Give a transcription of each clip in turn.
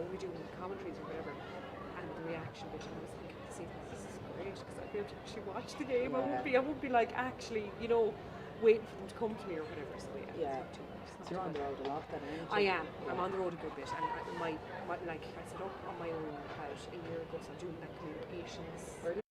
we do commentaries or whatever, and the reaction bit, and I was like, see, this is great because I'd be able to actually watch the game. I won't be like actually, waiting for them to come to me or whatever. So yeah, Yeah. it's not too bad. It's not So you're too on the bad. road a lot then, aren't I you? am. I'm on the road a good bit, and my like I set up on my own about a year ago, so I'm doing like communications. Brilliant.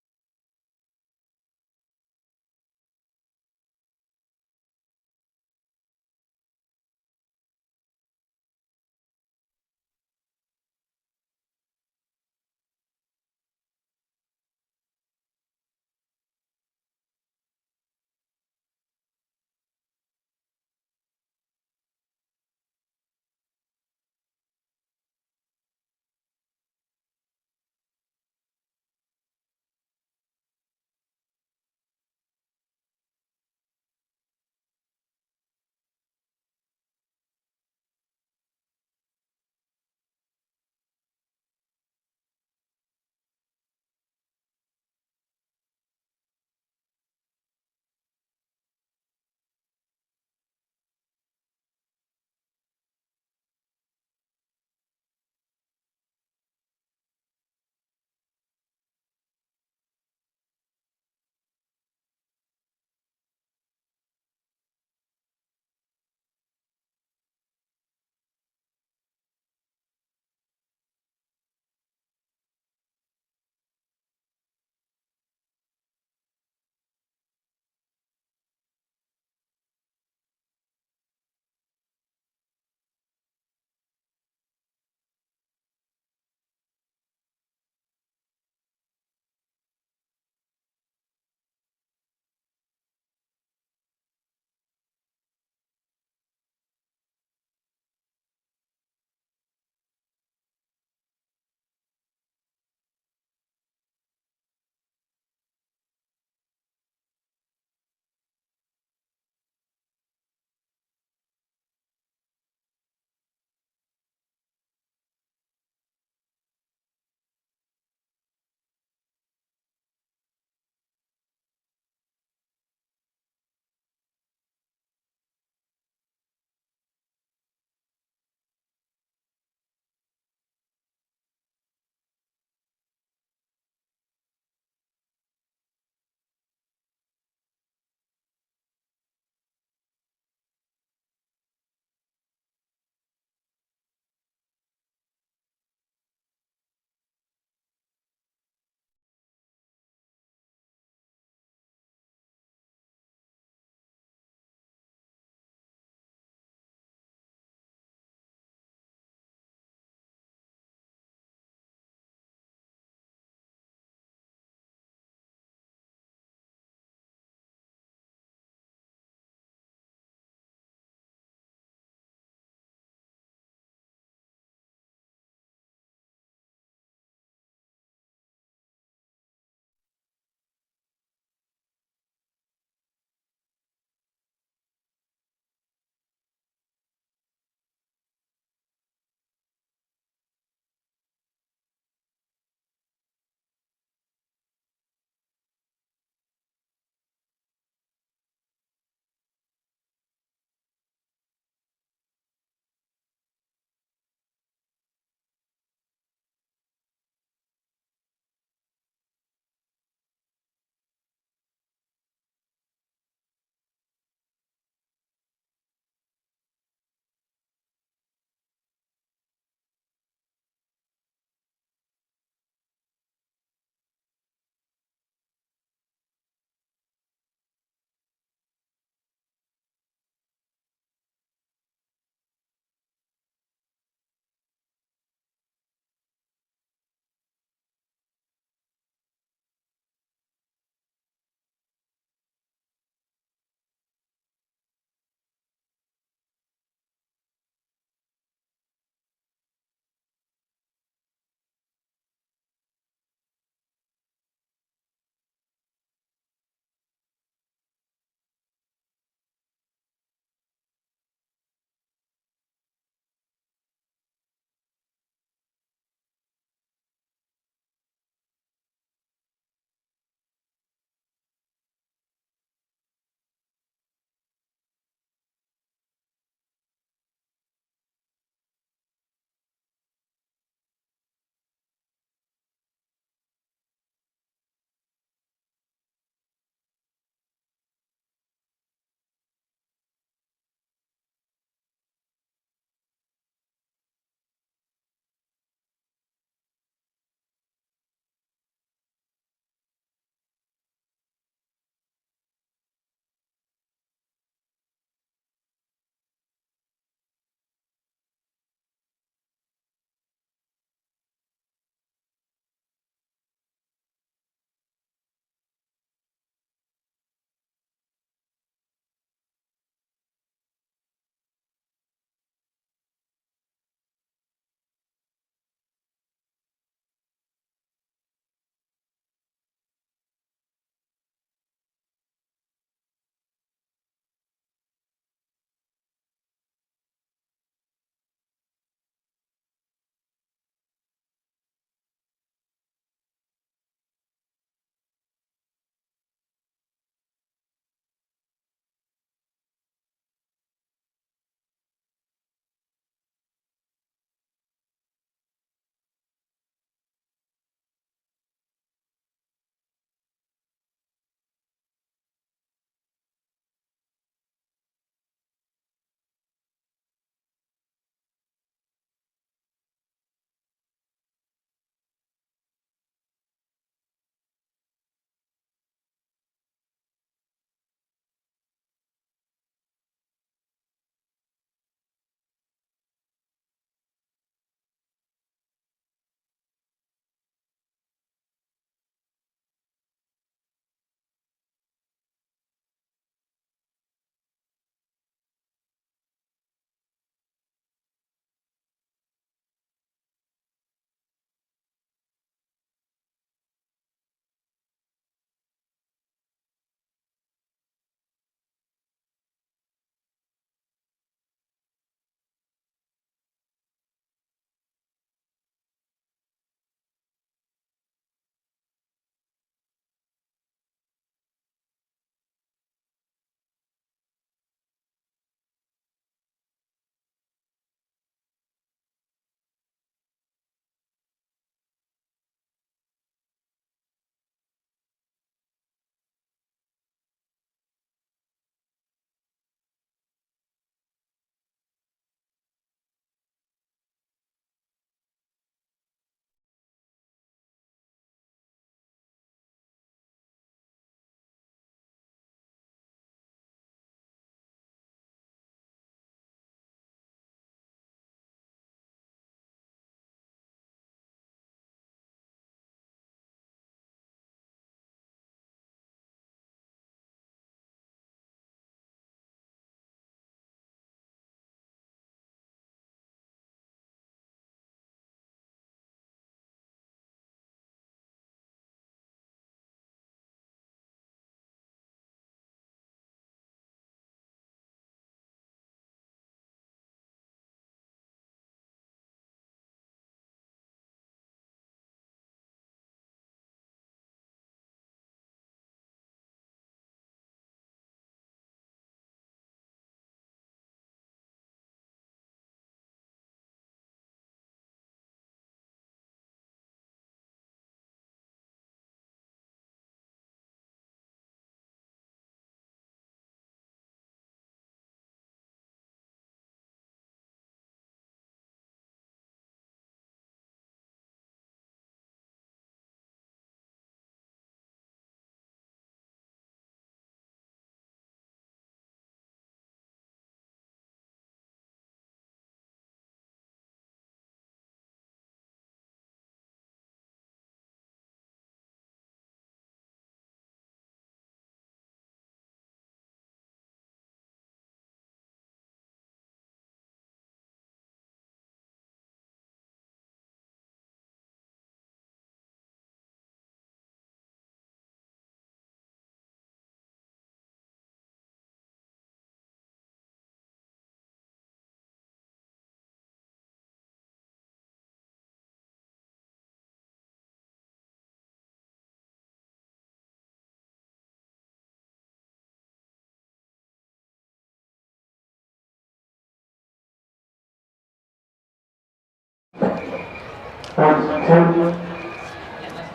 Good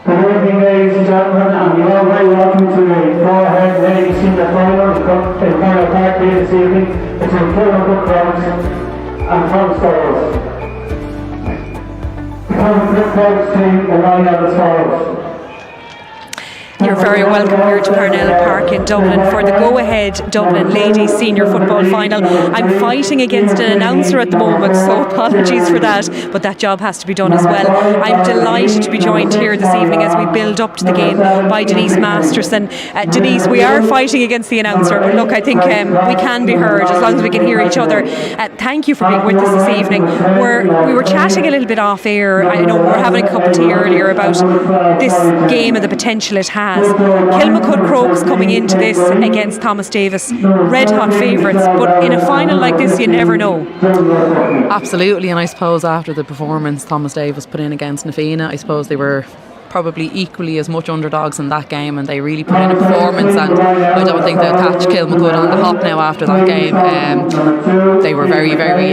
evening, ladies and gentlemen, and you're all very welcome to the go-ahead ladies senior final in Parnell Park this evening between Kilmacud Crowds and Thomstowers. The Kilmacud Crowds team will line out as follows. You're very welcome here to Parnell Park in Dublin for the go-ahead Dublin Ladies Senior Football Final. I'm fighting against an announcer at the moment, so apologies for that, but that job has to be done as well. I'm delighted to be joined here this evening as we build up to the game by Denise Masterson. Denise, we are fighting against the announcer, but look, I think we can be heard as long as we can hear each other. Thank you for being with us this evening. We were chatting a little bit off air. I know we were having a cup of tea earlier about this game and the potential it has. Kilmacud Crokes coming into this against Thomas Davis, red hot favourites, but in a final like this you never know. Absolutely, and I suppose after the performance Thomas Davis put in against Nafina, I suppose they were probably equally as much underdogs in that game, and they really put in a performance, and I don't think they'll catch Kilmacud on the hop now after that game. They were very, very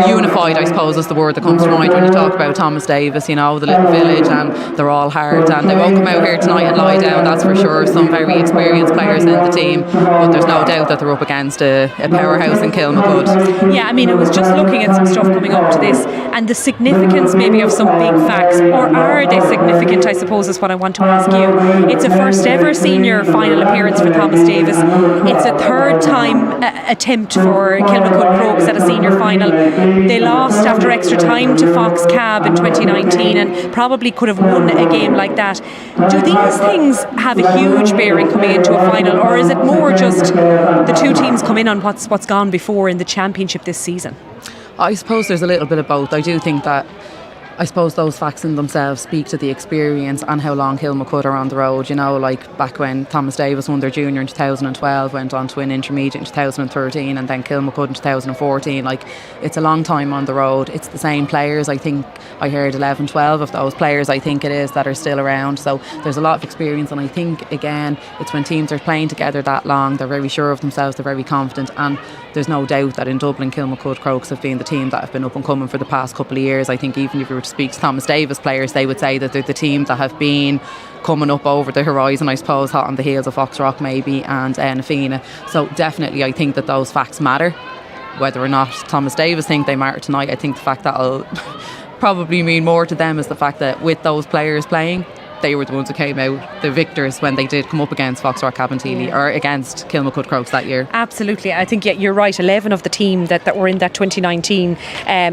unified, I suppose is the word that comes to mind when you talk about Thomas Davis, you know, the little village, and they're all hard, and they won't come out here tonight and lie down, that's for sure. Some very experienced players in the team, but there's no doubt that they're up against a powerhouse in Kilmacud. Yeah, I mean, I was just looking at some stuff coming up to this and the significance maybe of some big facts, or are they significant, I suppose, is what I want to ask you. It's a first ever senior final appearance for Thomas Davis. It's a third time attempt for Kilmacud Crokes at a senior final. They lost after extra time to Fox Cab in 2019 and probably could have won a game like that. Do these things have a huge bearing coming into a final, or is it more just the two teams come in on what's gone before in the championship this season? I suppose there's a little bit of both. I do think that I suppose those facts in themselves speak to the experience and how long Kilmacud are on the road. You know, like back when Thomas Davis won their junior in 2012, went on to win intermediate in 2013, and then Kilmacud in 2014. Like, it's a long time on the road. It's the same players. I think I heard 11, 12 of those players, I think it is, that are still around. So there's a lot of experience, and I think, again, it's when teams are playing together that long, they're very sure of themselves, they're very confident, and there's no doubt that in Dublin, Kilmacud Crokes have been the team that have been up and coming for the past couple of years. I think even if you were to speak to Thomas Davis players, they would say that they're the team that have been coming up over the horizon, I suppose, hot on the heels of Foxrock maybe and Nafina. So definitely I think that those facts matter. Whether or not Thomas Davis think they matter tonight, I think the fact that'll probably mean more to them is the fact that with those players playing, they were the ones who came out the victors when they did come up against Foxrock Cabinteely or against Kilmacud Crokes that year. Absolutely. I think you're right. 11 of the team that were in that 2019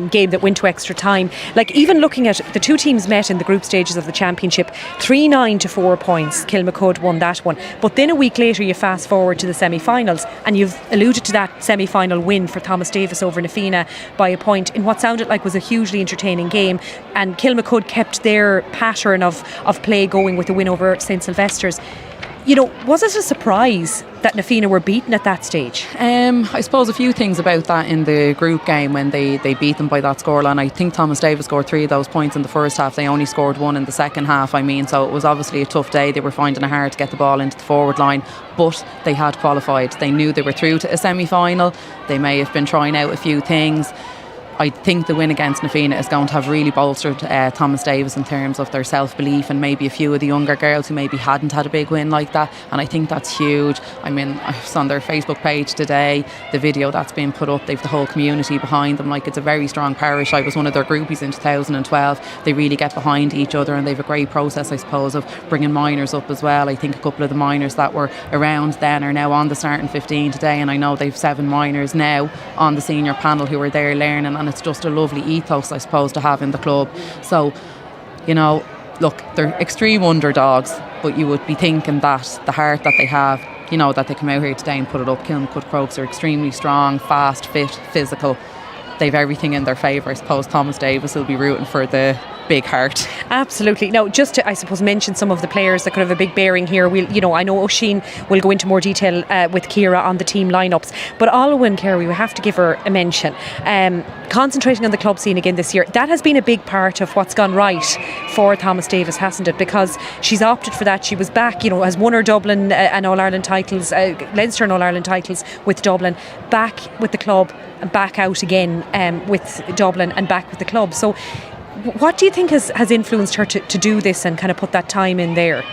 game that went to extra time. Like, even looking at the two teams met in the group stages of the championship, 3-9 to 4 points. Kilmacud won that one. But then a week later you fast forward to the semi-finals, and you've alluded to that semi-final win for Thomas Davis over Nafina by a point in what sounded like was a hugely entertaining game, and Kilmacud kept their pattern of play going with the win over St Sylvester's. You know, was it a surprise that Nafina were beaten at that stage? I suppose a few things about that in the group game when they beat them by that scoreline. I think Thomas Davis scored 3 of those points in the first half. They only scored 1 in the second half. So it was obviously a tough day. They were finding it hard to get the ball into the forward line, but they had qualified. They knew they were through to a semi-final. They may have been trying out a few things. I think the win against Nafina is going to have really bolstered Thomas Davis in terms of their self-belief, and maybe a few of the younger girls who maybe hadn't had a big win like that, and I think that's huge. I mean, I was on their Facebook page today, the video that's been put up, they've the whole community behind them. Like, it's a very strong parish. I was one of their groupies in 2012. They really get behind each other, and they've a great process, I suppose, of bringing minors up as well. I think a couple of the minors that were around then are now on the starting 15 today, and I know they've 7 minors now on the senior panel who are there learning, and it's just a lovely ethos, I suppose, to have in the club. So, you know, look, they're extreme underdogs, but you would be thinking that the heart that they have, you know, that they come out here today and put it up. Kilmacud Crokes are extremely strong, fast, fit, physical. They've everything in their favour. I suppose Thomas Davis will be rooting for the big heart. Absolutely. Now, just to, I suppose, mention some of the players that could have a big bearing here. I know Oisin will go into more detail with Ciara on the team lineups, but Olwen Kerry, we have to give her a mention. Concentrating on the club scene again this year, that has been a big part of what's gone right for Thomas Davis, hasn't it? Because she's opted for that. She was back, has won her Dublin and All-Ireland titles, Leinster and All-Ireland titles with Dublin, back with the club and back out again with Dublin and back with the club. So What do you think has influenced her to do this and kind of put that time in there?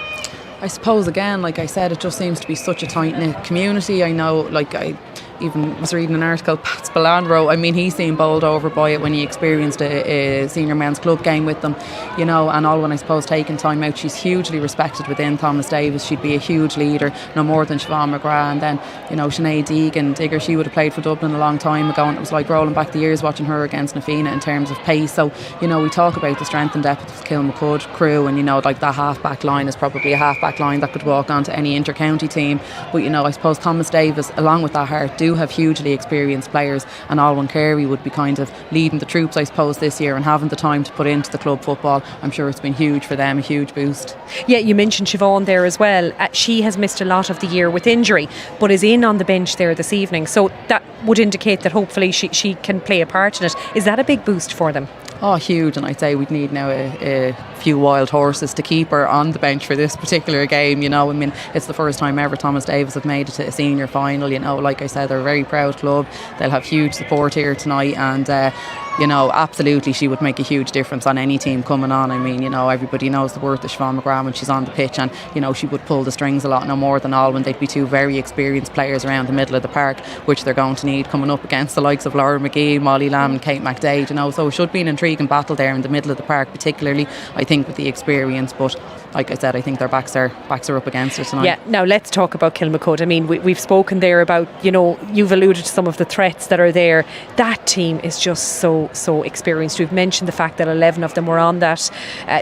I suppose, again, like I said, it just seems to be such a tight-knit community. I know, like, I even was reading an article Pat Spillane wrote. I mean, he seemed bowled over by it when he experienced a senior men's club game with them, you know, and all when I suppose taking time out. She's hugely respected within Thomas Davis. She'd be a huge leader, no more than Siobhan McGrath. And then, you know, Sinead Digger, she would have played for Dublin a long time ago, and it was like rolling back the years watching her against Nafina in terms of pace. So, you know, we talk about the strength and depth of the Kilmacud crew, and, you know, like that half-back line is probably a half-back line that could walk onto any inter-county team. But, you know, I suppose Thomas Davis, along with that heart, do have hugely experienced players, and Alwyn Carey would be kind of leading the troops, I suppose, this year, and having the time to put into the club football. I'm sure it's been huge for them, a huge boost. Yeah, you mentioned Siobhan there as well. She has missed a lot of the year with injury, but is in on the bench there this evening, so that would indicate that hopefully she can play a part in it. Is that a big boost for them? Oh, huge, and I'd say we'd need now a few wild horses to keep her on the bench for this particular game, you know. I mean, it's the first time ever Thomas Davis have made it to a senior final, you know. Like I said, they're a very proud club. They'll have huge support here tonight, and you know, absolutely she would make a huge difference on any team coming on. I mean, you know, everybody knows the worth of Siobhan McGrath when she's on the pitch, and, you know, she would pull the strings a lot, no more than Alwyn. They'd be two very experienced players around the middle of the park, which they're going to need coming up against the likes of Laura McGee, Molly Lamb and Kate McDade, you know. So it should be an intriguing battle there in the middle of the park, particularly, I think, with the experience. But like I said, I think their backs are up against it tonight. Yeah, now let's talk about Kilmacud. I mean, we've spoken there about, you know, you've alluded to some of the threats that are there. That team is just so experienced. We've mentioned the fact that 11 of them were on that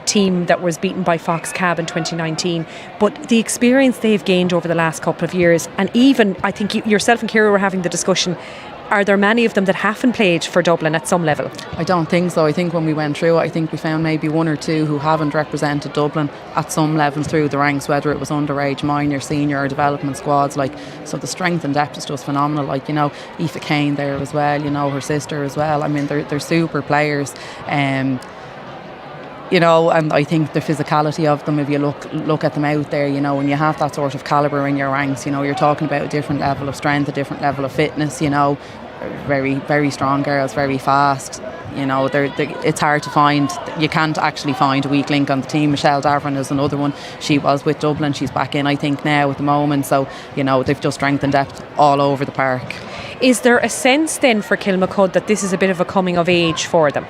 team that was beaten by Fox Cab in 2019. But the experience they've gained over the last couple of years, and even, I think yourself and Ciara were having the discussion, are there many of them that haven't played for Dublin at some level? I don't think so. I think when we went through it, I think we found maybe one or two who haven't represented Dublin at some level through the ranks, whether it was underage, minor, senior or development squads. Like, so the strength and depth is just phenomenal. Like, you know, Aoife Kane there as well, you know, her sister as well. I mean, they're super players. You know, and I think the physicality of them, if you look at them out there, you know, when you have that sort of calibre in your ranks, you know, you're talking about a different level of strength, a different level of fitness, you know. Very, very strong girls, very fast. You know, it's hard to find. You can't actually find a weak link on the team. Michelle Davern is another one. She was with Dublin. She's back in, I think, now at the moment. So, you know, they've just strength and depth all over the park. Is there a sense then for Kilmacud that this is a bit of a coming of age for them?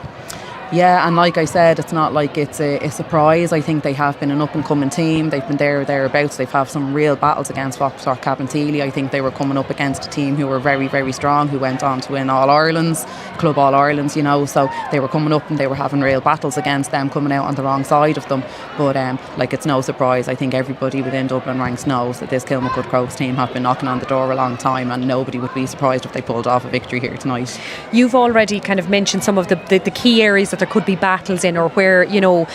Yeah, and like I said, it's not like it's a surprise. I think they have been an up-and-coming team. They've been thereabouts. They've had some real battles against Fox Park Cabinteely. I think they were coming up against a team who were very, very strong, who went on to win All-Irelands, Club All-Irelands, you know. So they were coming up and they were having real battles against them, coming out on the wrong side of them. But like, it's no surprise. I think everybody within Dublin ranks knows that this Kilmacud Crokes team have been knocking on the door a long time, and nobody would be surprised if they pulled off a victory here tonight. You've already kind of mentioned some of the key areas that there could be battles in, or where, you know,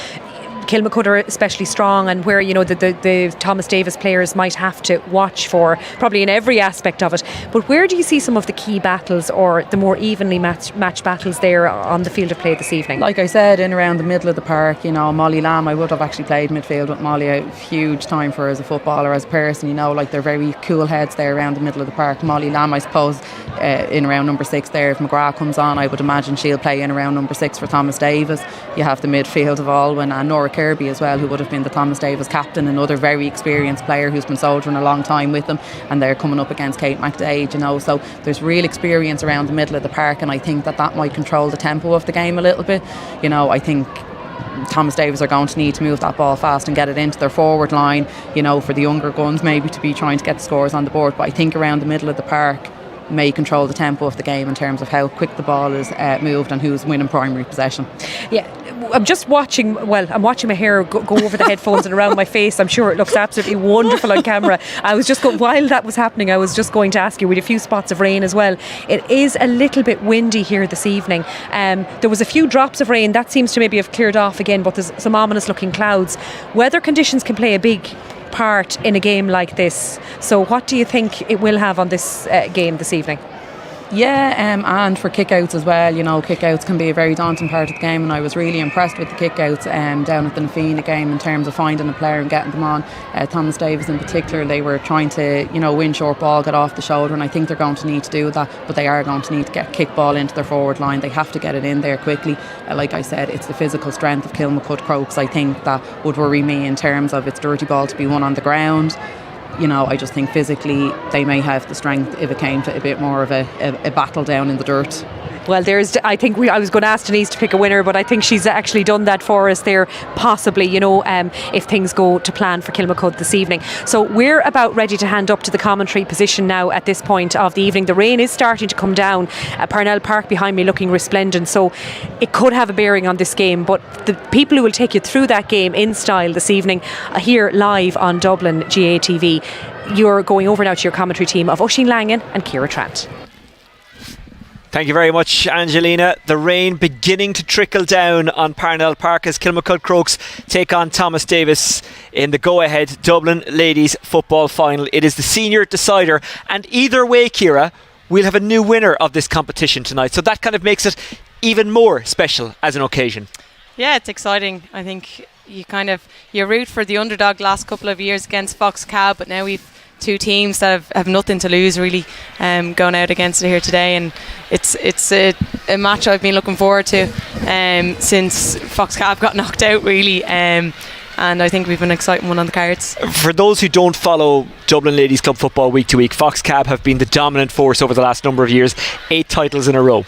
Kilmacud are especially strong, and where, you know, the Thomas Davis players might have to watch for, probably in every aspect of it. But where do you see some of the key battles, or the more evenly matched battles there on the field of play this evening? Like I said, in around the middle of the park, you know, Molly Lamb, I would have actually played midfield with Molly. A huge time for her as a footballer, as a person, you know, like, they're very cool heads there around the middle of the park. Molly Lamb, I suppose, in around number 6 there, if McGrath comes on, I would imagine she'll play in around number 6 for Thomas Davis. You have the midfield of Alwyn and Nora Kirby as well, who would have been the Thomas Davis captain, another very experienced player who's been soldiering a long time with them, and they're coming up against Kate McDade, you know. So there's real experience around the middle of the park, and I think that might control the tempo of the game a little bit. You know, I think Thomas Davis are going to need to move that ball fast and get it into their forward line, you know, for the younger guns maybe to be trying to get the scores on the board. But I think around the middle of the park may control the tempo of the game in terms of how quick the ball is moved and who's winning primary possession. Yeah, I'm just watching, I'm watching my hair go over the headphones and around my face. I'm sure it looks absolutely wonderful on camera. I was just while that was happening, I was just going to ask you, with a few spots of rain as well. It is a little bit windy here this evening. There was a few drops of rain. That seems to maybe have cleared off again, but there's some ominous looking clouds. Weather conditions can play a big part in a game like this. So what do you think it will have on this game this evening? Yeah, and for kickouts as well. Kickouts can be a very daunting part of the game, and I was really impressed with the kickouts down at the Nafina game in terms of finding a player and getting them on. Thomas Davis in particular, they were trying to win short ball, get off the shoulder, and I think they're going to need to do that, but they are going to need to get kick ball into their forward line. They have to get it in there quickly. Like I said, it's the physical strength of Kilmacud Crokes, I think, that would worry me in terms of it's dirty ball to be won on the ground. I just think physically they may have the strength if it came to a bit more of a battle down in the dirt. Well, I was going to ask Denise to pick a winner, but I think she's actually done that for us there, possibly, if things go to plan for Kilmacud this evening. So we're about ready to hand up to the commentary position now at this point of the evening. The rain is starting to come down. Parnell Park behind me looking resplendent, so it could have a bearing on this game, but the people who will take you through that game in style this evening are here live on Dublin GATV. You're going over now to your commentary team of Oisín Langan and Ciara Trant. Thank you very much, Angelina. The rain beginning to trickle down on Parnell Park as Kilmacud Crokes take on Thomas Davis in the go-ahead Dublin Ladies Football Final. It is the senior decider, and either way, Ciara, we'll have a new winner of this competition tonight, so that kind of makes it even more special as an occasion. Yeah, it's exciting. I think you root for the underdog last couple of years against Fox Cab, but now we've two teams that have nothing to lose really going out against it here today, and it's a match I've been looking forward to since Fox Cab got knocked out really, and I think we've an exciting one on the cards. For those who don't follow Dublin Ladies Club football week to week, Fox Cab have been the dominant force over the last number of years, 8 titles in a row.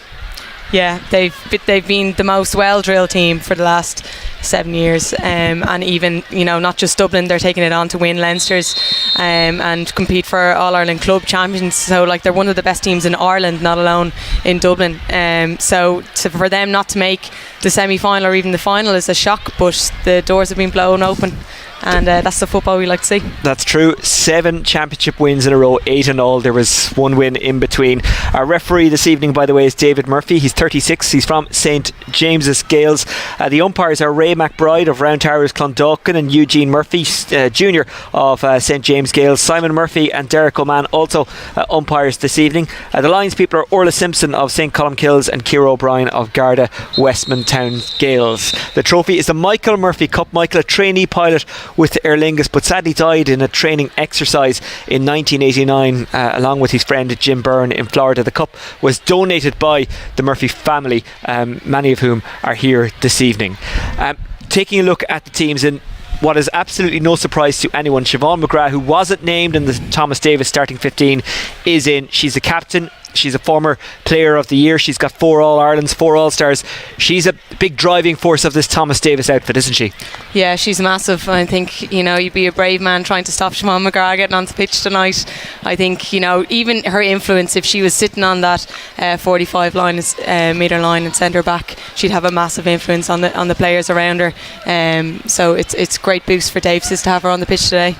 Yeah, they've been the most well-drilled team for the last 7 years, and even not just Dublin, they're taking it on to win Leinster's and compete for All-Ireland Club Champions, so they're one of the best teams in Ireland, not alone in Dublin, so for them not to make the semi-final or even the final is a shock, but the doors have been blown open, and that's the football we like to see. That's true. 7 championship wins in a row, 8 in all. There was one win in between. Our referee this evening, by the way, is David Murphy. He's 36. He's from St James's Gales. The umpires are Ray McBride of Round Towers Clondalkin and Eugene Murphy Jr. of St James Gales. Simon Murphy and Derek O'Mann also umpires this evening. The lines people are Orla Simpson of St Columkills and Ciara O'Brien of Garda Westman Town Gales. The trophy is the Michael Murphy Cup. Michael, a trainee pilot with Aer Lingus, but sadly died in a training exercise in 1989 along with his friend Jim Byrne in Florida. The cup was donated by the Murphy family, many of whom are here this evening. Taking a look at the teams, in what is absolutely no surprise to anyone, Siobhan McGrath, who wasn't named in the Thomas Davis starting 15, is in. She's the captain. She's a former player of the year. She's got 4 All-Irelands, 4 All-Stars. She's a big driving force of this Thomas Davis outfit, isn't she? Yeah, she's massive. I think, you'd be a brave man trying to stop Siobhan McGrath getting on the pitch tonight. I think, even her influence, if she was sitting on that 45 metre line and centre back, she'd have a massive influence on the players around her. So it's a great boost for Davis to have her on the pitch today.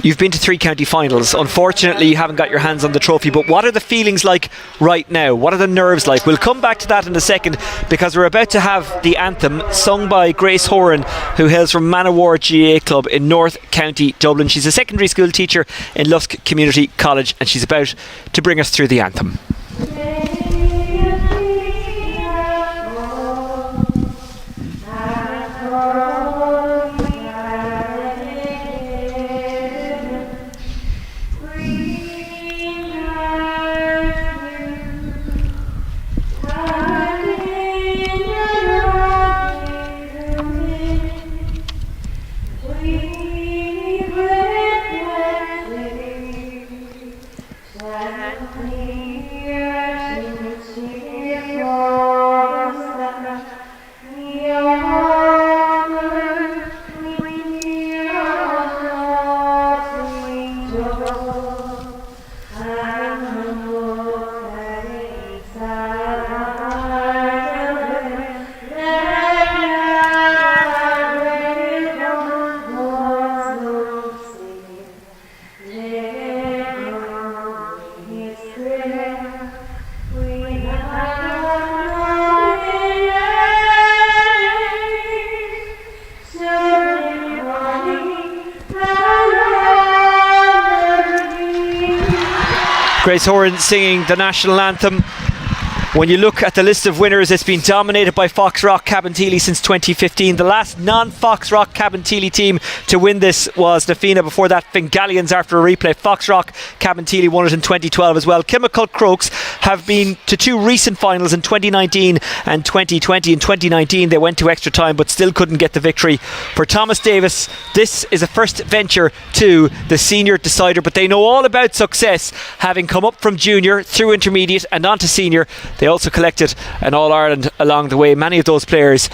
You've been to 3 county finals. Unfortunately, you haven't got your hands on the trophy, but what are the feelings like right now? What are the nerves like? We'll come back to that in a second, because we're about to have the anthem sung by Grace Horan, who hails from Manowar GAA Club in North County Dublin. She's a secondary school teacher in Lusk Community College, and she's about to bring us through the anthem. Grace Horan singing the national anthem. When you look at the list of winners, it's been dominated by Foxrock Cabinteely since 2015. The last non-Foxrock Cabinteely team to win this was Nafina. Before that, Fingalians after a replay. Foxrock Cabinteely won it in 2012 as well. Kilmacud Crokes have been to two recent finals in 2019 and 2020. In 2019 they went to extra time but still couldn't get the victory. For Thomas Davis, this is a first venture to the senior decider, but they know all about success, having come up from junior through intermediate and on to senior. They also collected an All-Ireland along the way. Many of those players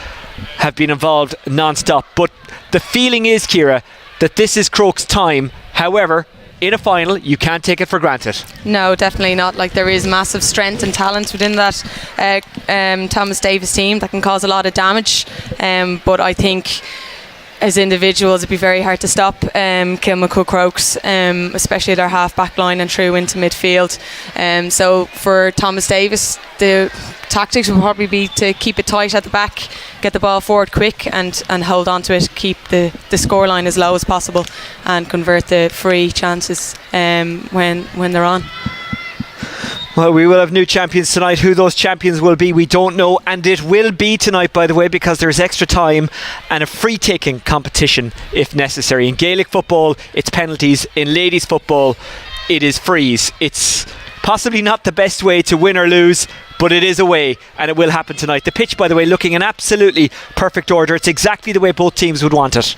have been involved non-stop. But the feeling is, Ciara, that this is Crokes' time. However, in a final, you can't take it for granted. No, definitely not. Like, there is massive strength and talent within that Thomas Davis team that can cause a lot of damage. But I think as individuals it'd be very hard to stop Kilmacud Crokes, especially their half back line and through into midfield. So for Thomas Davis, the tactics would probably be to keep it tight at the back, get the ball forward quick and hold on to it, keep the scoreline as low as possible and convert the free chances when they're on. Well, we will have new champions tonight. Who those champions will be, we don't know. And it will be tonight, by the way, because there's extra time and a free-taking competition if necessary. In Gaelic football, it's penalties. In ladies football, it is frees. It's possibly not the best way to win or lose, but it is a way, and it will happen tonight. The pitch, by the way, looking in absolutely perfect order. It's exactly the way both teams would want it.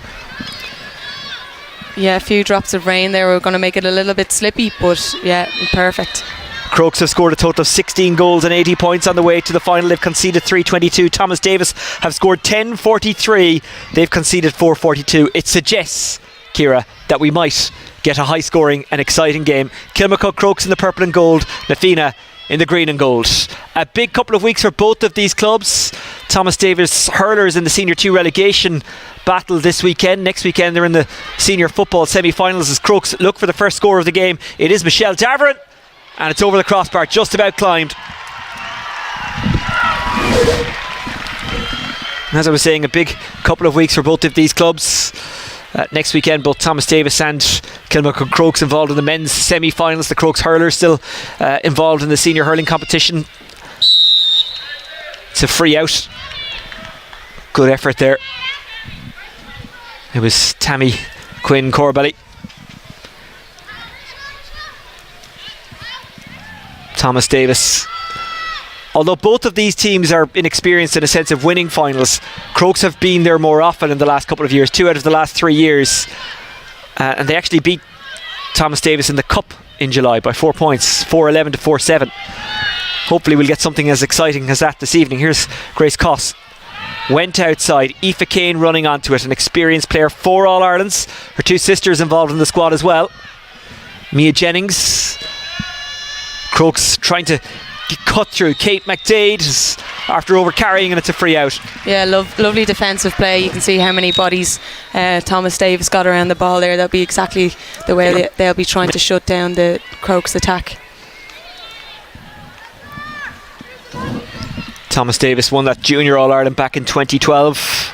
Yeah, a few drops of rain there were going to make it a little bit slippy, but yeah, perfect. Crokes have scored a total of 16 goals and 80 points on the way to the final. They've conceded 322. Thomas Davis have scored 1043. They've conceded 442. It suggests, Ciara, that we might get a high scoring and exciting game. Kilmacud Crokes in the purple and gold, Nafina in the green and gold. A big couple of weeks for both of these clubs. Thomas Davis hurlers in the Senior 2 relegation battle this weekend. Next weekend they're in the senior football semi-finals as Crokes look for the first score of the game. It is Michelle Daverin, and it's over the crossbar, just about climbed. As I was saying, a big couple of weeks for both of these clubs. Next weekend, both Thomas Davis and Kilmacud Crokes involved in the men's semi-finals. The Crokes hurlers still involved in the senior hurling competition. It's a free out. Good effort there. It was Tammy Quinn Corbelly. Thomas Davis. Although both of these teams are inexperienced in a sense of winning finals, Crokes have been there more often in the last couple of years, 2 out of the last 3 years. And they actually beat Thomas Davis in the Cup in July by 4 points, 4-11 to 4-7. Hopefully we'll get something as exciting as that this evening. Here's Grace Coss. Went outside, Aoife Kane running onto it, an experienced player, 4 All-Irelands. Her 2 sisters involved in the squad as well. Mia Jennings. Crokes trying to cut through. Kate McDade after over carrying, and it's a free out. Yeah, lovely defensive play. You can see how many bodies Thomas Davis got around the ball there. That'll be exactly the way they'll be trying to shut down the Crokes attack. Thomas Davis won that Junior All-Ireland back in 2012.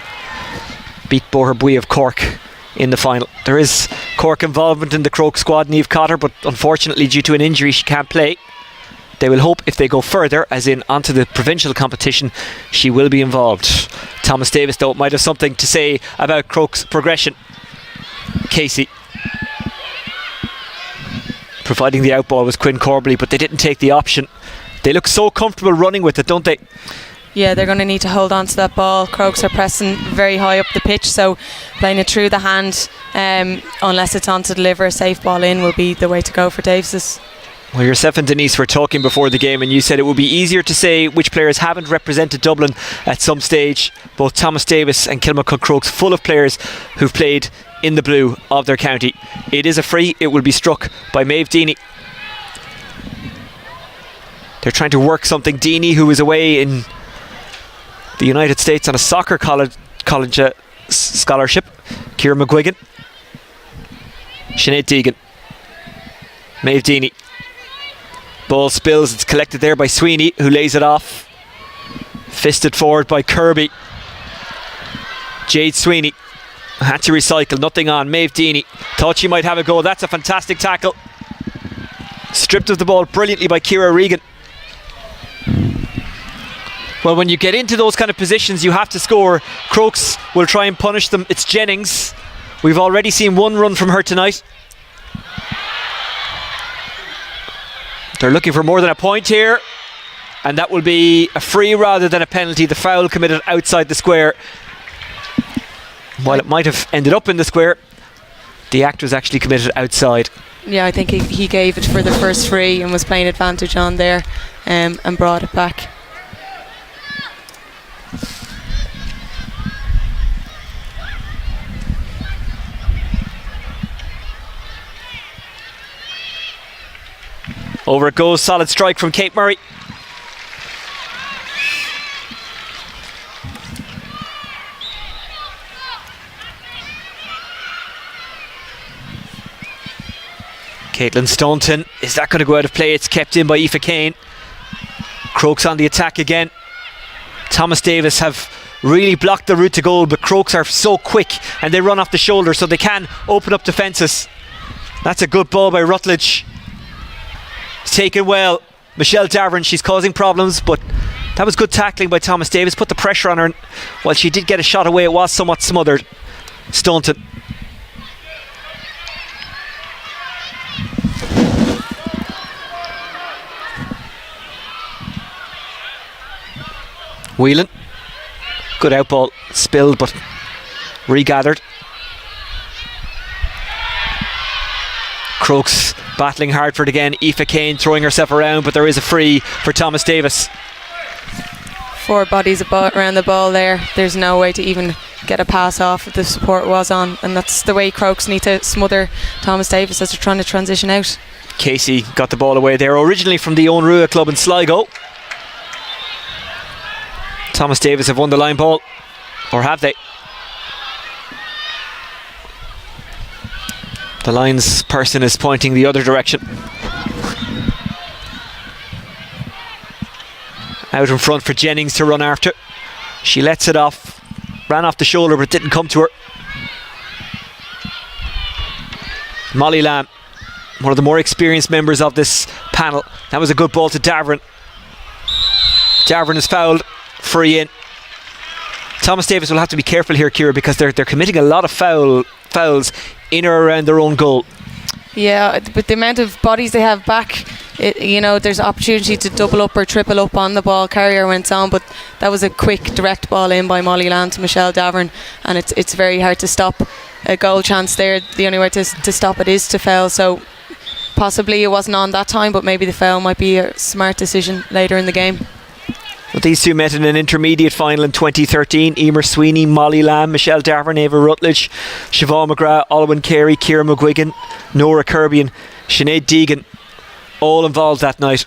Beat Boherbue of Cork in the final. There is Cork involvement in the Crokes squad, Niamh Cotter, but unfortunately due to an injury she can't play. They will hope if they go further, as in onto the provincial competition, she will be involved. Thomas Davis, though, might have something to say about Crokes' progression. Casey. Providing the outball was Quinn Corbelly, but they didn't take the option. They look so comfortable running with it, don't they? Yeah, they're going to need to hold on to that ball. Crokes are pressing very high up the pitch, so playing it through the hand, unless it's on to deliver a safe ball in, will be the way to go for Davises. Well, yourself and Denise were talking before the game, and you said it would be easier to say which players haven't represented Dublin at some stage. Both Thomas Davis and Kilmacud Crokes full of players who've played in the blue of their county. It is a free. It will be struck by Maeve Deany. They're trying to work something. Deany, who is away in the United States on a soccer college scholarship. Ciara McGuigan. Sinead Deegan. Maeve Deany. Ball spills, it's collected there by Sweeney, who lays it off. Fisted forward by Kirby. Jade Sweeney had to recycle, nothing on. Maeve Deany thought she might have a goal. That's a fantastic tackle. Stripped of the ball brilliantly by Ciara Regan. Well, when you get into those kind of positions, you have to score. Crokes will try and punish them. It's Jennings. We've already seen one run from her tonight. They're looking for more than a point here, and that will be a free rather than a penalty. The foul committed outside the square. While it might have ended up in the square, the act was actually committed outside. Yeah, I think he gave it for the first free and was playing advantage on there, and brought it back. Over it goes, solid strike from Kate Murray. Caitlin Staunton, is that going to go out of play? It's kept in by Aoife Kane. Crokes on the attack again. Thomas Davis have really blocked the route to goal, but Crokes are so quick and they run off the shoulder, so they can open up defences. That's a good ball by Rutledge. It's taken well. Michelle Davern, she's causing problems, but that was good tackling by Thomas Davis. Put the pressure on her, and while she did get a shot away, it was somewhat smothered. Staunton. Whelan. Good outball. Spilled, but regathered. Crokes battling hard for it again. Aoife Kane throwing herself around, but there is a free for Thomas Davis. 4 bodies around the ball there. There's no way to even get a pass off if the support was on, and that's the way Crokes need to smother Thomas Davis as they're trying to transition out. Casey got the ball away there, originally from the Owen Rua club in Sligo. Thomas Davis have won the line ball, or have they? The lines person is pointing the other direction. Out in front for Jennings to run after. She lets it off. Ran off the shoulder, but it didn't come to her. Molly Lamb, one of the more experienced members of this panel. That was a good ball to Davern. Davern is fouled. Free in. Thomas Davis will have to be careful here, Ciara, because they're committing a lot of fouls in or around their own goal. Yeah, with the amount of bodies they have back, there's opportunity to double up or triple up on the ball carrier when it's on, but that was a quick direct ball in by Molly Land to Michelle Davern, and it's very hard to stop a goal chance there. The only way to stop it is to foul, so possibly it wasn't on that time, but maybe the foul might be a smart decision later in the game. Well, these two met in an intermediate final in 2013. Emer Sweeney, Molly Lamb, Michelle Davern, Ava Rutledge, Siobhan McGrath, Olwen Carey, Ciara McGuigan, Nora Kirby and Sinead Deegan, all involved that night.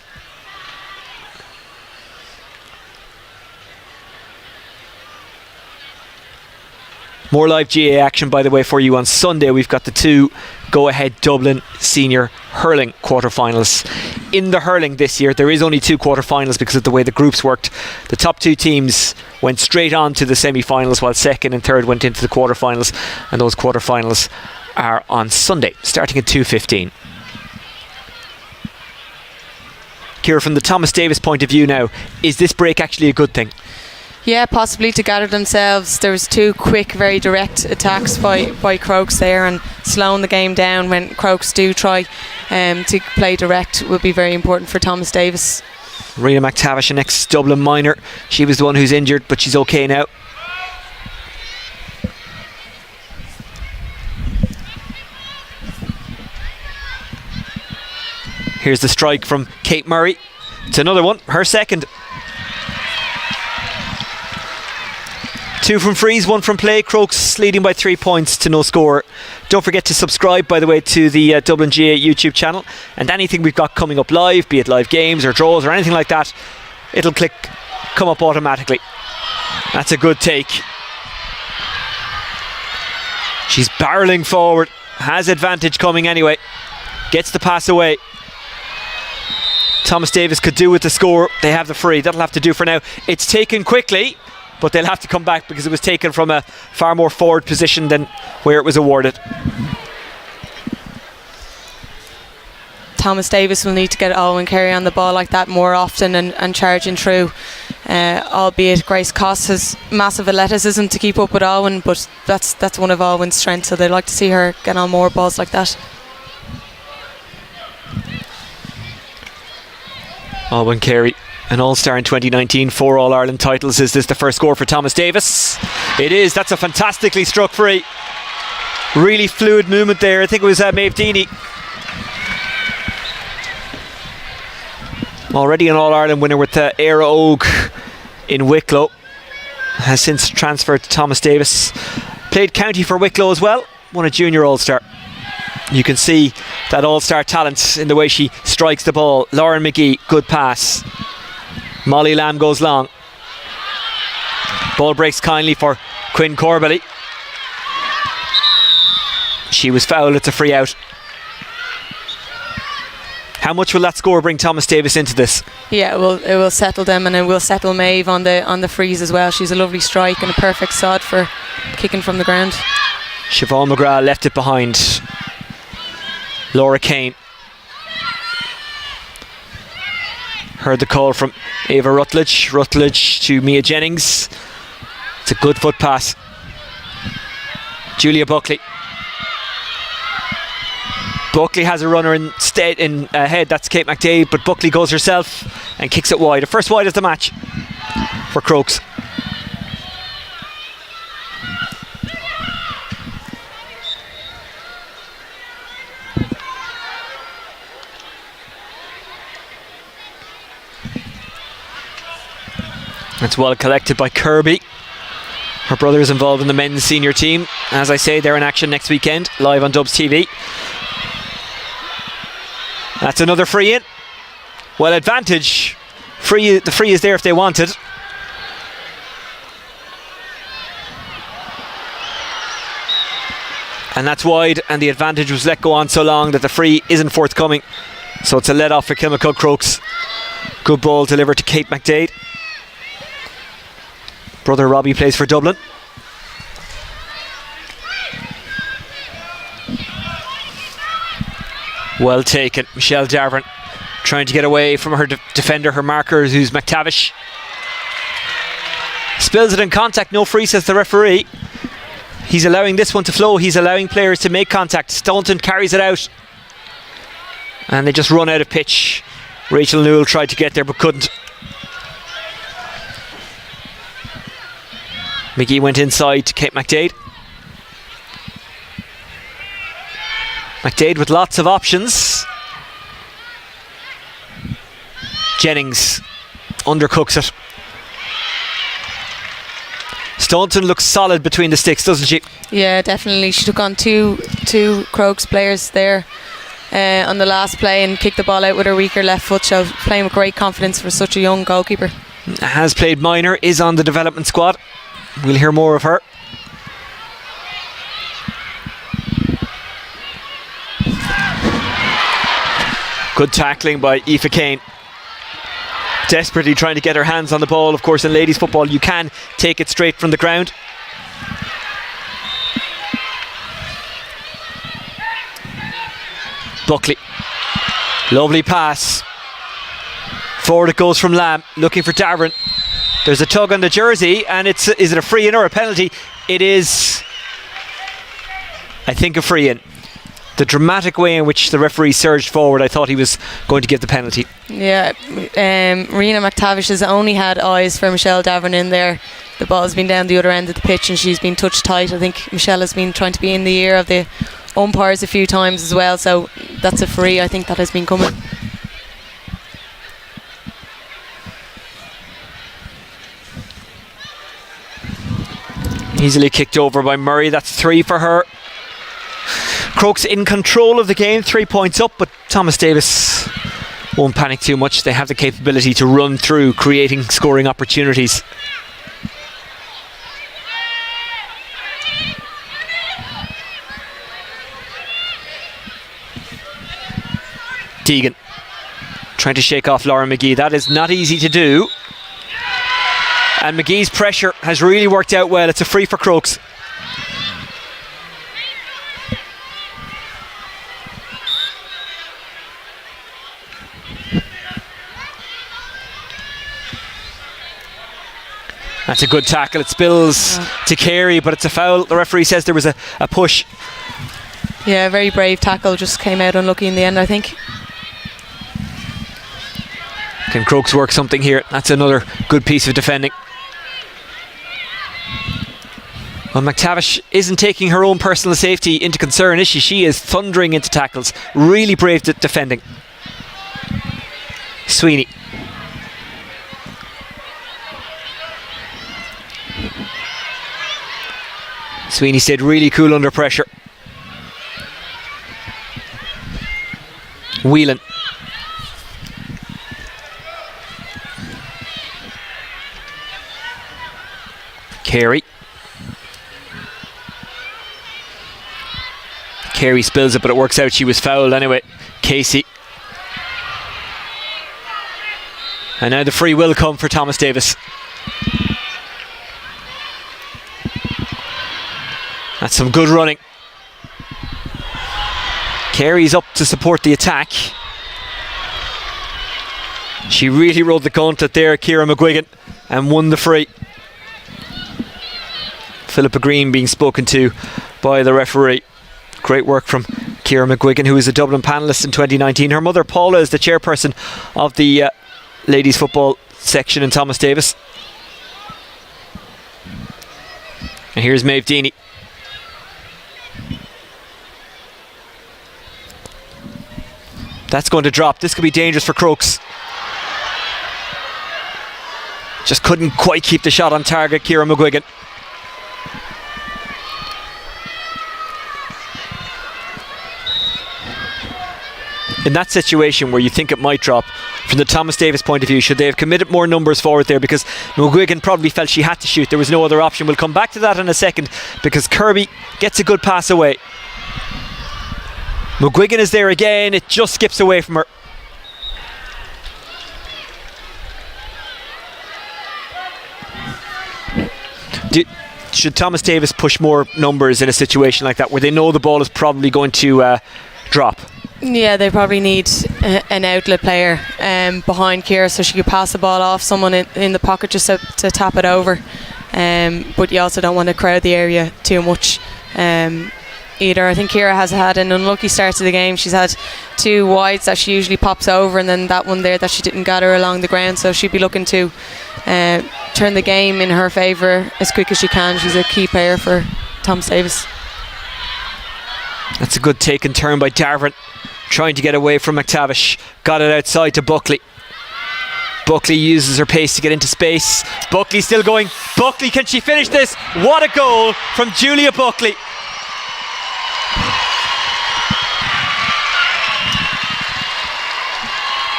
More live GA action, by the way, for you on Sunday. We've got the 2 go-ahead Dublin senior hurling quarterfinals. In the hurling this year, there is only 2 quarterfinals because of the way the groups worked. The top 2 teams went straight on to the semi-finals, while second and third went into the quarterfinals, and those quarterfinals are on Sunday, starting at 2:15. Ciara, from the Thomas Davis point of view now, is this break actually a good thing? Yeah, possibly to gather themselves. There was 2 quick, very direct attacks by Crokes there, and slowing the game down when Crokes do try to play direct would be very important for Thomas Davis. Rena McTavish, an ex-Dublin minor. She was the one who's injured, but she's okay now. Here's the strike from Kate Murray. It's another one, her second. 2 from frees, 1 from play. Crokes leading by 3 points to no score. Don't forget to subscribe, by the way, to the Dublin GA YouTube channel, and anything we've got coming up live, be it live games or draws or anything like that, it'll come up automatically. That's a good take. She's barrelling forward, has advantage coming anyway, gets the pass away. Thomas Davis could do with the score. They have the free. That'll have to do for now. It's taken quickly, but they'll have to come back because it was taken from a far more forward position than where it was awarded. Thomas Davis will need to get Owen Carey on the ball like that more often and charging through. Albeit Grace Coss has massive athleticism to keep up with Owen, but that's one of Owen's strengths, so they'd like to see her get on more balls like that. Owen Carey, an All-Star in 2019, 4 All-Ireland titles. Is this the first score for Thomas Davis? It is. That's a fantastically struck free. Really fluid movement there. I think it was Maeve Deeney. Already an All-Ireland winner with Éire Óg in Wicklow. Has since transferred to Thomas Davis. Played county for Wicklow as well. Won a junior All-Star. You can see that All-Star talent in the way she strikes the ball. Lauren McGee, good pass. Molly Lamb goes long. Ball breaks kindly for Quinn Corbally. She was fouled. It's a free out. How much will that score bring Thomas Davis into this? Yeah, it will settle them, and it will settle Maeve on the frees as well. She's a lovely strike and a perfect sod for kicking from the ground. Siobhan McGrath left it behind. Laura Kane. Heard the call from Ava Rutledge. Rutledge to Mia Jennings. It's a good foot pass. Julia Buckley. Buckley has a runner instead in ahead. That's Kate McDade, but Buckley goes herself and kicks it wide. The first wide of the match for Crokes. It's well collected by Kirby. Her brother is involved in the men's senior team. As I say, they're in action next weekend, live on Dubs TV. That's another free in. Well, advantage. The free is there if they want it. And that's wide, and the advantage was let go on so long that the free isn't forthcoming. So it's a let off for Kilmacud Crokes. Good ball delivered to Kate McDade. Brother Robbie plays for Dublin. Well taken. Michelle Darvin trying to get away from her defender, her marker, who's McTavish. Spills it in contact, no free, says the referee. He's allowing this one to flow. He's allowing players to make contact. Staunton carries it out. And they just run out of pitch. Rachel Newell tried to get there but couldn't. McGee went inside to Kate McDade. McDade with lots of options. Jennings undercooks it. Staunton looks solid between the sticks, doesn't she? Yeah, definitely. She took on two Crokes players there on the last play and kicked the ball out with her weaker left foot. So playing with great confidence for such a young goalkeeper. Has played minor, is on the development squad. We'll hear more of her. Good tackling by Aoife Kane. Desperately trying to get her hands on the ball. Of course, in ladies football you can take it straight from the ground. Buckley. Lovely pass. Forward it goes from Lamb, looking for Darvin. There's a tug on the jersey, and is it a free in or a penalty? It is, I think, a free in. The dramatic way in which the referee surged forward, I thought he was going to give the penalty. Yeah, Rena McTavish has only had eyes for Michelle Davern in there. The ball's been down the other end of the pitch and she's been touched tight. I think Michelle has been trying to be in the ear of the umpires a few times as well, so that's a free. I think that has been coming. Easily kicked over by Murray. That's 3 for her. Crokes in control of the game, 3 points up, but Thomas Davis won't panic too much. They have the capability to run through, creating scoring opportunities. Deegan trying to shake off Laura McGee. That is not easy to do. And McGee's pressure has really worked out well. It's a free for Crokes. That's a good tackle. It spills to Carey, but it's a foul. The referee says there was a push. Yeah, very brave tackle, just came out unlucky in the end, I think. Can Crokes work something here? That's another good piece of defending. Well, McTavish isn't taking her own personal safety into concern, is she? She is thundering into tackles. Really brave defending. Sweeney. Sweeney stayed really cool under pressure. Whelan. Carey. Carey spills it, but it works out. She was fouled anyway. Casey. And now the free will come for Thomas Davis. That's some good running. Carey's up to support the attack. She really rode the gauntlet there, Ciara McGuigan, and won the free. Philippa Green being spoken to by the referee. Great work from Ciara McGuigan, who is a Dublin panellist in 2019. Her mother Paula is the chairperson of the ladies football section in Thomas Davis. And here's Maeve Deaney. That's going to drop. This could be dangerous for Crokes. Just couldn't quite keep the shot on target, Ciara McGuigan. In that situation where you think it might drop, from the Thomas Davis point of view, should they have committed more numbers forward there, because McGuigan probably felt she had to shoot. There was no other option. We'll come back to that in a second, because Kirby gets a good pass away. McGuigan is there again. It just skips away from her. Should Thomas Davis push more numbers in a situation like that, where they know the ball is probably going to drop? Yeah, they probably need an outlet player behind Ciara, so she could pass the ball off someone in the pocket just to tap it over. But you also don't want to crowd the area too much either. I think Ciara has had an unlucky start to the game. She's had two wides that she usually pops over, and then that one there that she didn't gather along the ground, so she'd be looking to turn the game in her favour as quick as she can. She's a key player for Thomas Davis. That's a good take and turn by Darvin, trying to get away from McTavish. Got it outside to Buckley. Buckley uses her pace to get into space. Buckley still going. Buckley, can she finish this? What a goal from Julia Buckley.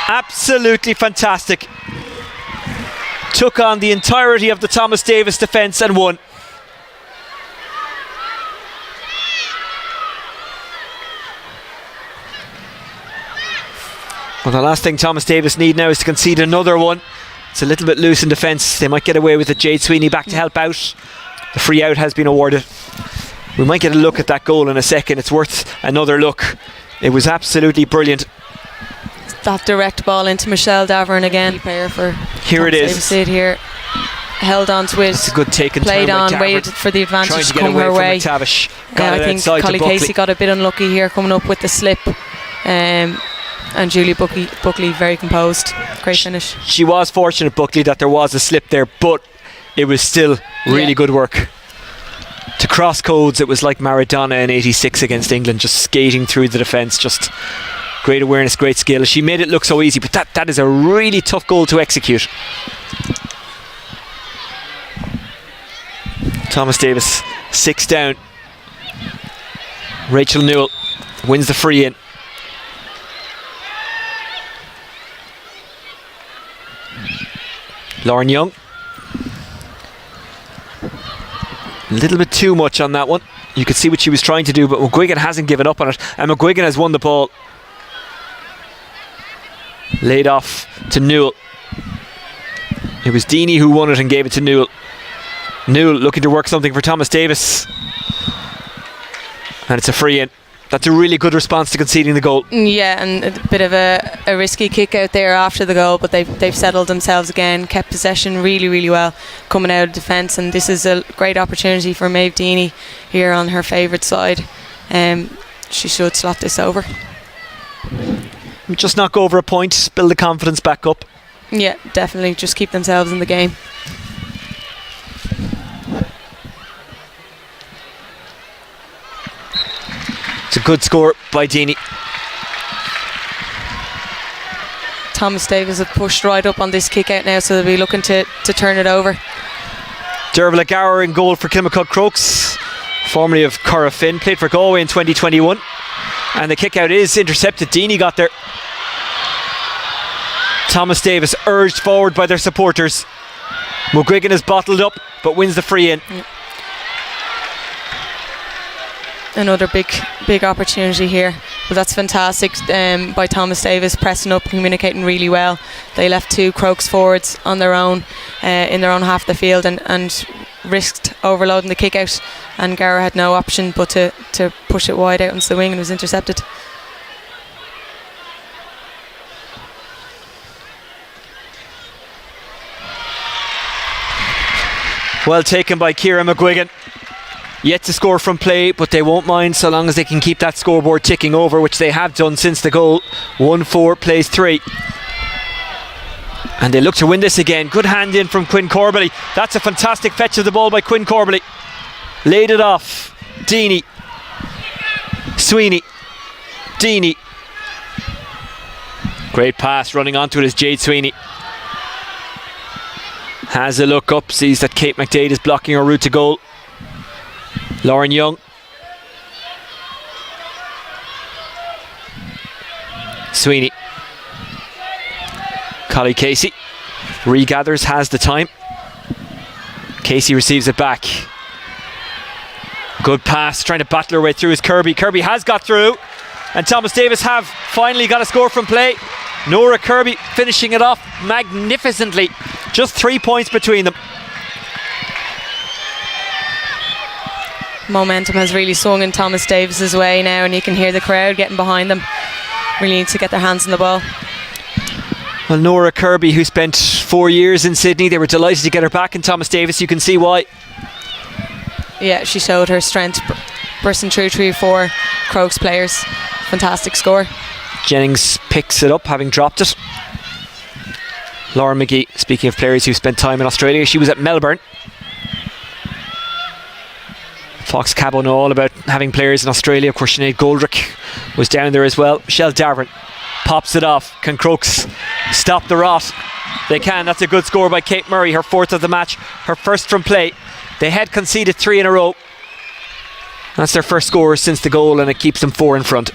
Absolutely fantastic. Took on the entirety of the Thomas Davis defence and won. Well, the last thing Thomas Davis need now is to concede another one. It's a little bit loose in defence. They might get away with it. Jade Sweeney back to help out. The free out has been awarded. We might get a look at that goal in a second. It's worth another look. It was absolutely brilliant. That direct ball into Michelle Davern again. Player for here it is. Davis it here. Held on to it. It's a good take and played turn. on, waited for the advantage to come her way. I think Collie Casey got a bit unlucky here coming up with the slip. And Julia Buckley very composed. Great finish. She was fortunate, Buckley, that there was a slip there, but it was still really good work. To cross codes, it was like Maradona in '86 against England, just skating through the defence. Just great awareness, great skill. She made it look so easy, but that is a really tough goal to execute. Thomas Davis, 6 down. Rachel Newell wins the free in. Lauren Young. A little bit too much on that one. You could see what she was trying to do, but McGuigan hasn't given up on it, and McGuigan has won the ball. Laid off to Newell. It was Deaney who won it and gave it to Newell. Newell looking to work something for Thomas Davis, and it's a free in. That's a really good response to conceding the goal. Yeah, and a bit of a risky kick out there after the goal, but they've settled themselves again, kept possession really, really well coming out of defence, and this is a great opportunity for Maeve Deany here on her favourite side. She should slot this over. Just knock over a point, build the confidence back up. Yeah, definitely. Just keep themselves in the game. It's a good score by Deany. Thomas Davis have pushed right up on this kick out now, so they'll be looking to turn it over. Dervla Gower in goal for Kilmacud Crokes, formerly of Curra Finn, played for Galway in 2021. And the kick out is intercepted. Deany got there. Thomas Davis urged forward by their supporters. McGuigan is bottled up but wins the free in. Another big opportunity here, but that's fantastic by Thomas Davis, pressing up, communicating really well. They left 2 Crokes forwards on their own in their own half of the field and risked overloading the kick out, and Gower had no option but to push it wide out onto the wing, and was intercepted. Well taken by Ciara McGuigan. Yet to score from play, but they won't mind so long as they can keep that scoreboard ticking over, which they have done since the goal. 1-4 plays 3. And they look to win this again. Good hand in from Quinn Corbally. That's a fantastic fetch of the ball by Quinn Corbally. Laid it off. Deany. Sweeney. Deany. Great pass. Running onto it is Jade Sweeney. Has a look up, sees that Kate McDade is blocking her route to goal. Lauren Young. Sweeney. Collie Casey regathers, has the time. Casey receives it back. Good pass, trying to battle her way through is Kirby. Kirby has got through, and Thomas Davis have finally got a score from play. Nora Kirby finishing it off magnificently. Just 3 points between them. Momentum has really swung in Thomas Davis's way now, and you can hear the crowd getting behind them. Really need to get their hands on the ball. Well, Nora Kirby, who spent 4 years in Sydney, they were delighted to get her back in Thomas Davis. You can see why. Yeah, she showed her strength, bursting through 3 or 4 Crokes players. Fantastic score. Jennings picks it up, having dropped it. Laura McGee, speaking of players who spent time in Australia, she was at Melbourne. Fox Cabo know all about having players in Australia. Of course, Sinead Goldrick was down there as well. Michelle Davern pops it off. Can Crokes stop the rot? They can. That's a good score by Kate Murray, her 4th of the match, her first from play. They had conceded 3 in a row. That's their first score since the goal, and it keeps them 4 in front.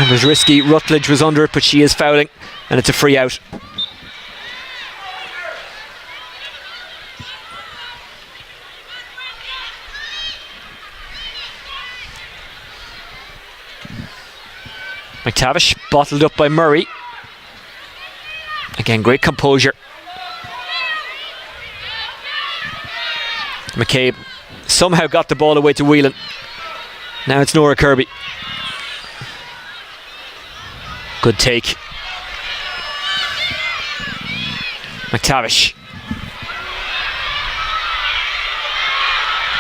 It was risky. Rutledge was under it, but she is fouling, and it's a free out. McTavish bottled up by Murray. Again, great composure. McCabe somehow got the ball away to Whelan. Now it's Nora Kirby. Good take. McTavish.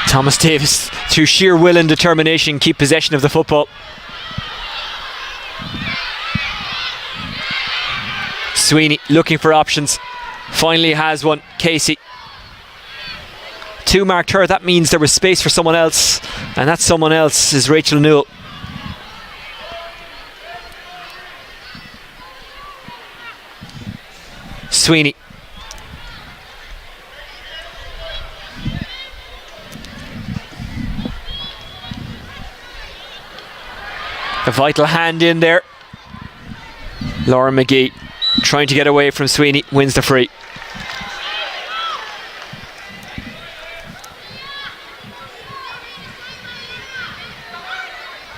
Thomas Davis, through sheer will and determination, keep possession of the football. Sweeney looking for options. Finally has one. Casey. 2 marked her. That means there was space for someone else, and that someone else is Rachel Newell. Sweeney. A vital hand in there. Laura McGee trying to get away from Sweeney, wins the free.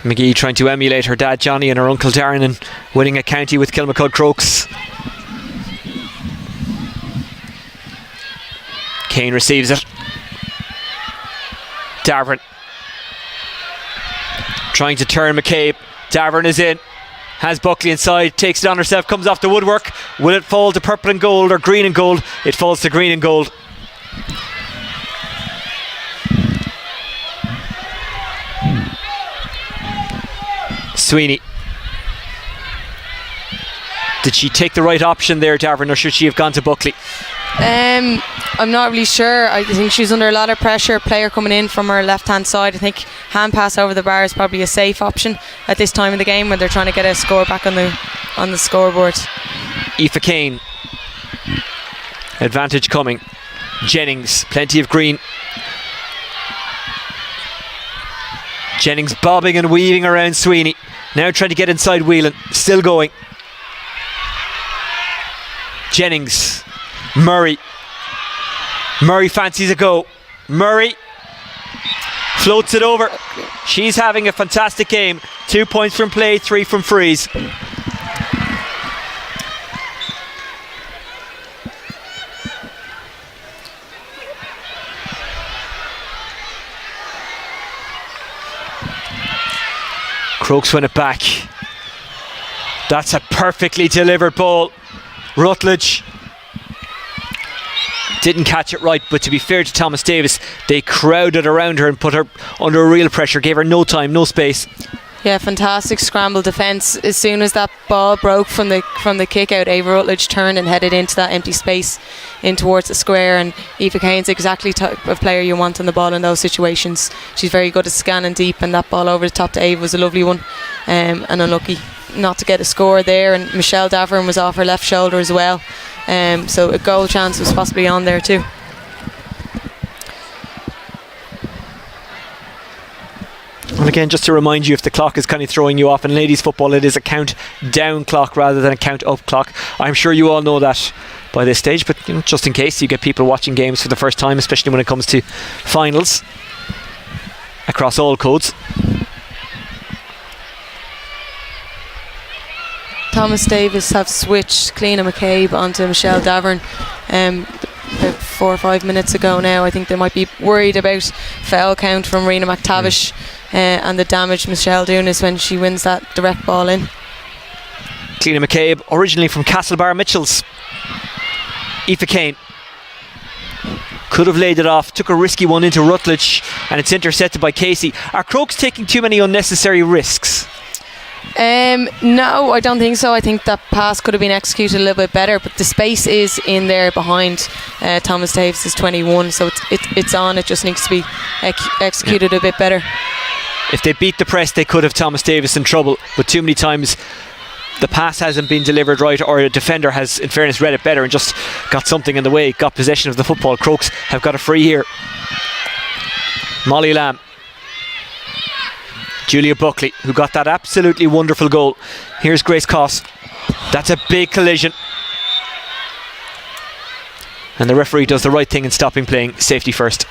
McGee trying to emulate her dad Johnny and her uncle Darren and winning a county with Kilmacud Crokes. Kane receives it. Davern trying to turn McCabe. Davern is in. Has Buckley inside, takes it on herself, comes off the woodwork. Will it fall to purple and gold or green and gold? It falls to green and gold. Sweeney. Did she take the right option there, Davern, or should she have gone to Buckley? I'm not really sure. I think she's under a lot of pressure. Player coming in from her left hand side. I think hand pass over the bar is probably a safe option at this time of the game when they're trying to get a score back on the scoreboard. Aoife Kane. Advantage coming. Jennings, plenty of green. Jennings bobbing and weaving around Sweeney. Now trying to get inside Whelan. Still going. Jennings. Murray fancies a go. Murray floats it over. She's having a fantastic game. 2 points from play, 3 from frees. Crokes win it back. That's a perfectly delivered ball. Rutledge didn't catch it right, but to be fair to Thomas Davis, they crowded around her and put her under real pressure, gave her no time, no space. Yeah, fantastic scramble defence. As soon as that ball broke from the kick out, Ava Rutledge turned and headed into that empty space in towards the square, and Aoife Kane's exactly the type of player you want on the ball in those situations. She's very good at scanning deep, and that ball over the top to Ava was a lovely one, and unlucky not to get a score there. And Michelle Davern was off her left shoulder as well, so a goal chance was possibly on there too. And again, just to remind you, if the clock is kind of throwing you off in ladies football, it is a count down clock rather than a count up clock. I'm sure you all know that by this stage, but just in case you get people watching games for the first time, especially when it comes to finals across all codes. Thomas Davis have switched Cleena McCabe onto Michelle Davern about 4 or 5 minutes ago now. I think they might be worried about foul count from Rena McTavish and the damage Michelle doing is when she wins that direct ball in. Cleena McCabe, originally from Castlebar Mitchells. Aoife Kane could have laid it off, took a risky one into Rutledge, and it's intercepted by Casey. Are Crokes taking too many unnecessary risks? No, I don't think so. I think that pass could have been executed a little bit better, but the space is in there behind Thomas Davis is 21, so it's on. It just needs to be executed a bit better. If they beat the press, they could have Thomas Davis in trouble, but too many times the pass hasn't been delivered right, or a defender has, in fairness, read it better and just got something in the way, got possession of the football. Crokes have got a free here. Molly Lamb, Julia Buckley, who got that absolutely wonderful goal. Here's Grace Coss. That's a big collision, and the referee does the right thing in stopping playing. Safety first.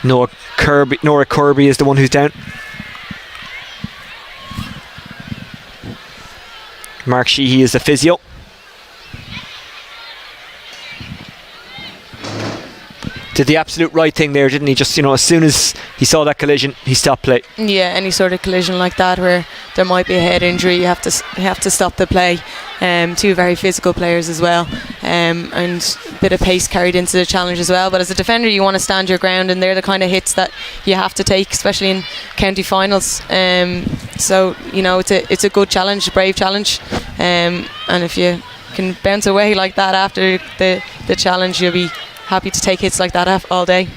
Nora Kirby is the one who's down. Mark Sheehy is the physio. Did the absolute right thing there, didn't he? Just, as soon as he saw that collision, he stopped play. Yeah, any sort of collision like that where there might be a head injury, you have to stop the play. Two very physical players as well, and a bit of pace carried into the challenge as well. But as a defender, you want to stand your ground, and they're the kind of hits that you have to take, especially in county finals. So it's a good challenge, a brave challenge, and if you can bounce away like that after the challenge, you'll be happy to take hits like that all day.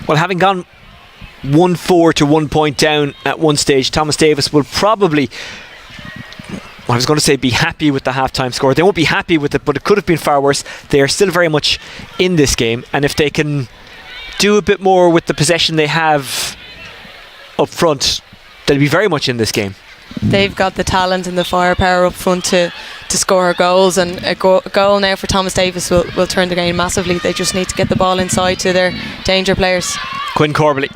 Well, having gone 1-4 to 1 point down at one stage, Thomas Davis will probably, I was going to say be happy with the half-time score. They won't be happy with it, but it could have been far worse. They are still very much in this game, and if they can do a bit more with the possession they have up front, they'll be very much in this game. They've got the talent and the firepower up front to score goals, and a goal now for Thomas Davis will turn the game massively. They just need to get the ball inside to their danger players. Quinn Corbally.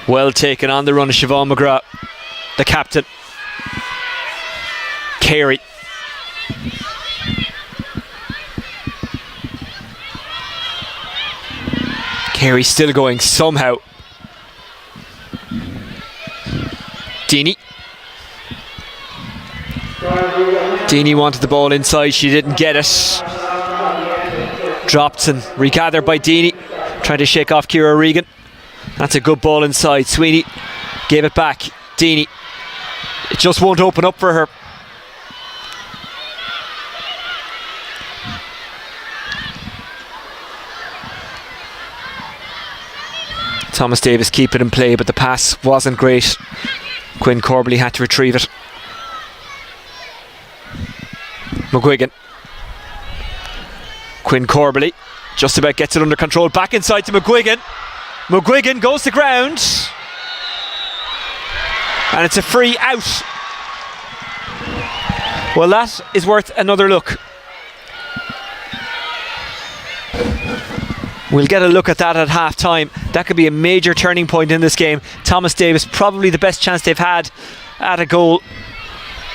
Well taken on the run of Siobhan McGrath, the captain. Carey. Carey still going somehow. Deanie. Deanie wanted the ball inside, she didn't get it. Dropped and regathered by Deanie, trying to shake off Ciara Regan. That's a good ball inside. Sweeney gave it back. Deanie. It just won't open up for her. Thomas Davis keep it in play, but the pass wasn't great. Quinn Corbally had to retrieve it. McGuigan. Quinn Corbally just about gets it under control. Back inside to McGuigan. McGuigan goes to ground. And it's a free out. Well, that is worth another look. We'll get a look at that at half time. That could be a major turning point in this game. Thomas Davis, probably the best chance they've had at a goal.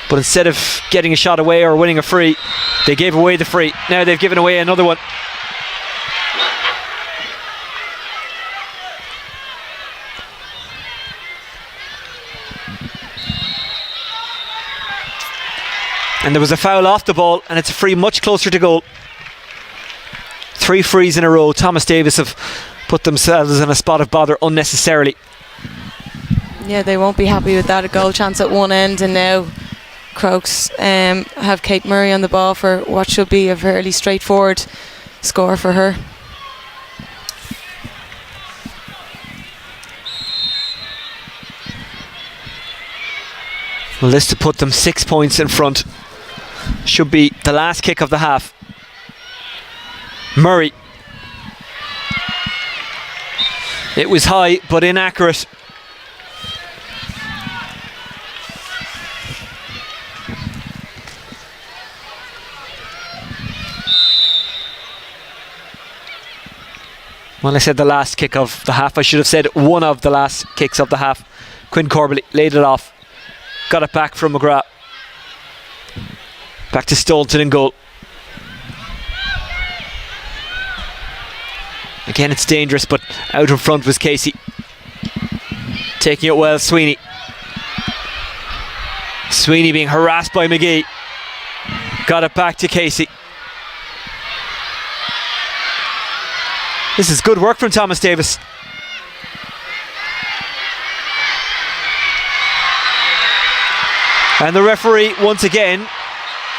But instead of getting a shot away or winning a free, they gave away the free. Now they've given away another one. And there was a foul off the ball, and it's a free much closer to goal. 3 frees in a row. Thomas Davis have put themselves in a spot of bother unnecessarily. Yeah, they won't be happy with that. A goal chance at one end, and now Crokes have Kate Murray on the ball for what should be a fairly straightforward score for her. Well, this to put them 6 points in front. Should be the last kick of the half. Murray. It was high but inaccurate. Well, I said the last kick of the half. I should have said one of the last kicks of the half. Quinn Corbally laid it off. Got it back from McGrath. Back to Stolton in goal. Again, it's dangerous, but out in front was Casey. Taking it well, Sweeney. Sweeney being harassed by McGee. Got it back to Casey. This is good work from Thomas Davis. And the referee, once again,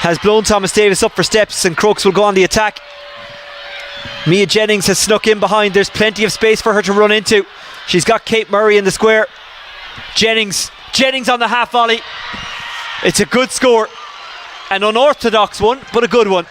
has blown Thomas Davis up for steps, and Crokes will go on the attack. Mia Jennings has snuck in behind. There's plenty of space for her to run into. She's got Kate Murray in the square. Jennings on the half volley. It's a good score. An unorthodox one, but a good one.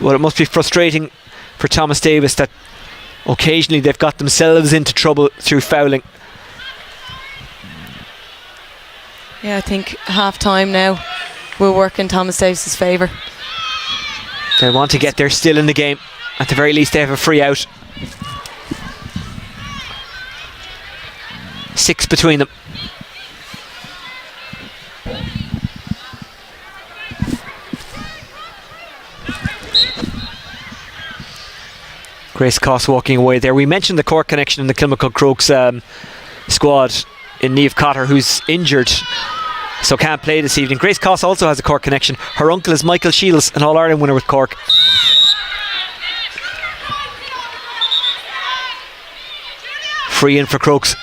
Well, it must be frustrating for Thomas Davis that occasionally they've got themselves into trouble through fouling. Yeah, I think half time now will work in Thomas Davis's favour. They want to get there still in the game. At the very least, they have a free out. 6 between them. Grace Coss walking away there. We mentioned the Cork connection in the Kilmacud Crokes squad in Niamh Cotter, who's injured, so can't play this evening. Grace Coss also has a Cork connection. Her uncle is Michael Shields, an All-Ireland winner with Cork. Free in for Crokes.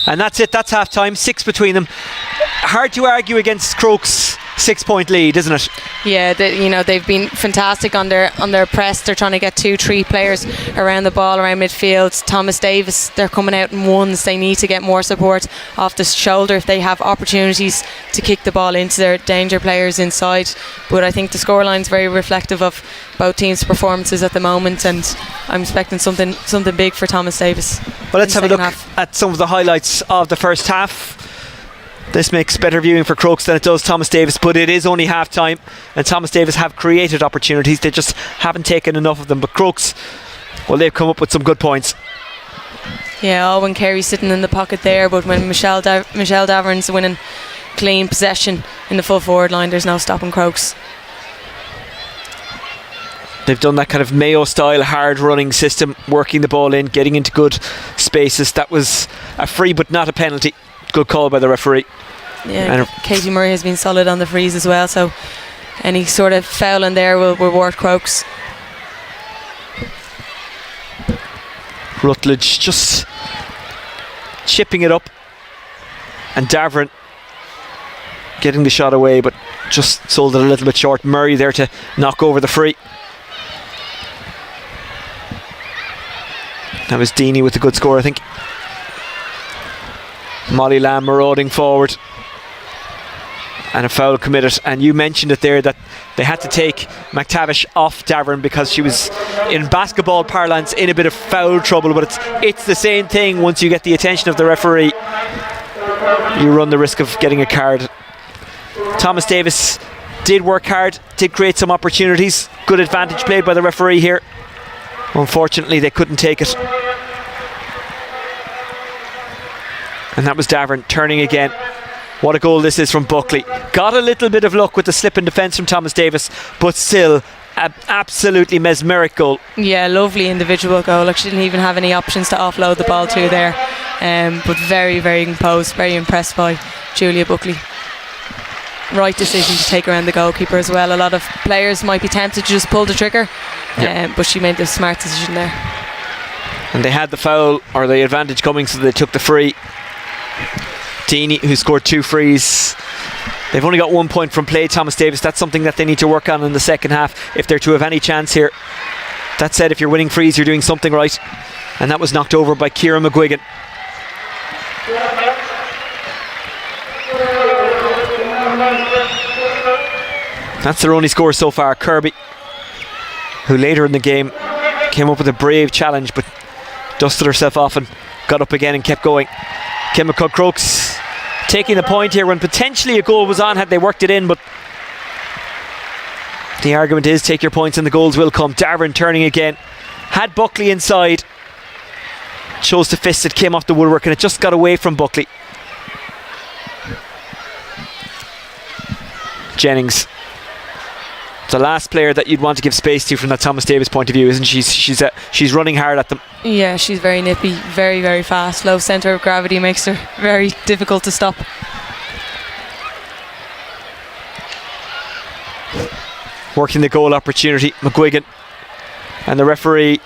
And that's it, that's half time. 6 between them. Hard to argue against Crokes 6-point lead, isn't it? Yeah, they've been fantastic on their press. They're trying to get 2-3 players around the ball, around midfield. Thomas Davis, they're coming out in ones. They need to get more support off the shoulder if they have opportunities to kick the ball into their danger players inside. But I think the scoreline's very reflective of both teams' performances at the moment, and I'm expecting something big for Thomas Davis. Well, let's have a look at some of the highlights of the first half. This makes better viewing for Crokes than it does Thomas Davis, but it is only half time, and Thomas Davis have created opportunities. They just haven't taken enough of them. But Crokes, well, they've come up with some good points. Yeah, Owen Carey sitting in the pocket there, but when Michelle Davern's winning clean possession in the full forward line, there's no stopping Crokes. They've done that kind of Mayo style hard running system, working the ball in, getting into good spaces. That was a free but not a penalty. Good call by the referee. Yeah, Katie Murray has been solid on the frees as well, so any sort of foul in there will reward Crokes. Rutledge just chipping it up, and Davern getting the shot away, but just sold it a little bit short. Murray there to knock over the free. That was Deaney with a good score, I think. Molly Lamb marauding forward, and a foul committed. And you mentioned it there that they had to take McTavish off Davern because she was, in basketball parlance, in a bit of foul trouble. But it's the same thing. Once you get the attention of the referee, you run the risk of getting a card. Thomas Davis did work hard, did create some opportunities. Good advantage played by the referee here. Unfortunately, they couldn't take it. And that was Davern turning again. What a goal this is from Buckley. Got a little bit of luck with the slip in defence from Thomas Davis, but still an absolutely mesmeric goal. Yeah, lovely individual goal. Like, she didn't even have any options to offload the ball to there. But very, very composed, very impressed by Julia Buckley. Right decision to take around the goalkeeper as well. A lot of players might be tempted to just pull the trigger, but she made the smart decision there. And they had the foul, or the advantage coming, so they took the free. Deaney, who scored 2 frees, they've only got 1 point from play. Thomas Davis, that's something that they need to work on in the second half if they're to have any chance here. That said, if you're winning frees, you're doing something right. And that was knocked over by Ciara McGuigan. That's their only score so far. Kirby, who later in the game came up with a brave challenge, but dusted herself off and got up again and kept going. Kilmacud Crokes taking the point here when potentially a goal was on had they worked it in, but the argument is take your points and the goals will come. Davern turning again, had Buckley inside, chose to fist it, came off the woodwork, and it just got away from Buckley. Jennings, the last player that you'd want to give space to from that Thomas Davis point of view, isn't she? She's running hard at them. Yeah, she's very nippy, very, very fast. Low centre of gravity makes her very difficult to stop. Working the goal opportunity, McGuigan, and the referee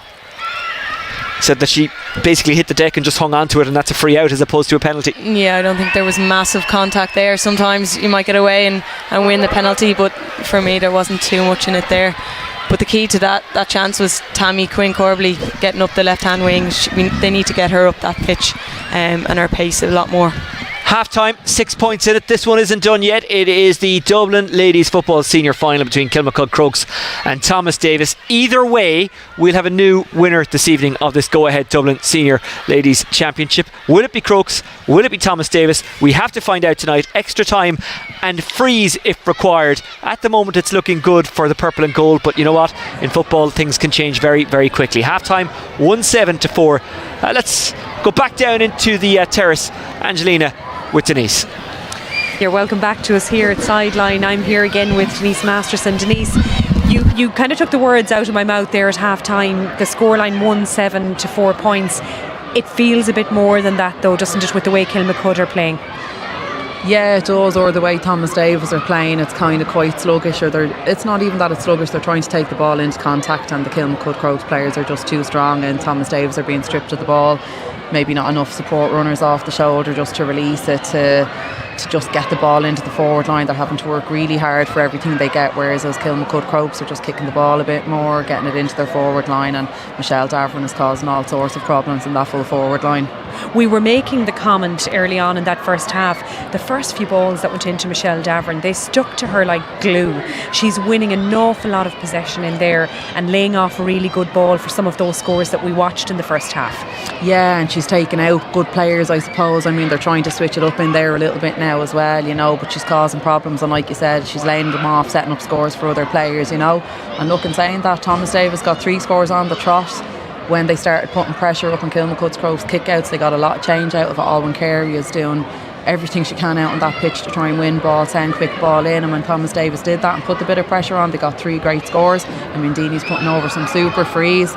said that she basically hit the deck and just hung on to it, and that's a free out as opposed to a penalty. Yeah, I don't think there was massive contact there. Sometimes you might get away and win the penalty, but for me there wasn't too much in it there. But the key to that chance was Tammy Quinn Corbley getting up the left hand wing. They need to get her up that pitch and her pace a lot more. Half time, 6 points in it. This one isn't done yet. It is the Dublin Ladies Football Senior Final between Kilmacud Crokes and Thomas Davis. Either way, we'll have a new winner this evening of this Go Ahead Dublin Senior Ladies Championship. Will it be Crokes? Will it be Thomas Davis? We have to find out tonight. Extra time and freeze if required. At the moment it's looking good for the purple and gold, but you know what? In football things can change very, very quickly. Half time, 1-7-4. Let's go back down into the terrace. Angelina with Denise. You're welcome back to us here at Sideline. I'm here again with Denise Masterson. Denise, you kind of took the words out of my mouth there at half time. The scoreline 1-7 to 4 points. It feels a bit more than that though, doesn't it, with the way Kilmacud are playing? Yeah, it does. Or the way Thomas Davis are playing, it's kind of quite sluggish. Or it's not even that it's sluggish. They're trying to take the ball into contact, and the Kilmacud Crokes players are just too strong. And Thomas Davis are being stripped of the ball. Maybe not enough support runners off the shoulder just to release it to just get the ball into the forward line. They're having to work really hard for everything they get, whereas those Kilmacud Crokes are just kicking the ball a bit more, getting it into their forward line, and Michelle Davern is causing all sorts of problems in that full forward line. We were making the comment early on in that first half, the first few balls that went into Michelle Davern, they stuck to her like glue. She's winning an awful lot of possession in there and laying off a really good ball for some of those scores that we watched in the first half. Yeah, and she's taken out good players, I suppose. I mean, they're trying to switch it up in there a little bit now as well, you know, but she's causing problems, and like you said, she's laying them off, setting up scores for other players, you know. And look, in saying that, Thomas Davis got 3 scores on the trot. When they started putting pressure up on Kilmacud's Crokes kickouts, they got a lot of change out of it. Alwyn Carey is doing everything she can out on that pitch to try and win ball, send quick ball in, and when Thomas Davis did that and put a bit of pressure on, they got 3 great scores. I mean, Deanie's putting over some super frees.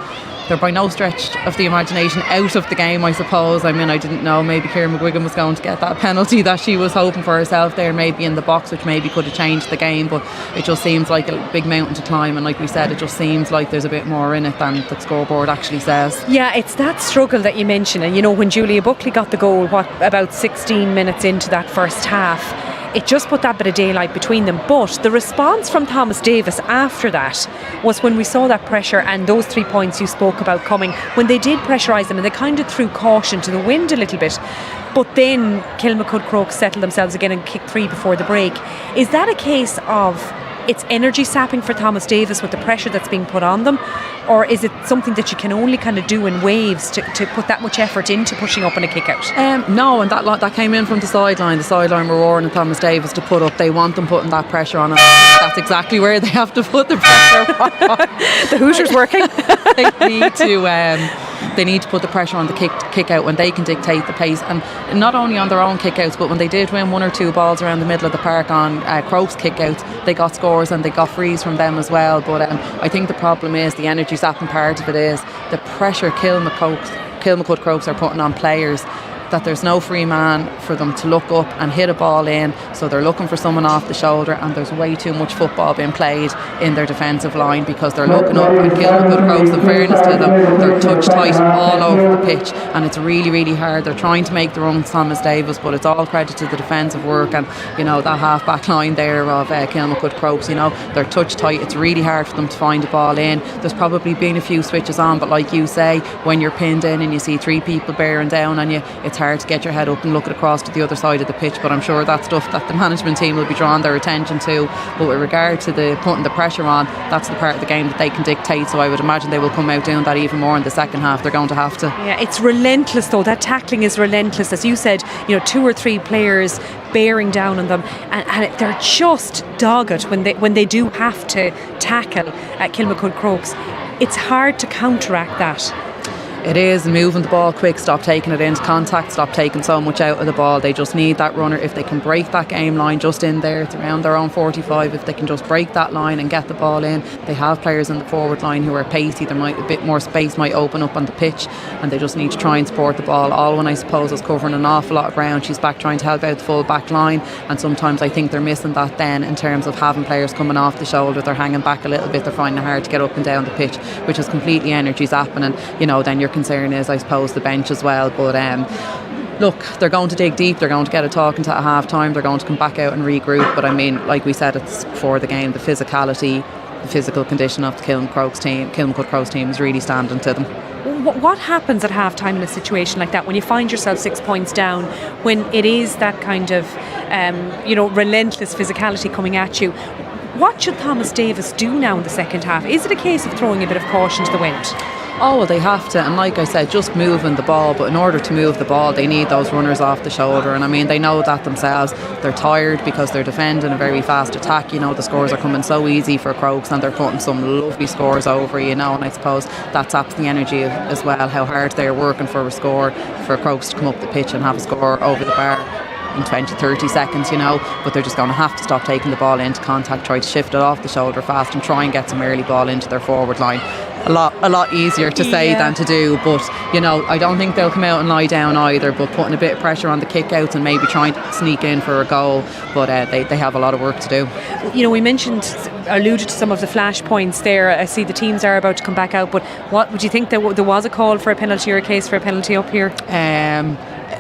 They're by no stretch of the imagination out of the game, I suppose. I mean, I didn't know maybe Ciara McGuigan was going to get that penalty that she was hoping for herself there, maybe in the box, which maybe could have changed the game, but it just seems like a big mountain to climb, and like we said, it just seems like there's a bit more in it than the scoreboard actually says. Yeah, it's that struggle that you mentioned, and you know, when Julia Buckley got the goal, about 16 minutes into that first half, it just put that bit of daylight between them. But the response from Thomas Davis after that was when we saw that pressure and those 3 points you spoke about coming, when they did pressurise them and they kind of threw caution to the wind a little bit. But then Kilmacud Crokes settled themselves again and kicked 3 before the break. Is that a case of it's energy sapping for Thomas Davis with the pressure that's being put on them, or is it something that you can only kind of do in waves to put that much effort into pushing up on a kick out? No, and that came in from the sideline. The sideline were warning Thomas Davis to put up. They want them putting that pressure on, and that's exactly where they have to put the pressure on. The Hooters working. They need to put the pressure on the kick out when they can dictate the pace, and not only on their own kick outs, but when they did win 1 or 2 balls around the middle of the park on Crokes kick outs, they got scores and they got frees from them as well. But I think the problem is the energy sapping part of it is the pressure Kilmacud Crokes are putting on players, that there's no free man for them to look up and hit a ball in, so they're looking for someone off the shoulder, and there's way too much football being played in their defensive line because they're looking up, and Kilmacud Crokes, in fairness to them, they're touch tight all over the pitch, and it's really, really hard. They're trying to make their own Thomas Davis, but it's all credit to the defensive work, and you know, that half back line there of Kilmacud Crokes, you know, they're touch tight. It's really hard for them to find a ball in. There's probably been a few switches on, but like you say, when you're pinned in and you see 3 people bearing down on you, it's hard to get your head up and look across to the other side of the pitch. But I'm sure that's stuff that the management team will be drawing their attention to. But with regard to the putting the pressure on, that's the part of the game that they can dictate, so I would imagine they will come out doing that even more in the second half. They're going to have to. Yeah, it's relentless though. That tackling is relentless, as you said, you know, 2 or 3 players bearing down on them, and they're just dogged when they do have to tackle at Kilmacud Crokes. It's hard to counteract that. It is moving the ball quick, stop taking it into contact, stop taking so much out of the ball. They just need that runner. If they can break that game line just in there, it's around their own 45, if they can just break that line and get the ball in. They have players in the forward line who are pacey. There might a bit more space might open up on the pitch, and they just need to try and support the ball. Alwyn, I suppose, is covering an awful lot of ground. She's back trying to help out the full back line, and sometimes I think they're missing that then in terms of having players coming off the shoulder. They're hanging back a little bit. They're finding it hard to get up and down the pitch, which is completely energy zapping, and you know, then your concern is, I suppose, the bench as well. But look, they're going to dig deep. They're going to get a talking to at half time. They're going to come back out and regroup. But I mean, like we said, it's before the game, the physicality, the physical condition of the Kilmacud Crokes team is really standing to them. What happens at half time in a situation like that when you find yourself 6 points down, when it is that kind of relentless physicality coming at you? What should Thomas Davis do now in the second half? Is it a case of throwing a bit of caution to the wind? Oh, well, they have to, and like I said, just moving the ball. But in order to move the ball, they need those runners off the shoulder, and I mean, they know that themselves. They're tired because they're defending a very fast attack. You know, the scores are coming so easy for Crokes, and they're putting some lovely scores over, you know, and I suppose that saps the energy as well, how hard they're working for a score, for Crokes to come up the pitch and have a score over the bar in 20-30 seconds, you know. But they're just going to have to stop taking the ball into contact, try to shift it off the shoulder fast, and try and get some early ball into their forward line. a lot easier to say than to do. But I don't think they'll come out and lie down either, but putting a bit of pressure on the kick-outs and maybe trying to sneak in for a goal. But they have a lot of work to do. We alluded to some of the flash points there. I see the teams are about to come back out, but what would you think there was a call for a penalty or a case for a penalty up here?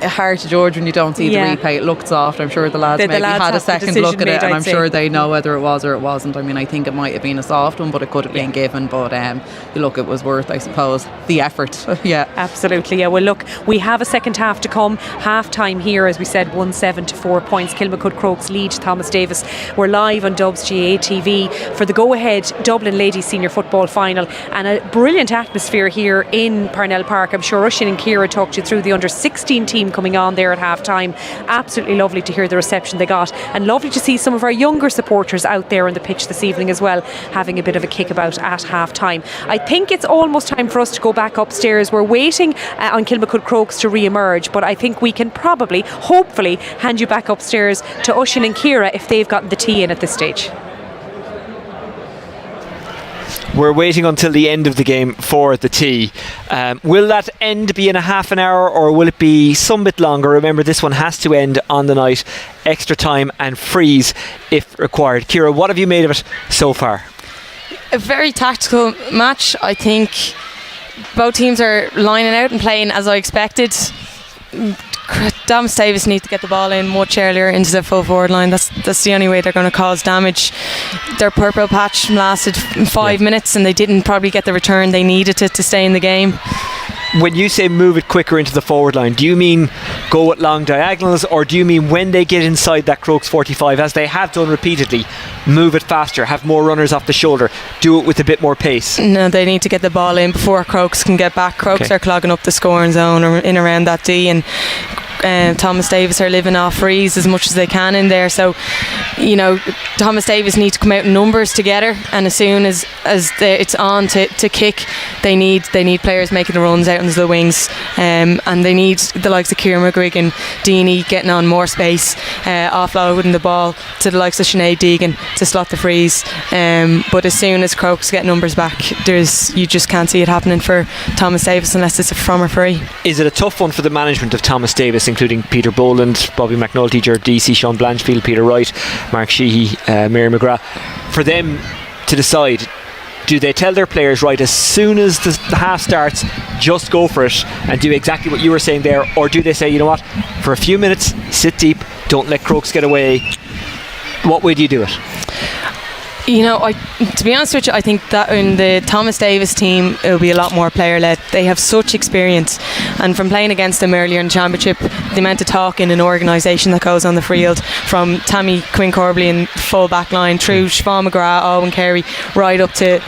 Hard to judge when you don't see the replay. It looked soft. I'm sure the lads maybe had a second look at it, and I'm sure they know whether it was or it wasn't. I mean, I think it might have been a soft one, but it could have been given. But look, it was worth, I suppose, the effort. Yeah, absolutely. Well, look, we have a second half to come. Half time here, as we said, 1-7 to 4 points. Kilmacud Crokes lead Thomas Davis. We're live on Dubs GA TV for the go-ahead Dublin Ladies Senior Football Final, and a brilliant atmosphere here in Parnell Park. I'm sure Oisín and Ciara talked you through the under-16 team coming on there at half time. Absolutely lovely to hear the reception they got, and lovely to see some of our younger supporters out there on the pitch this evening as well, having a bit of a kickabout at half time. I think it's almost time for us to go back upstairs. We're waiting on Kilmacud Crokes to re-emerge, but I think we can probably, hopefully, hand you back upstairs to Oisín and Ciara if they've gotten the tea in at this stage. We're waiting until the end of the game for the tea. Will that end be in a half an hour, or will it be some bit longer? Remember, this one has to end on the night, extra time and freeze if required. Ciara, what have you made of it so far? A very tactical match. I think both teams are lining out and playing as I expected. Thomas Davis need to get the ball in much earlier into the full forward line. That's the only way they're going to cause damage. Their purple patch lasted 5 minutes, and they didn't probably get the return they needed to stay in the game. When you say move it quicker into the forward line, do you mean go at long diagonals, or do you mean when they get inside that Crokes 45, as they have done repeatedly, move it faster, have more runners off the shoulder, do it with a bit more pace? No, they need to get the ball in before Crokes can get back. Crokes are clogging up the scoring zone or in around that D, and Thomas Davis are living off frees as much as they can in there. So Thomas Davis need to come out in numbers together, and as soon as it's on to kick, they need players making the runs out into the wings, and they need the likes of Ciara McGuigan and Deanie getting on more space, offloading the ball to the likes of Sinead Deegan to slot the frees, but as soon as Crokes get numbers back, you just can't see it happening for Thomas Davis unless it's from a free. Is it a tough one for the management of Thomas Davis, including Peter Boland, Bobby McNulty, Ger DC, Sean Blanchfield, Peter Wright, Mark Sheehy, Mary McGrath, for them to decide, do they tell their players, right, as soon as the half starts, just go for it and do exactly what you were saying there, or do they say, you know what, for a few minutes, sit deep, don't let Crokes get away? What way do you do it? To be honest with you, I think that in the Thomas Davis team, it'll be a lot more player-led. They have such experience, and from playing against them earlier in the championship, the amount of talk in an organisation that goes on the field, from Tammy Quinn Corbally in full back line through Siobhan McGrath, Owen Carey, right up to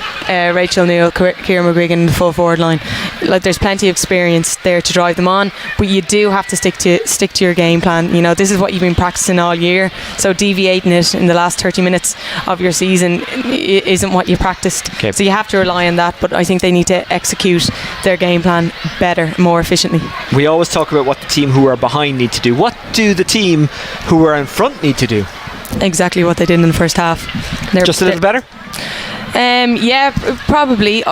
Rachel Neal, Ciara McGuigan in the full forward line. Like, there's plenty of experience there to drive them on, but you do have to stick to your game plan. This is what you've been practicing all year, so deviating it in the last 30 minutes of your season isn't what you practiced. So you have to rely on that, but I think they need to execute their game plan better, more efficiently. We always talk about what the team who are behind need to do. What do the team who are in front need to do? Exactly what they did in the first half. Just a little better? Yeah, probably.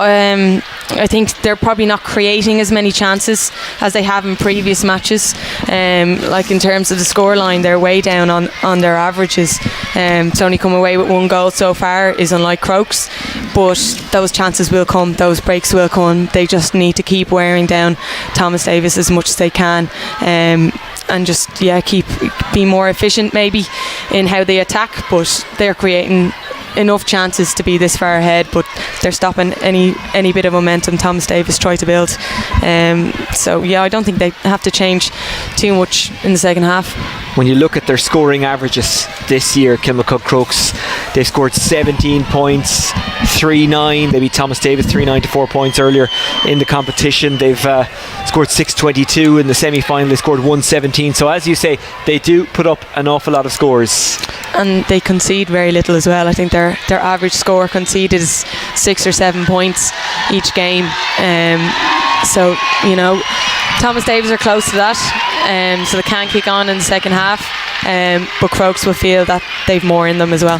I think they're probably not creating as many chances as they have in previous matches. Like in terms of the scoreline, they're way down on their averages. To only come away with one goal so far is unlike Crokes, but those chances will come, those breaks will come. They just need to keep wearing down Thomas Davis as much as they can, and just keep being more efficient maybe in how they attack, but they're creating enough chances to be this far ahead, but they're stopping any bit of momentum Thomas Davis tried to build. I don't think they have to change too much in the second half. When you look at their scoring averages this year, Kilmacud Crokes, they've scored 17 points, 3-9. They beat Thomas Davis 3-9 to 4 points earlier in the competition. They've scored 622 in the semi-final. They scored 117. So as you say, they do put up an awful lot of scores, and they concede very little as well. I think their average score conceded is 6 or 7 points each game. Thomas Davis are close to that, so they can kick on in the second half, but Crokes will feel that they've more in them as well.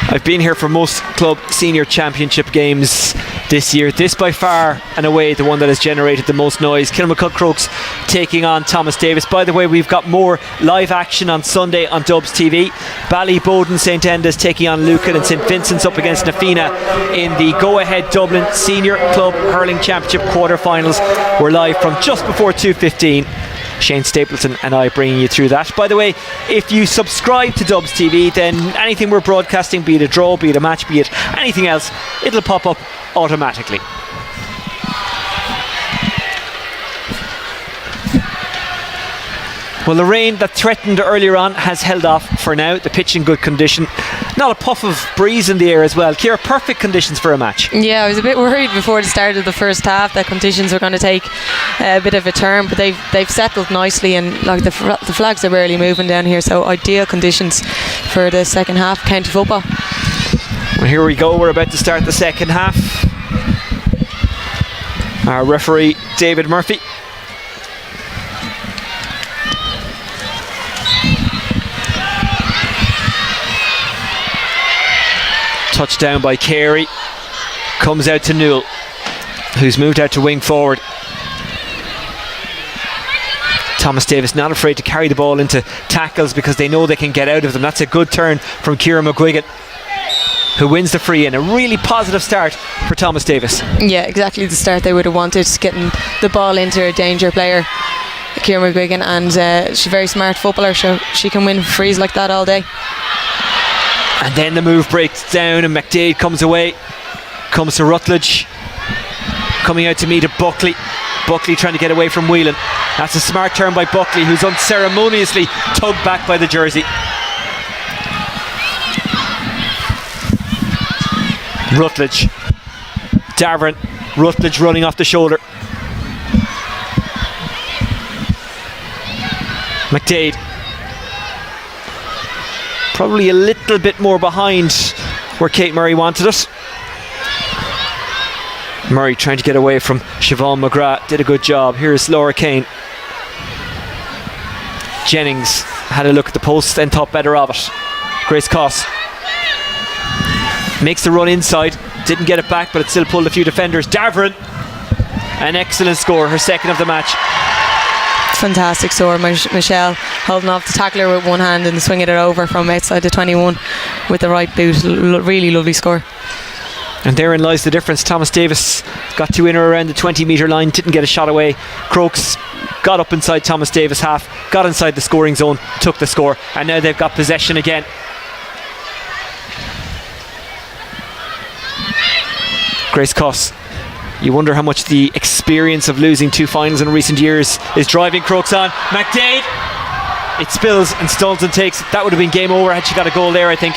I've been here for most club senior championship games this year. This by far and away the one that has generated the most noise. Kilmacud Crokes taking on Thomas Davis. By the way, we've got more live action on Sunday on Dubs TV. Ballyboden St Enda's taking on Lucan, and St Vincent's up against Nafina in the Go Ahead Dublin Senior Club Hurling Championship quarter-finals. We're live from just before 2:15. Shane Stapleton and I bringing you through that. By the way, if you subscribe to Dubs TV, then anything we're broadcasting, be it a draw, be it a match, be it anything else, it'll pop up automatically. Well, the rain that threatened earlier on has held off for now. The pitch in good condition. Not a puff of breeze in the air as well. Ciara, perfect conditions for a match. Yeah, I was a bit worried before the start of the first half that conditions were going to take a bit of a turn, but they've settled nicely, and like the flags are barely moving down here, so ideal conditions for the second half county football. Well, here we go. We're about to start the second half. Our referee, David Murphy. Touchdown by Carey. Comes out to Newell, who's moved out to wing forward. Thomas Davis not afraid to carry the ball into tackles because they know they can get out of them. That's a good turn from Ciara McGuigan, who wins the free in. A really positive start for Thomas Davis. Yeah, exactly the start they would have wanted, getting the ball into a danger player, Ciara McGuigan, and she's a very smart footballer, so she can win frees like that all day. And then the move breaks down and McDade comes away. Comes to Rutledge. Coming out to meet a Buckley. Buckley trying to get away from Whelan. That's a smart turn by Buckley, who's unceremoniously tugged back by the jersey. Rutledge. Davern. Rutledge running off the shoulder. McDade. Probably a little bit more behind where Kate Murray wanted it. Murray trying to get away from Siobhan McGrath. Did a good job. Here's Laura Kane. Jennings had a look at the post, then thought better of it. Grace Coss makes the run inside. Didn't get it back, but it still pulled a few defenders. Davern, an excellent score. Her second of the match. Fantastic score. Michelle holding off the tackler with one hand and swinging it over from outside the 21 with the right boot. Really lovely score. And therein lies the difference. Thomas Davis got to in or around the 20-metre line, didn't get a shot away. Crokes got up inside Thomas Davis half, got inside the scoring zone, took the score, and now they've got possession again. Grace Coss. You wonder how much the experience of losing two finals in recent years is driving Crokes on. McDade, it spills and Staunton takes it. That would have been game over had she got a goal there, I think.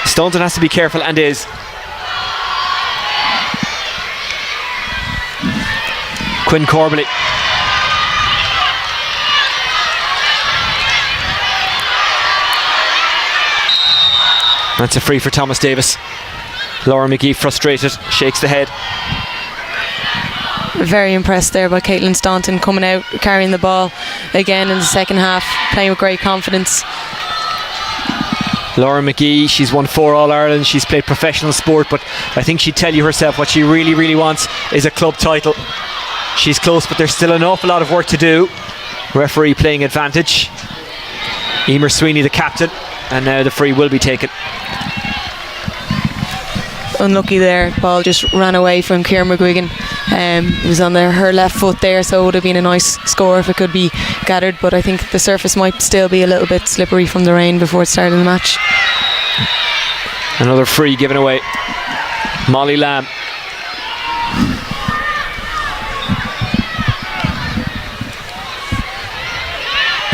Staunton has to be careful, and is. Quinn Corbally. That's a free for Thomas Davis. Laura McGee frustrated, shakes the head. Very impressed there by Caitlin Staunton, coming out, carrying the ball again in the second half, playing with great confidence. Laura McGee, she's won 4 All-Ireland, she's played professional sport, but I think she'd tell you herself what she really, really wants is a club title. She's close, but there's still an awful lot of work to do. Referee playing advantage. Emer Sweeney, the captain, and now the free will be taken. Unlucky there, ball just ran away from Ciara McGuigan. It was on her left foot there, so it would have been a nice score if it could be gathered, but I think the surface might still be a little bit slippery from the rain before it started the match. Another free given away. Molly Lamb.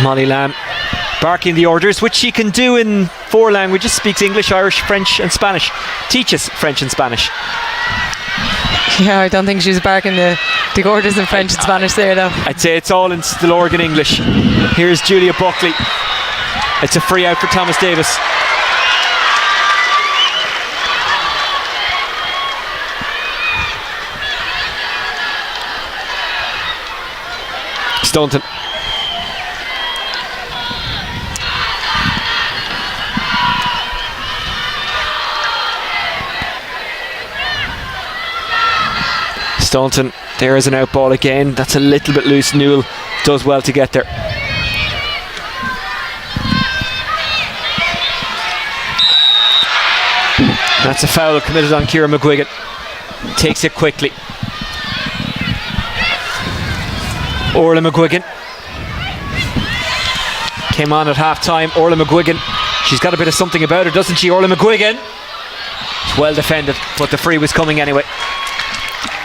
Molly Lamb barking the orders, which she can do in 4 languages. Speaks English, Irish, French and Spanish. Teaches French and Spanish. Yeah, I don't think she was barking the orders in French and Spanish there though. I'd say it's all in Stillorgan English. Here's Julia Buckley. It's a free out for Thomas Davis. Staunton. Staunton, there is an out ball again. That's a little bit loose. Newell does well to get there. That's a foul committed on Ciara McGuigan. Takes it quickly. Orla McGuigan came on at half time. Orla McGuigan, she's got a bit of something about her, doesn't she? Orla McGuigan, well defended, but the free was coming anyway.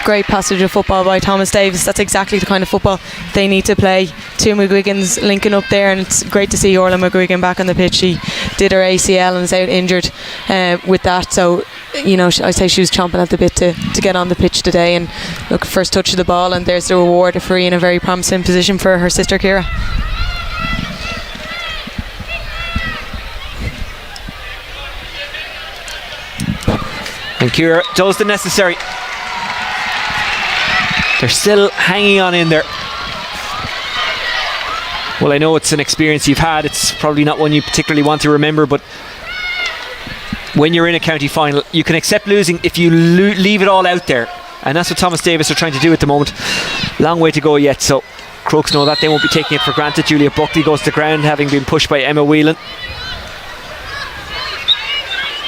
Great passage of football by Thomas Davis. That's exactly the kind of football they need to play. Two McGuigans linking up there, and it's great to see Orla McGuigan back on the pitch. She did her ACL and is out injured with that, so I'd say she was chomping at the bit to get on the pitch today. And look, first touch of the ball, and there's the reward, a free in a very promising position for her sister Ciara. And Ciara does the necessary. They're still hanging on in there. Well, I know it's an experience you've had. It's probably not one you particularly want to remember, but when you're in a county final, you can accept losing if you leave it all out there. And that's what Thomas Davis are trying to do at the moment. Long way to go yet, so Crokes know that. They won't be taking it for granted. Julia Buckley goes to the ground, having been pushed by Emma Whelan.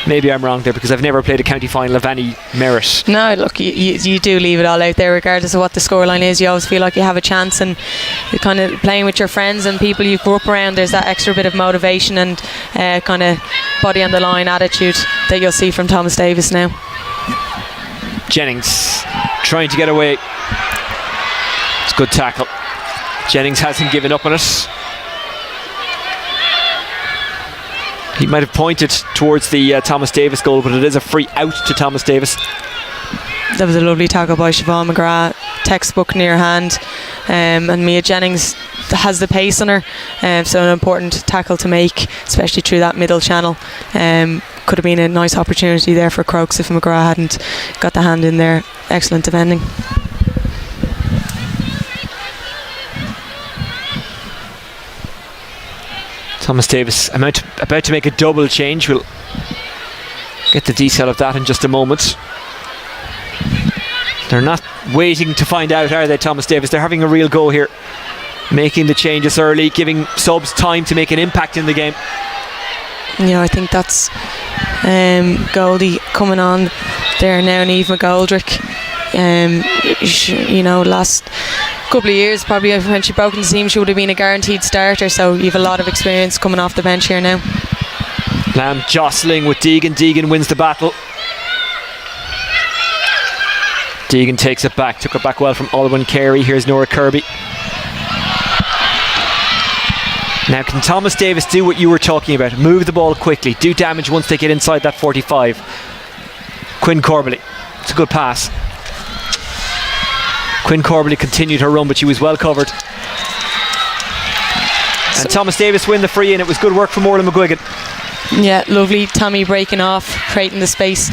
Maybe I'm wrong there, because I've never played a county final of any merit. No, look, you do leave it all out there regardless of what the scoreline is. You always feel like you have a chance, and you're kind of playing with your friends and people you grew up around. There's that extra bit of motivation and kind of body on the line attitude that you'll see from Thomas Davis now. Jennings trying to get away. It's a good tackle. Jennings hasn't given up on it. He might have pointed towards the Thomas Davis goal, but it is a free out to Thomas Davis. That was a lovely tackle by Siobhan McGrath, textbook near hand, and Mia Jennings has the pace on her, so an important tackle to make, especially through that middle channel. Could have been a nice opportunity there for Crokes if McGrath hadn't got the hand in there. Excellent defending. Thomas Davis about to make a double change. We'll get the detail of that in just a moment. They're not waiting to find out, are they, Thomas Davis? They're having a real go here, making the changes early, giving subs time to make an impact in the game. Yeah, I think that's Goldie coming on there now, and Eve McGoldrick. Last couple of years, probably when she broke in the team, she would have been a guaranteed starter, so you have a lot of experience coming off the bench here now. Lamb jostling with Deegan. Deegan wins the battle. Deegan takes it back, took it back well from Alwyn Carey. Here's Nora Kirby. Now, can Thomas Davis do what you were talking about? Move the ball quickly, do damage once they get inside that 45. Quinn Corbally, it's a good pass. Quinn Corbally continued her run, but she was well covered. And Thomas Davis win the free in. It was good work from Orla McGuigan. Yeah, lovely. Tammy breaking off, creating the space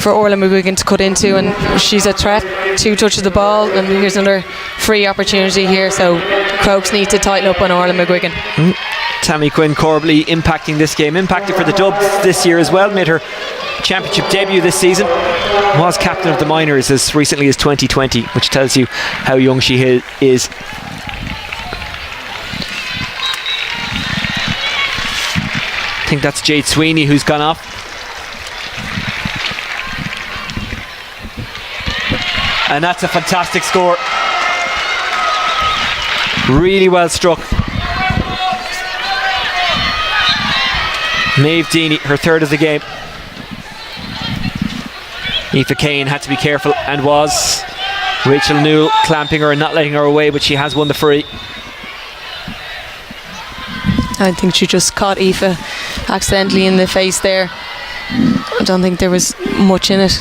for Orla McGuigan to cut into, and she's a threat. 2 touches the ball, and here's another free opportunity here, so Crokes need to tighten up on Orla McGuigan. Tammy Quinn Corbally impacting this game, impacted for the Dubs this year as well, made her championship debut this season, was captain of the minors as recently as 2020, which tells you how young she is. I think that's Jade Sweeney who's gone off. And that's a fantastic score. Really well struck. Maeve Deaney, her third of the game. Aoife Kane had to be careful and was. Rachel Newell clamping her and not letting her away, but she has won the free. I think she just caught Aoife accidentally in the face there. I don't think there was much in it.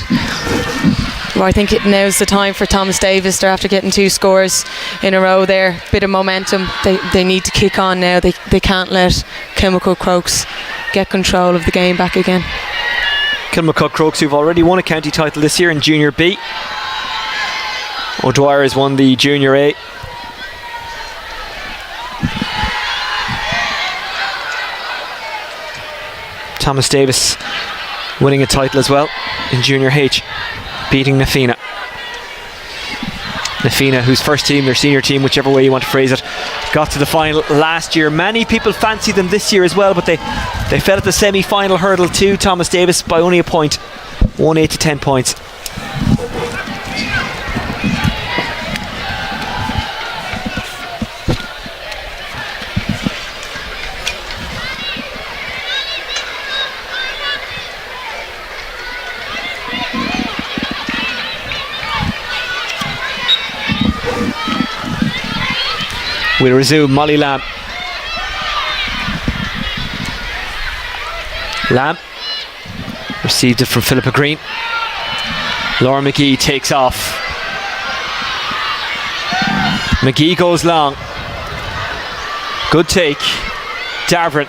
But I think now's the time for Thomas Davis. They're after getting 2 scores in a row there. Bit of momentum. They need to kick on now. They can't let Kilmacud Crokes get control of the game back again. Kilmacud Crokes, who've already won a county title this year in Junior B. O'Dwyer has won the Junior A. Thomas Davis winning a title as well in Junior H, beating Nafina. Nafina, whose first team, their senior team, whichever way you want to phrase it, got to the final last year. Many people fancy them this year as well, but they fell at the semi-final hurdle to Thomas Davis by only a point, 1-8 to 10 points. We'll resume. Molly Lamb. Lamb received it from Philippa Green. Laura McGee takes off. McGee goes long. Good take. Davern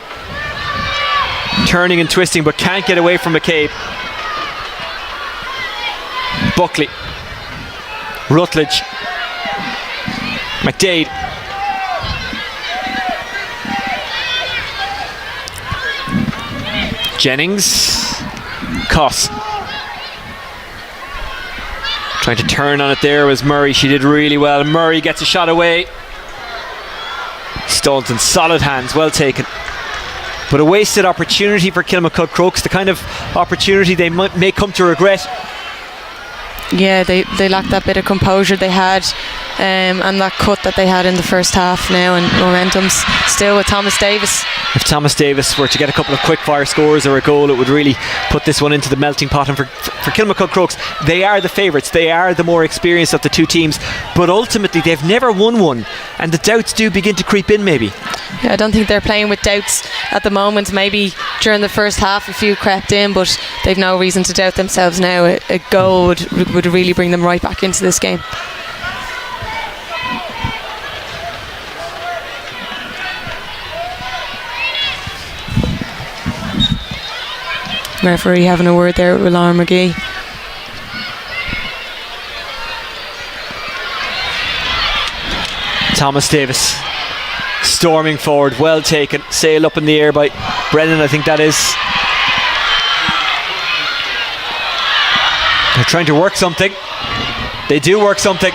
turning and twisting but can't get away from McCabe. Buckley. Rutledge. McDade. Jennings. Coss. Trying to turn on it there was Murray. She did really well. Murray gets a shot away. Staunton, solid hands, well taken. But a wasted opportunity for Kilmacud Crokes, the kind of opportunity they may come to regret. Yeah, they lacked that bit of composure they had, and that cut that they had in the first half now, and momentum's still with Thomas Davis. If Thomas Davis were to get a couple of quick fire scores or a goal, it would really put this one into the melting pot. And for Kilmacud Crokes, they are the favourites, they are the more experienced of the two teams, but ultimately they've never won one, and the doubts do begin to creep in maybe. Yeah, I don't think they're playing with doubts at the moment. Maybe during the first half a few crept in, but they've no reason to doubt themselves now. A goal would really bring them right back into this game. Referee having a word there with Laura McGee. Thomas Davis storming forward, well taken, sail up in the air by Brennan, I think that is. They're trying to work something. They do work something,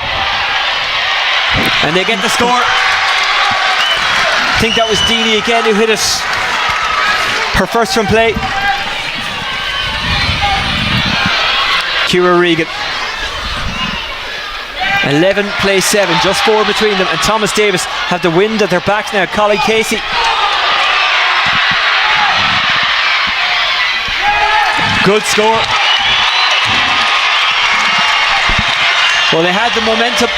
and they get the score. I think that was Deanie again who hit it, her first from play. Kira Regan. 11 plays 7, just 4 between them, and Thomas Davis have the wind at their backs now. Colin Casey. Good score. Well, they had the momentum.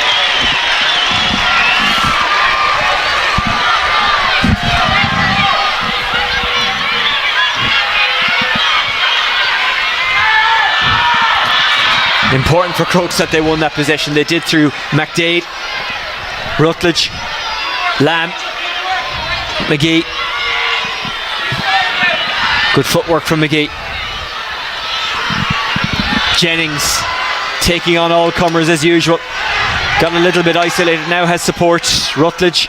Important for Crokes that they won that possession. They did through McDade, Rutledge, Lamb, McGee. Good footwork from McGee. Jennings taking on all comers as usual. Got a little bit isolated, now has support. Rutledge.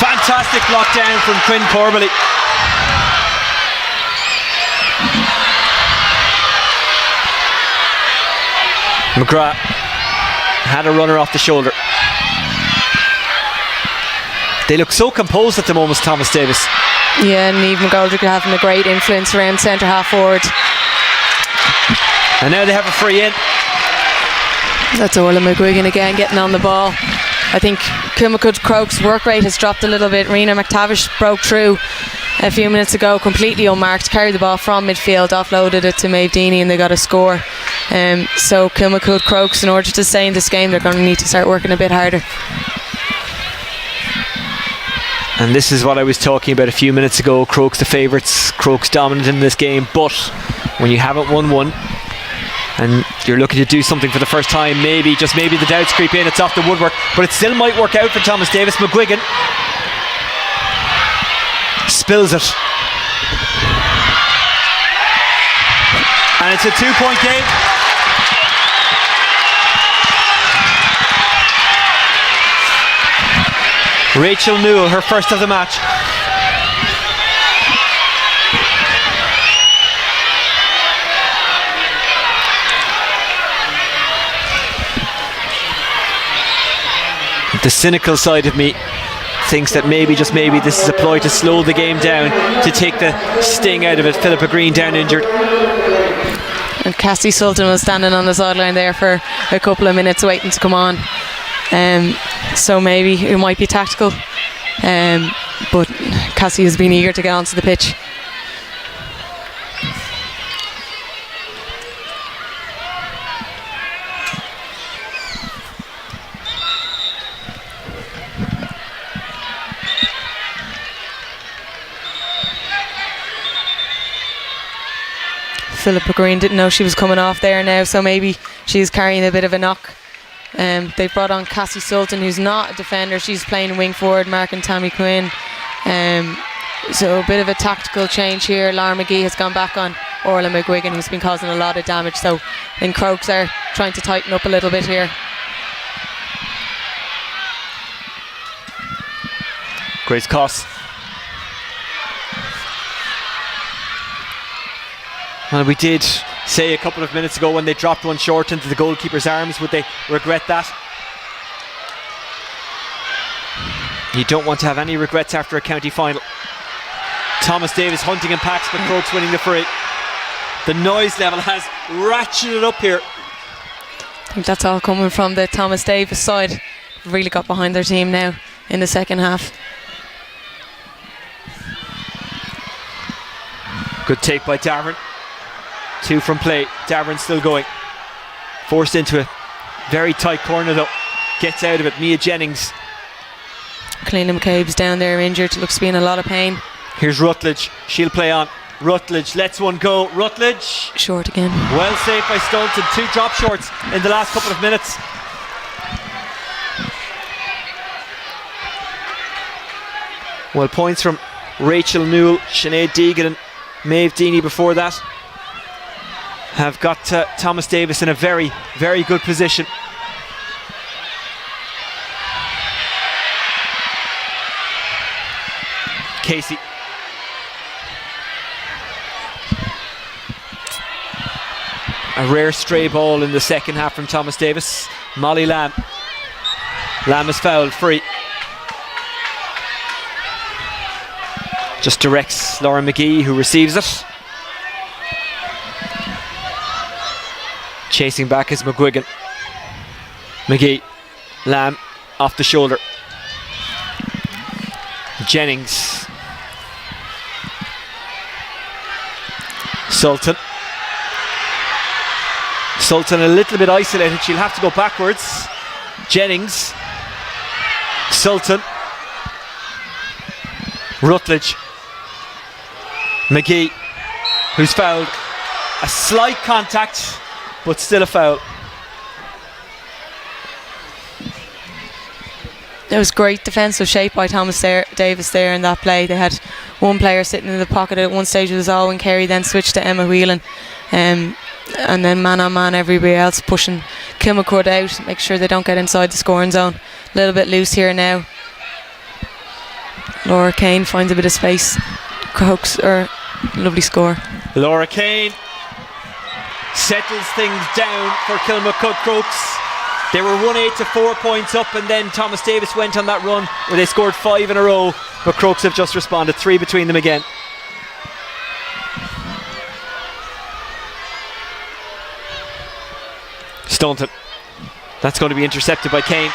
Fantastic block down from Quinn Corbally. McGrath had a runner off the shoulder. They look so composed at the moment, Thomas Davis. Yeah, and Eve McGoldrick having a great influence around centre half forward. And now they have a free in. That's Orla McGuigan again getting on the ball. I think Kilmacud Crokes' work rate has dropped a little bit. Rena McTavish broke through a few minutes ago, completely unmarked, carried the ball from midfield, offloaded it to Maeve Deanie, and they got a score. So Kilmacud Crokes, in order to stay in this game, they're going to need to start working a bit harder. And this is what I was talking about a few minutes ago. Crokes the favourites, Crokes dominant in this game, but when you haven't won one and you're looking to do something for the first time, maybe, just maybe the doubts creep in, it's off the woodwork, but it still might work out for Thomas Davis. McGuigan spills it, and it's a 2-point game. Rachel Newell, her first of the match. The cynical side of me thinks that maybe, just maybe, this is a ploy to slow the game down, to take the sting out of it. Philippa Green down injured. And Cassie Sultan was standing on the sideline there for a couple of minutes waiting to come on. So maybe it might be tactical. But Cassie has been eager to get onto the pitch. Philippa Green didn't know she was coming off there now, so maybe she's carrying a bit of a knock. They brought on Cassie Sultan, who's not a defender. She's playing wing forward, marking Tammy Quinn. So a bit of a tactical change here. Laura McGee has gone back on Orla McGuigan, who's been causing a lot of damage. So I think Crokes are trying to tighten up a little bit here. Grace Coss. Well, we did say a couple of minutes ago when they dropped one short into the goalkeeper's arms, would they regret that? You don't want to have any regrets after a county final. Thomas Davis hunting in packs, but Crokes winning the free. The noise level has ratcheted up here. I think that's all coming from the Thomas Davis side. Really got behind their team now in the second half. Good take by Davern. 2 from play. Davern still going. Forced into a very tight corner though. Gets out of it. Mia Jennings. Kalina McCabe's down there injured. Looks to be in a lot of pain. Here's Rutledge. She'll play on. Rutledge lets one go. Rutledge. Short again. Well saved by Staunton. 2 drop shorts in the last couple of minutes. Well, points from Rachel Newell, Sinead Deegan and Maeve Deeney before that have got Thomas Davis in a very, very good position. Casey. A rare stray ball in the second half from Thomas Davis. Molly Lamb. Lamb is fouled, free. Just directs Laura McGee, who receives it. Chasing back is McGuigan. McGee. Lamb off the shoulder. Jennings. Sultan. Sultan a little bit isolated. She'll have to go backwards. Jennings. Sultan. Rutledge. McGee, who's fouled. A slight contact, but still a foul. There was great defensive shape by Thomas Davis there in that play. They had one player sitting in the pocket at one stage. It was Owen Carey, then switched to Emma Whelan, and then man on man everybody else pushing Kilmacud out, make sure they don't get inside the scoring zone. A little bit loose here now. Laura Kane finds a bit of space. Crokes, lovely score. Laura Kane settles things down for Kilmacud Crokes. They were 1-8 to 4 points up, and then Thomas Davis went on that run where they scored 5 in a row, but Crokes have just responded. 3 between them again. Staunton. That's going to be intercepted by Kane.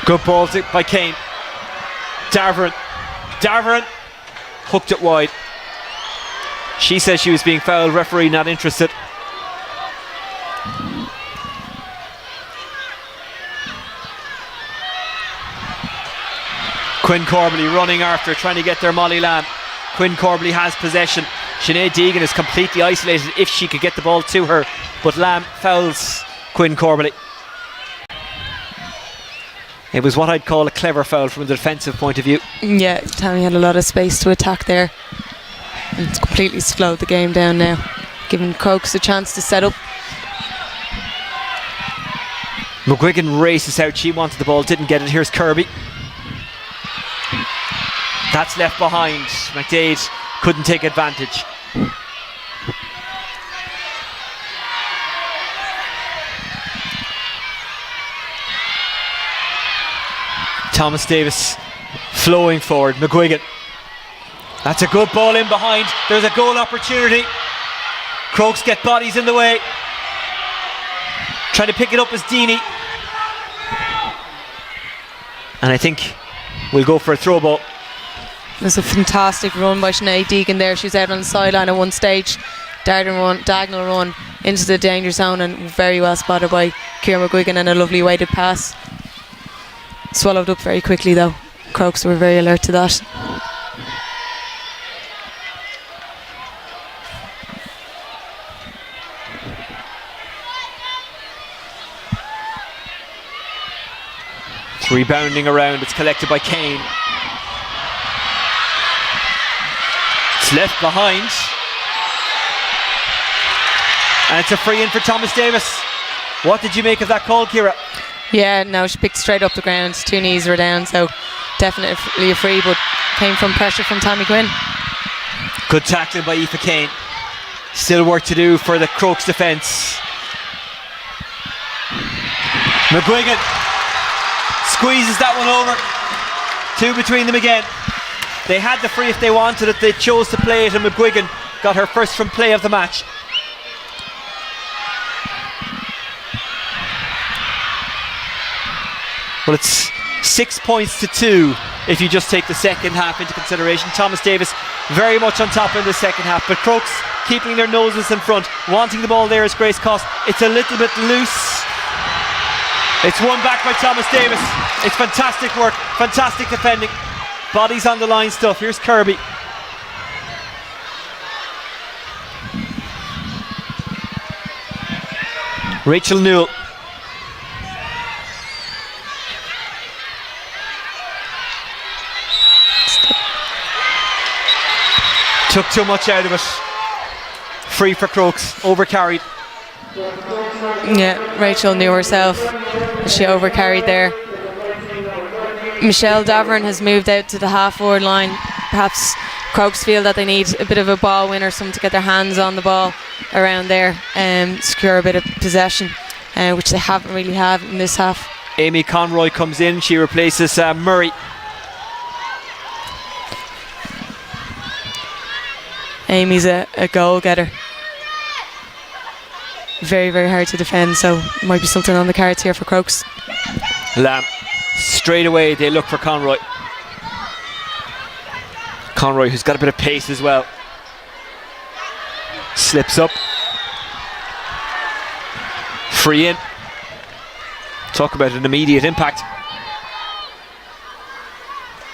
Good ball by Kane. Darvern hooked it wide. She says she was being fouled. Referee not interested. Quinn Corbally running after, trying to get there. Molly Lamb. Quinn Corbally has possession. Sinead Deegan is completely isolated if she could get the ball to her, but Lamb fouls Quinn Corbally. It was what I'd call a clever foul from a defensive point of view. Yeah, Tammy had a lot of space to attack there. And it's completely slowed the game down now, giving Crokes a chance to set up. McGuigan races out. She wanted the ball, didn't get it. Here's Kirby. That's left behind. McDade couldn't take advantage. Thomas Davis flowing forward. McGuigan. That's a good ball in behind. There's a goal opportunity. Crokes get bodies in the way. Trying to pick it up as Deeney. And I think we'll go for a throw ball. There's a fantastic run by Sinead Deegan there. She was out on the sideline at one stage. Diagonal run into the danger zone, and very well spotted by Ciara McGuigan, and a lovely weighted pass. Swallowed up very quickly though. Crokes were very alert to that. It's rebounding around. It's collected by Kane. It's left behind. And it's a free in for Thomas Davis. What did you make of that call, Ciara? Yeah, no, she picked straight up the ground. 2 knees were down, so definitely a free, but came from pressure from Tammy Quinn. Good tackling by Aoife Kane. Still work to do for the Crokes defence. McGuigan squeezes that one over. 2 between them again. They had the free if they wanted it. They chose to play it, and McGuigan got her first from play of the match. Well, it's 6 points to 2 if you just take the second half into consideration. Thomas Davis very much on top in the second half, but Crokes keeping their noses in front, wanting the ball there is Grace Cost. It's a little bit loose. It's won back by Thomas Davis. It's fantastic work, fantastic defending. Bodies on the line stuff. Here's Kirby. Rachel Newell. Took too much out of it. Free for Crokes. Overcarried. Yeah, Rachel knew herself. She overcarried there. Michelle Davern has moved out to the half-forward line. Perhaps Crokes feel that they need a bit of a ball win or something to get their hands on the ball around there and secure a bit of possession, which they haven't really had in this half. Amy Conroy comes in. She replaces Murray. Amy's a goal getter. Very, very hard to defend, so might be something on the cards here for Crokes. Lamb. Straight away they look for Conroy. Conroy, who's got a bit of pace as well. Slips up. Free in. Talk about an immediate impact.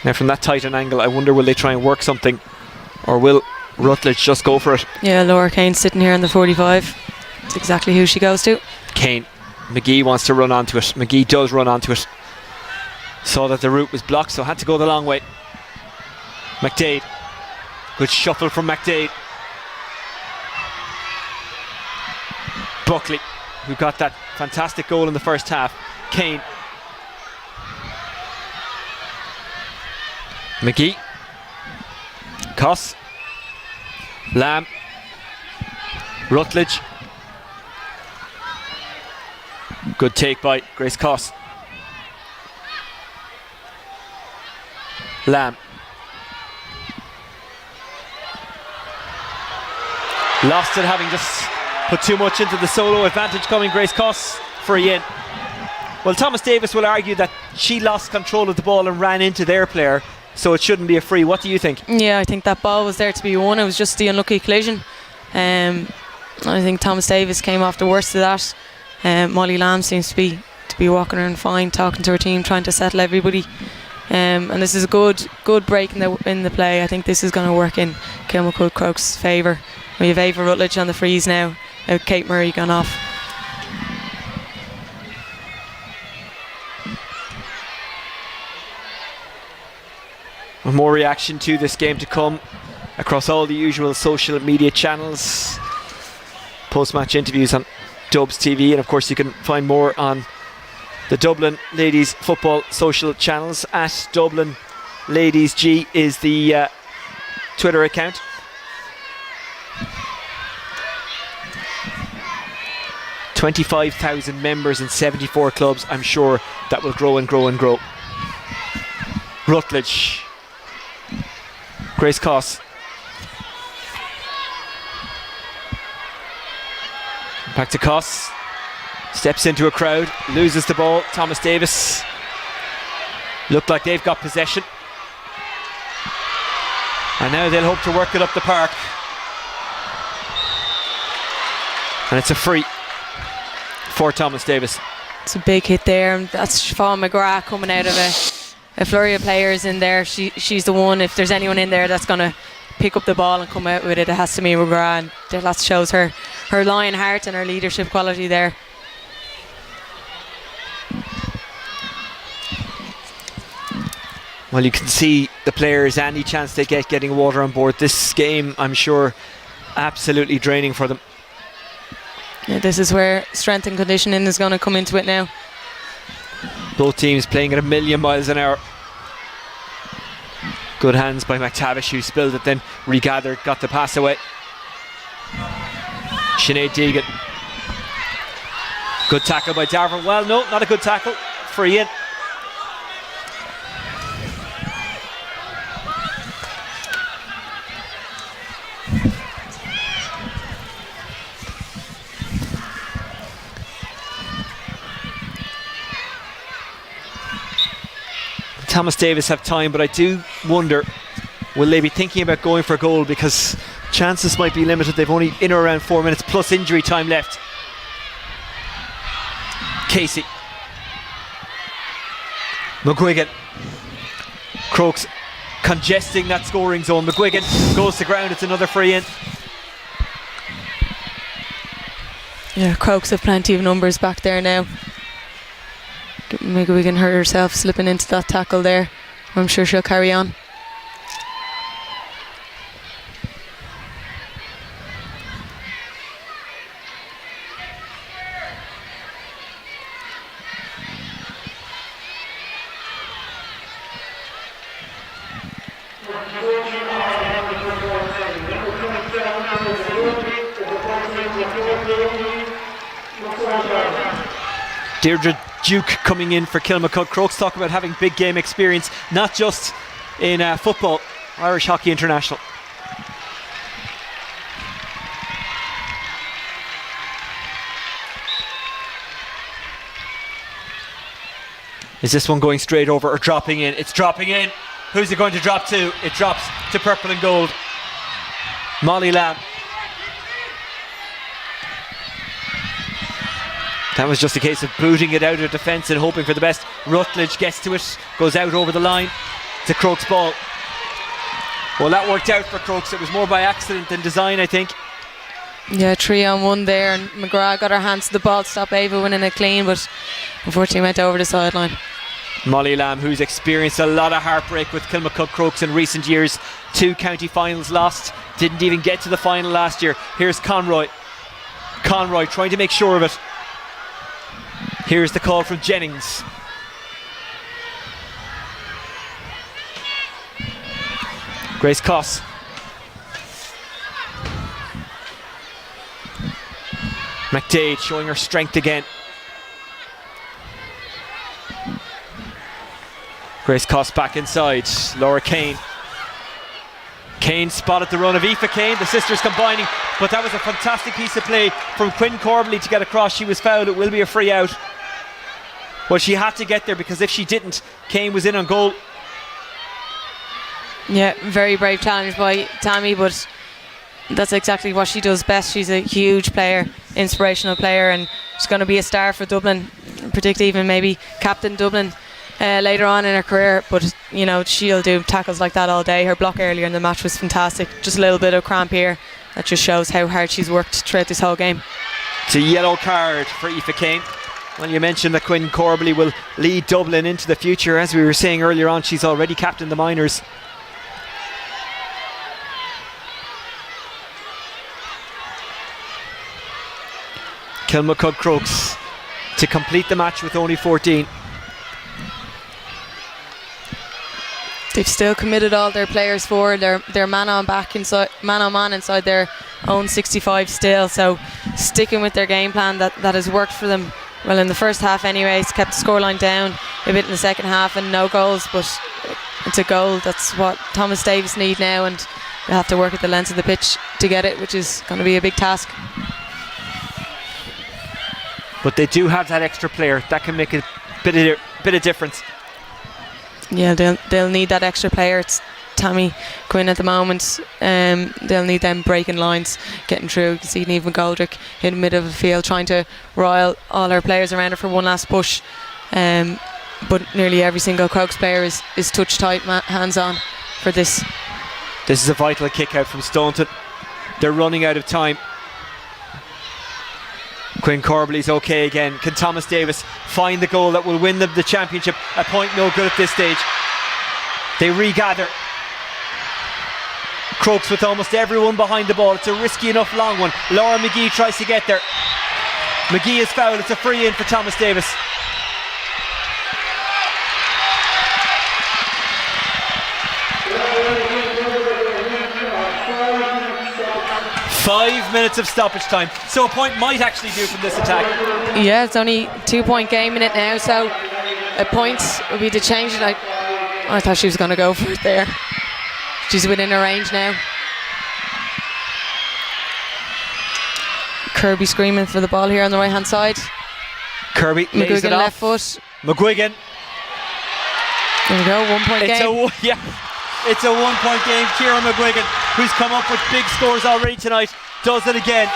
Now from that tight an angle, I wonder will they try and work something, or will Rutledge just go for it? Yeah, Laura Kane sitting here on the 45. It's exactly who she goes to. Kane. McGee wants to run onto it. McGee does run onto it. Saw that the route was blocked, so had to go the long way. McDade. Good shuffle from McDade. Buckley, who got that fantastic goal in the first half. Kane. McGee. Coss. Lamb. Rutledge. Good take by Grace Coss. Lamb. Lost it, having just put too much into the solo. Advantage coming, Grace Coss. Free in. Well, Thomas Davis will argue that she lost control of the ball and ran into their player, so it shouldn't be a free. What do you think? Yeah, I think that ball was there to be won. It was just the unlucky collision. I think Thomas Davis came off the worst of that. Molly Lamb seems to be walking around fine, talking to her team, trying to settle everybody. And this is a good break in the play. I think this is going to work in Kilmacud Crokes' favour. We have Ava Rutledge on the freeze now. Kate Murray gone off. More reaction to this game to come across all the usual social media channels. Post-match interviews on Dubs TV, and of course you can find more on the Dublin Ladies Football social channels. At Dublin Ladies G is the Twitter account. .25,000 members in 74 clubs. I'm sure that will grow and grow and grow. Rutledge. Grace Coss. Back to Coss. Steps into a crowd, loses the ball. Thomas Davis. Look like they've got possession. And now they'll hope to work it up the park. And it's a free for Thomas Davis. It's a big hit there, and that's Siobhan McGrath coming out of a flurry of players in there. She's the one, if there's anyone in there that's going to pick up the ball and come out with it, it has to be McGrath, and that shows her lion heart and her leadership quality there. Well, you can see the players, any chance they get getting water on board. This game, I'm sure, absolutely draining for them. Yeah, this is where strength and conditioning is going to come into it now. Both teams playing at a million miles an hour. Good hands by McTavish, who spilled it, then regathered, got the pass away. Sinead Deegan. Good tackle by Darvin. Well, no, not a good tackle. Free in. Thomas Davis have time, but I do wonder, will they be thinking about going for a goal, because chances might be limited. They've only in or around 4 minutes plus injury time left. Casey. McGuigan. Crokes congesting that scoring zone. McGuigan goes to ground. It's another free in. Yeah, Crokes have plenty of numbers back there now. McGuigan hurt herself slipping into that tackle there. I'm sure she'll carry on. Deirdre Duke coming in for Kilmacud. Crokes talk about having big game experience, not just in football, Irish Hockey International. Is this one going straight over or dropping in? It's dropping in. Who's it going to drop to? It drops to purple and gold. Molly Lamb. That was just a case of booting it out of defence and hoping for the best. Rutledge gets to it, goes out over the line. It's a Crokes ball. Well, that worked out for Crokes. It was more by accident than design, I think. Yeah, 3-on-1 there, and McGrath got her hands to the ball to stop Ava winning it clean, but unfortunately went over the sideline. Molly Lamb, who's experienced a lot of heartbreak with Kilmacud Crokes in recent years. 2 county finals lost, didn't even get to the final last year. Here's Conroy. Conroy trying to make sure of it. Here's the call from Jennings. Grace Coss. McDade showing her strength again. Grace Coss back inside. Laura Kane. Kane spotted the run of Aoife Kane, the sisters combining, but that was a fantastic piece of play from Quinn Corbally to get across. She was fouled. It will be a free out. Well, she had to get there, because if she didn't, Kane was in on goal. Yeah, very brave challenge by Tammy, but that's exactly what she does best. She's a huge player, inspirational player, and she's going to be a star for Dublin, particularly even maybe captain Dublin later on in her career. But you know, she'll do tackles like that all day. Her block earlier in the match was fantastic. Just a little bit of cramp here. That just shows how hard she's worked throughout this whole game. It's a yellow card for Aoife Kane. Well, you mentioned that Quinn Corbally will lead Dublin into the future. As we were saying earlier on, she's already captained the minors. Kilmacud Crokes to complete the match with only 14. They've still committed all their players forward. They're man on man inside their own 65 still. So sticking with their game plan that has worked for them. Well, in the first half anyways, kept the scoreline down a bit in the second half and no goals, but it's a goal. That's what Thomas Davis need now, and they'll have to work at the length of the pitch to get it, which is going to be a big task. But they do have that extra player that can make a bit of difference. Yeah, they'll need that extra player. It's Tammy Quinn at the moment. They'll need them breaking lines, getting through. You can see Niamh McGoldrick in the middle of the field trying to rile all her players around her for one last push. But nearly every single Crokes player is touch tight, hands on for this. This is a vital kick out from Staunton. They're running out of time. Quinn Corbelly's okay again. Can Thomas Davis find the goal that will win them the championship? A point no good at this stage. They regather. Crokes with almost everyone behind the ball. It's a risky enough long one. Laura McGee tries to get there. McGee is fouled. It's a free in for Thomas Davis. Five minutes of stoppage time, so a point might actually do from this attack. Yeah, it's only 2-point game in it now, so a point would be to change it. I thought she was going to go for it there. She's within her range now. Kirby screaming for the ball here on the right hand side. Kirby lays it McGuigan off. left foot. McGuigan. There we go, 1 point game. It's a 1 point game. Ciara McGuigan, who's come up with big scores already tonight, does it again.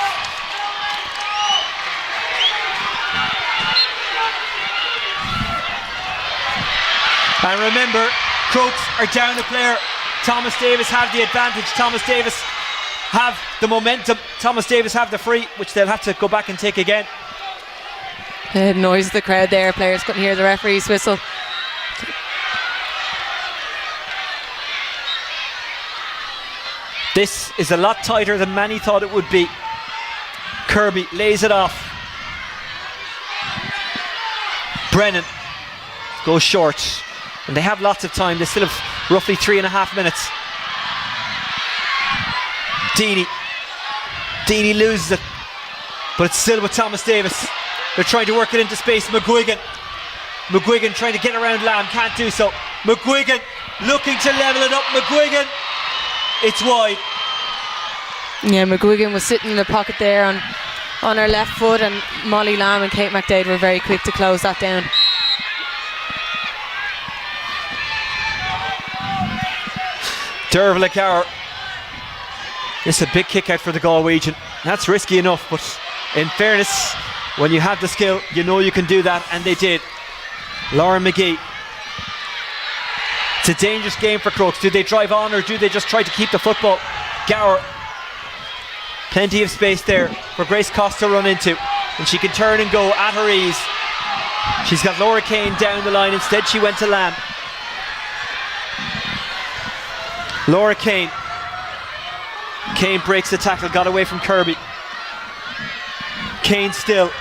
And remember, Crokes are down a player. Thomas Davis have the advantage. Thomas Davis have the momentum. Thomas Davis have the free, which they'll have to go back and take again. Noise of the crowd there. Players couldn't hear the referee's whistle. This is a lot tighter than many thought it would be. Kirby lays it off. Brennan goes short. And they have lots of time. They still have roughly 3.5 minutes. Deany loses it. But it's still with Thomas Davis. They're trying to work it into space. McGuigan trying to get around Lamb. Can't do so. McGuigan looking to level it up. McGuigan. It's wide. Yeah, McGuigan was sitting in the pocket there on her left foot, and Molly Lamb and Kate McDade were very quick to close that down. Dervla Gower. It's a big kick out for the Galwegian. That's risky enough, but in fairness, when you have the skill, you know you can do that, and they did. Lauren McGee. It's a dangerous game for Crokes. Do they drive on, or do they just try to keep the football? Gower. Plenty of space there for Grace Cost to run into, and she can turn and go at her ease. She's got Laura Kane down the line. Instead she went to Lamb. Laura Kane breaks the tackle, got away from Kirby. Kane still.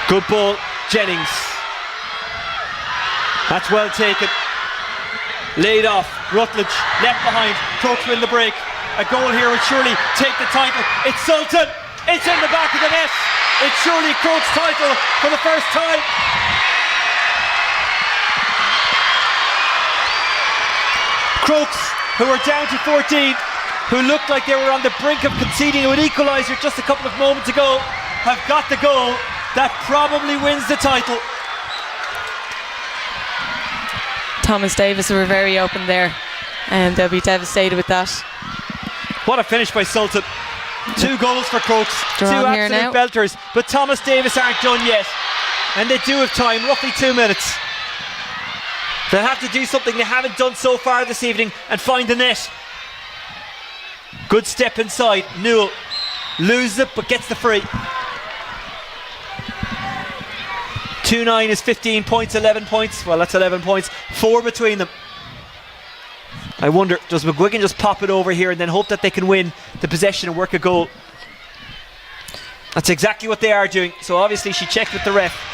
Good ball, Jennings. That's well taken. Laid off, Rutledge left behind. Crokes win the break. A goal here would surely take the title. It's Sultan. It's in the back of the net. It's surely Crokes' title for the first time. Crokes, who are down to 14, who looked like they were on the brink of conceding an equaliser just a couple of moments ago, have got the goal that probably wins the title. Thomas Davis were very open there, and they'll be devastated with that. What a finish by Sultan. 2 goals for Crokes, They're 2 on here absolute now. belters, but Thomas Davis aren't done yet, and they do have time, roughly 2 minutes. They'll have to do something they haven't done so far this evening and find the net. Good step inside. Newell loses it but gets the free. 2-9 is 15 points, 11 points. Well, that's 11 points, 4 between them. I wonder, does McGuigan just pop it over here and then hope that they can win the possession and work a goal? That's exactly what they are doing. So obviously she checked with the ref.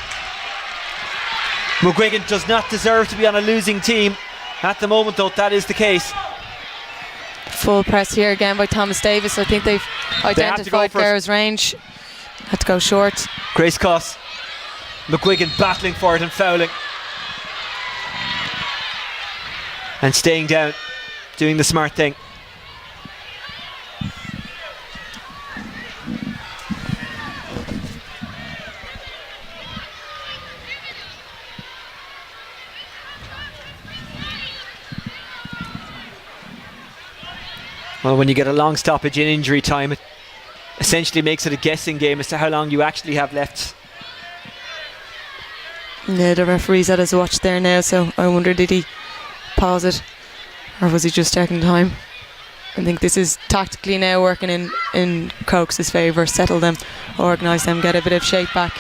McGuigan does not deserve to be on a losing team. At the moment though, that is the case. Full press here again by Thomas Davis. I think they've identified Gara's range. Had to go short. Grace Coss. McGuigan battling for it and fouling. and staying down, doing the smart thing. Well, when you get a long stoppage in injury time, it essentially makes it a guessing game as to how long you actually have left. Yeah, the referee's at his watch there now, so I wonder, did he pause it or was he just checking time? I think this is tactically now working in Crokes' favour. Settle them, organise them, get a bit of shape back.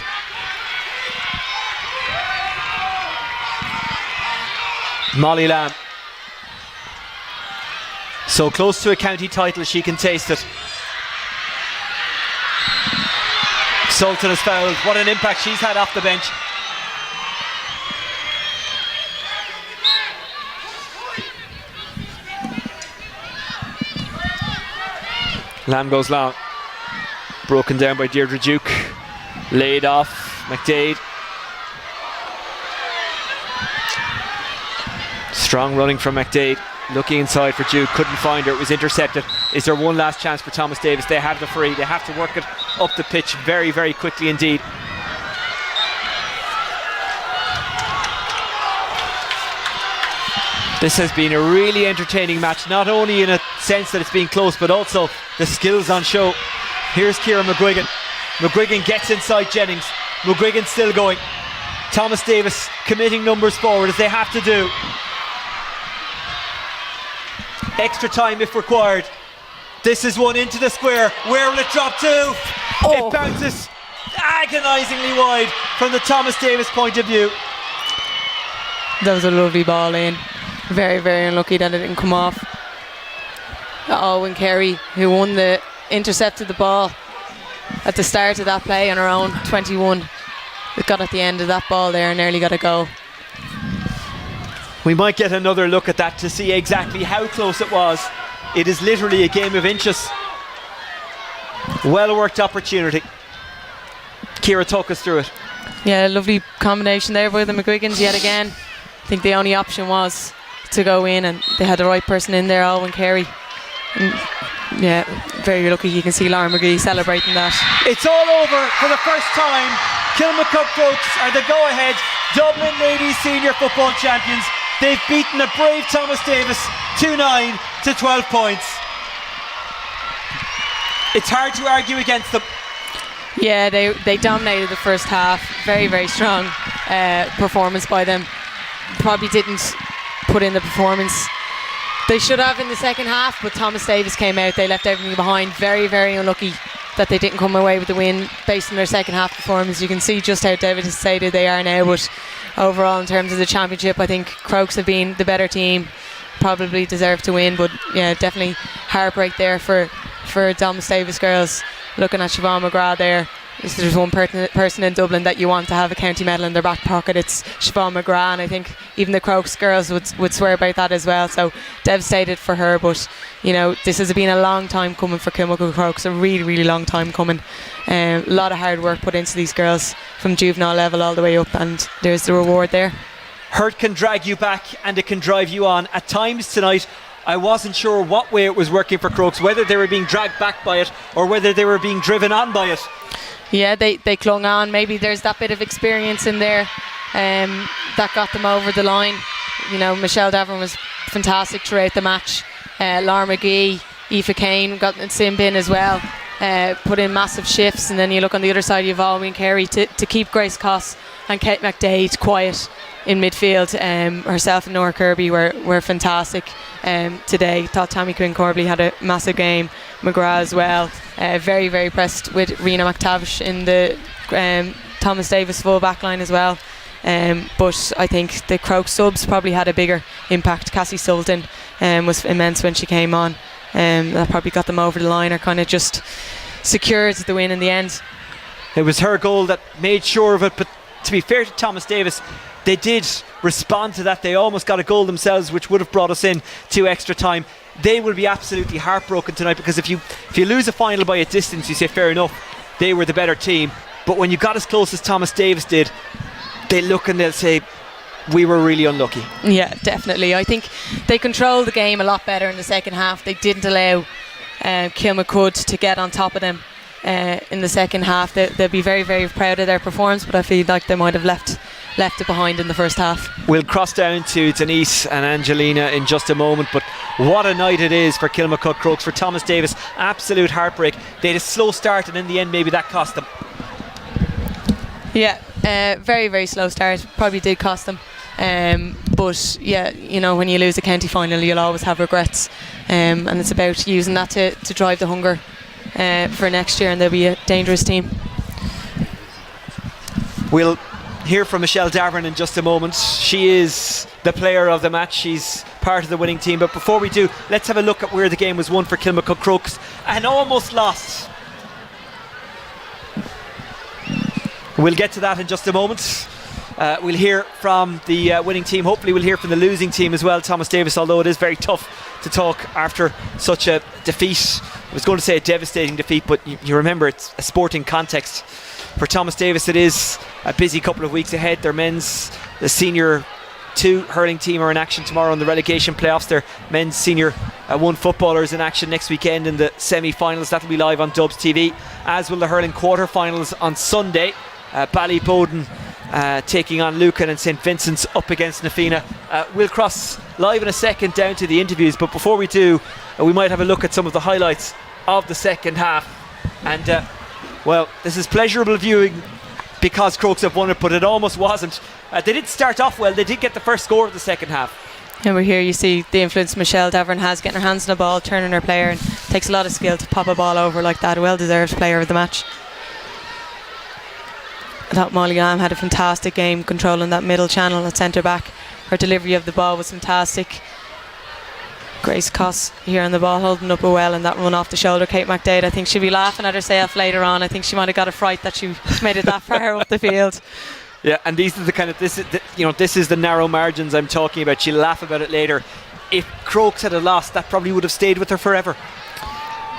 Molly Lamb, so close to a county title she can taste it. Sultan has fouled. What an impact she's had off the bench. Lamb goes long, broken down by Deirdre Duke, laid off McDade. Strong running from McDade, looking inside for Duke, couldn't find her, it was intercepted. Is there one last chance for Thomas Davis? They have the free, they have to work it up the pitch very, very quickly indeed. This has been a really entertaining match, not only in a sense that it's been close, but also the skills on show. Here's Ciara McGuigan. McGuigan gets inside Jennings. McGuigan still going. Thomas Davis committing numbers forward as they have to do. Extra time if required. This is one into the square. Where will it drop to? It bounces agonisingly wide from the Thomas Davis point of view. That was a lovely ball in. Very, very unlucky that it didn't come off. Owen Carey, who intercepted the ball at the start of that play on her own 21. It got at the end of that ball there and nearly got a goal. We might get another look at that to see exactly how close it was. It is literally a game of inches. Well worked opportunity. Ciara, talk us through it. Yeah, lovely combination there by the McGuigans yet again. I think the only option was to go in, and they had the right person in there, Owen Carey. Yeah, very lucky. You can see Laura McGee celebrating that. It's all over for the first time. Kilmacud Crokes are the go-ahead Dublin Ladies Senior Football Champions. They've beaten a brave Thomas Davis 2-9 to 12 points. It's hard to argue against them. Yeah, they dominated the first half. Very, very strong performance by them. Probably didn't put in the performance they should have in the second half, but Thomas Davis came out. They left everything behind. Very, very unlucky that they didn't come away with the win based on their second half performance. You can see just how devastated they are now, but overall in terms of the championship, I think Crokes have been the better team, probably deserve to win, but yeah, definitely heartbreak there for Thomas Davis girls. Looking at Siobhan McGrath there, if there's one person in Dublin that you want to have a county medal in their back pocket, it's Siobhan McGrath, and I think even the Crokes girls would swear about that as well. So devastated for her, but you know, this has been a long time coming for Kilmacud Crokes, a really, really long time coming. A lot of hard work put into these girls from juvenile level all the way up, and there's the reward there. Hurt can drag you back and it can drive you on. At times tonight, I wasn't sure what way it was working for Crokes, whether they were being dragged back by it or whether they were being driven on by it. Yeah, they clung on. Maybe there's that bit of experience in there that got them over the line. You know, Michelle Davern was fantastic throughout the match. Laura McGee, Aoife Kane got in sim bin as well. Put in massive shifts, and then you look on the other side, you have Alwyn Carey to keep Grace Coss and Kate McDade quiet in midfield. Herself and Nora Kirby were fantastic today. Thought Tammy Quinn Corbally had a massive game. McGrath as well. Very, very impressed with Rena McTavish in the Thomas Davis full back line as well. But I think the Crokes subs probably had a bigger impact. Cassie Sultan was immense when she came on. That probably got them over the line, or kind of just secured the win in the end. It was her goal that made sure of it, but to be fair to Thomas Davis, they did respond to that. They almost got a goal themselves, which would have brought us in to extra time. They will be absolutely heartbroken tonight, because if you lose a final by a distance, you say fair enough, they were the better team. But when you got as close as Thomas Davis did, they look and they'll say, we were really unlucky. Yeah, definitely. I think they controlled the game a lot better in the second half. They didn't allow Kilmacud to get on top of them in the second half. They'll be very, very proud of their performance, but I feel like they might have left it behind in the first half. We'll cross down to Denise and Angelina in just a moment, but what a night it is for Kilmacud Crokes, for Thomas Davis. Absolute heartbreak. They had a slow start, and in the end maybe that cost them. Yeah, very, very slow start. Probably did cost them. But yeah, you know, when you lose a county final, you'll always have regrets, and it's about using that to drive the hunger for next year, and they'll be a dangerous team. We'll hear from Michelle Davern in just a moment. She is the player of the match. She's part of the winning team. But before we do, let's have a look at where the game was won for Kilmacud Crokes and almost lost. We'll get to that in just a moment. We'll hear from the winning team. Hopefully we'll hear from the losing team as well, Thomas Davis, although it is very tough to talk after such a defeat. I was going to say a devastating defeat, but you remember it's a sporting context. For Thomas Davis, it is a busy couple of weeks ahead. Their men's, the senior 2 hurling team are in action tomorrow in the relegation playoffs. Their men's senior 1 footballers in action next weekend in the semi-finals. That'll be live on Dubs TV, as will the hurling quarter-finals on Sunday. Ballyboden taking on Lucan, and St Vincent's up against Nafina. We'll cross live in a second down to the interviews, but before we do, we might have a look at some of the highlights of the second half. And well, this is pleasurable viewing because Crokes have won it, but it almost wasn't. They did start off well. They did get the first score of the second half. And we're here, you see the influence Michelle Davern has, getting her hands on the ball, turning her player, and it takes a lot of skill to pop a ball over like that. A well-deserved player of the match. I thought Molly Lamb had a fantastic game controlling that middle channel at centre back. Her delivery of the ball was fantastic. Grace Coss here on the ball, holding up well, and that run off the shoulder. Kate McDade, I think she'll be laughing at herself later on. I think she might have got a fright that she made it that far up the field. Yeah, and these are the kind of this is the narrow margins I'm talking about. She'll laugh about it later. If Crokes had a loss, that probably would have stayed with her forever.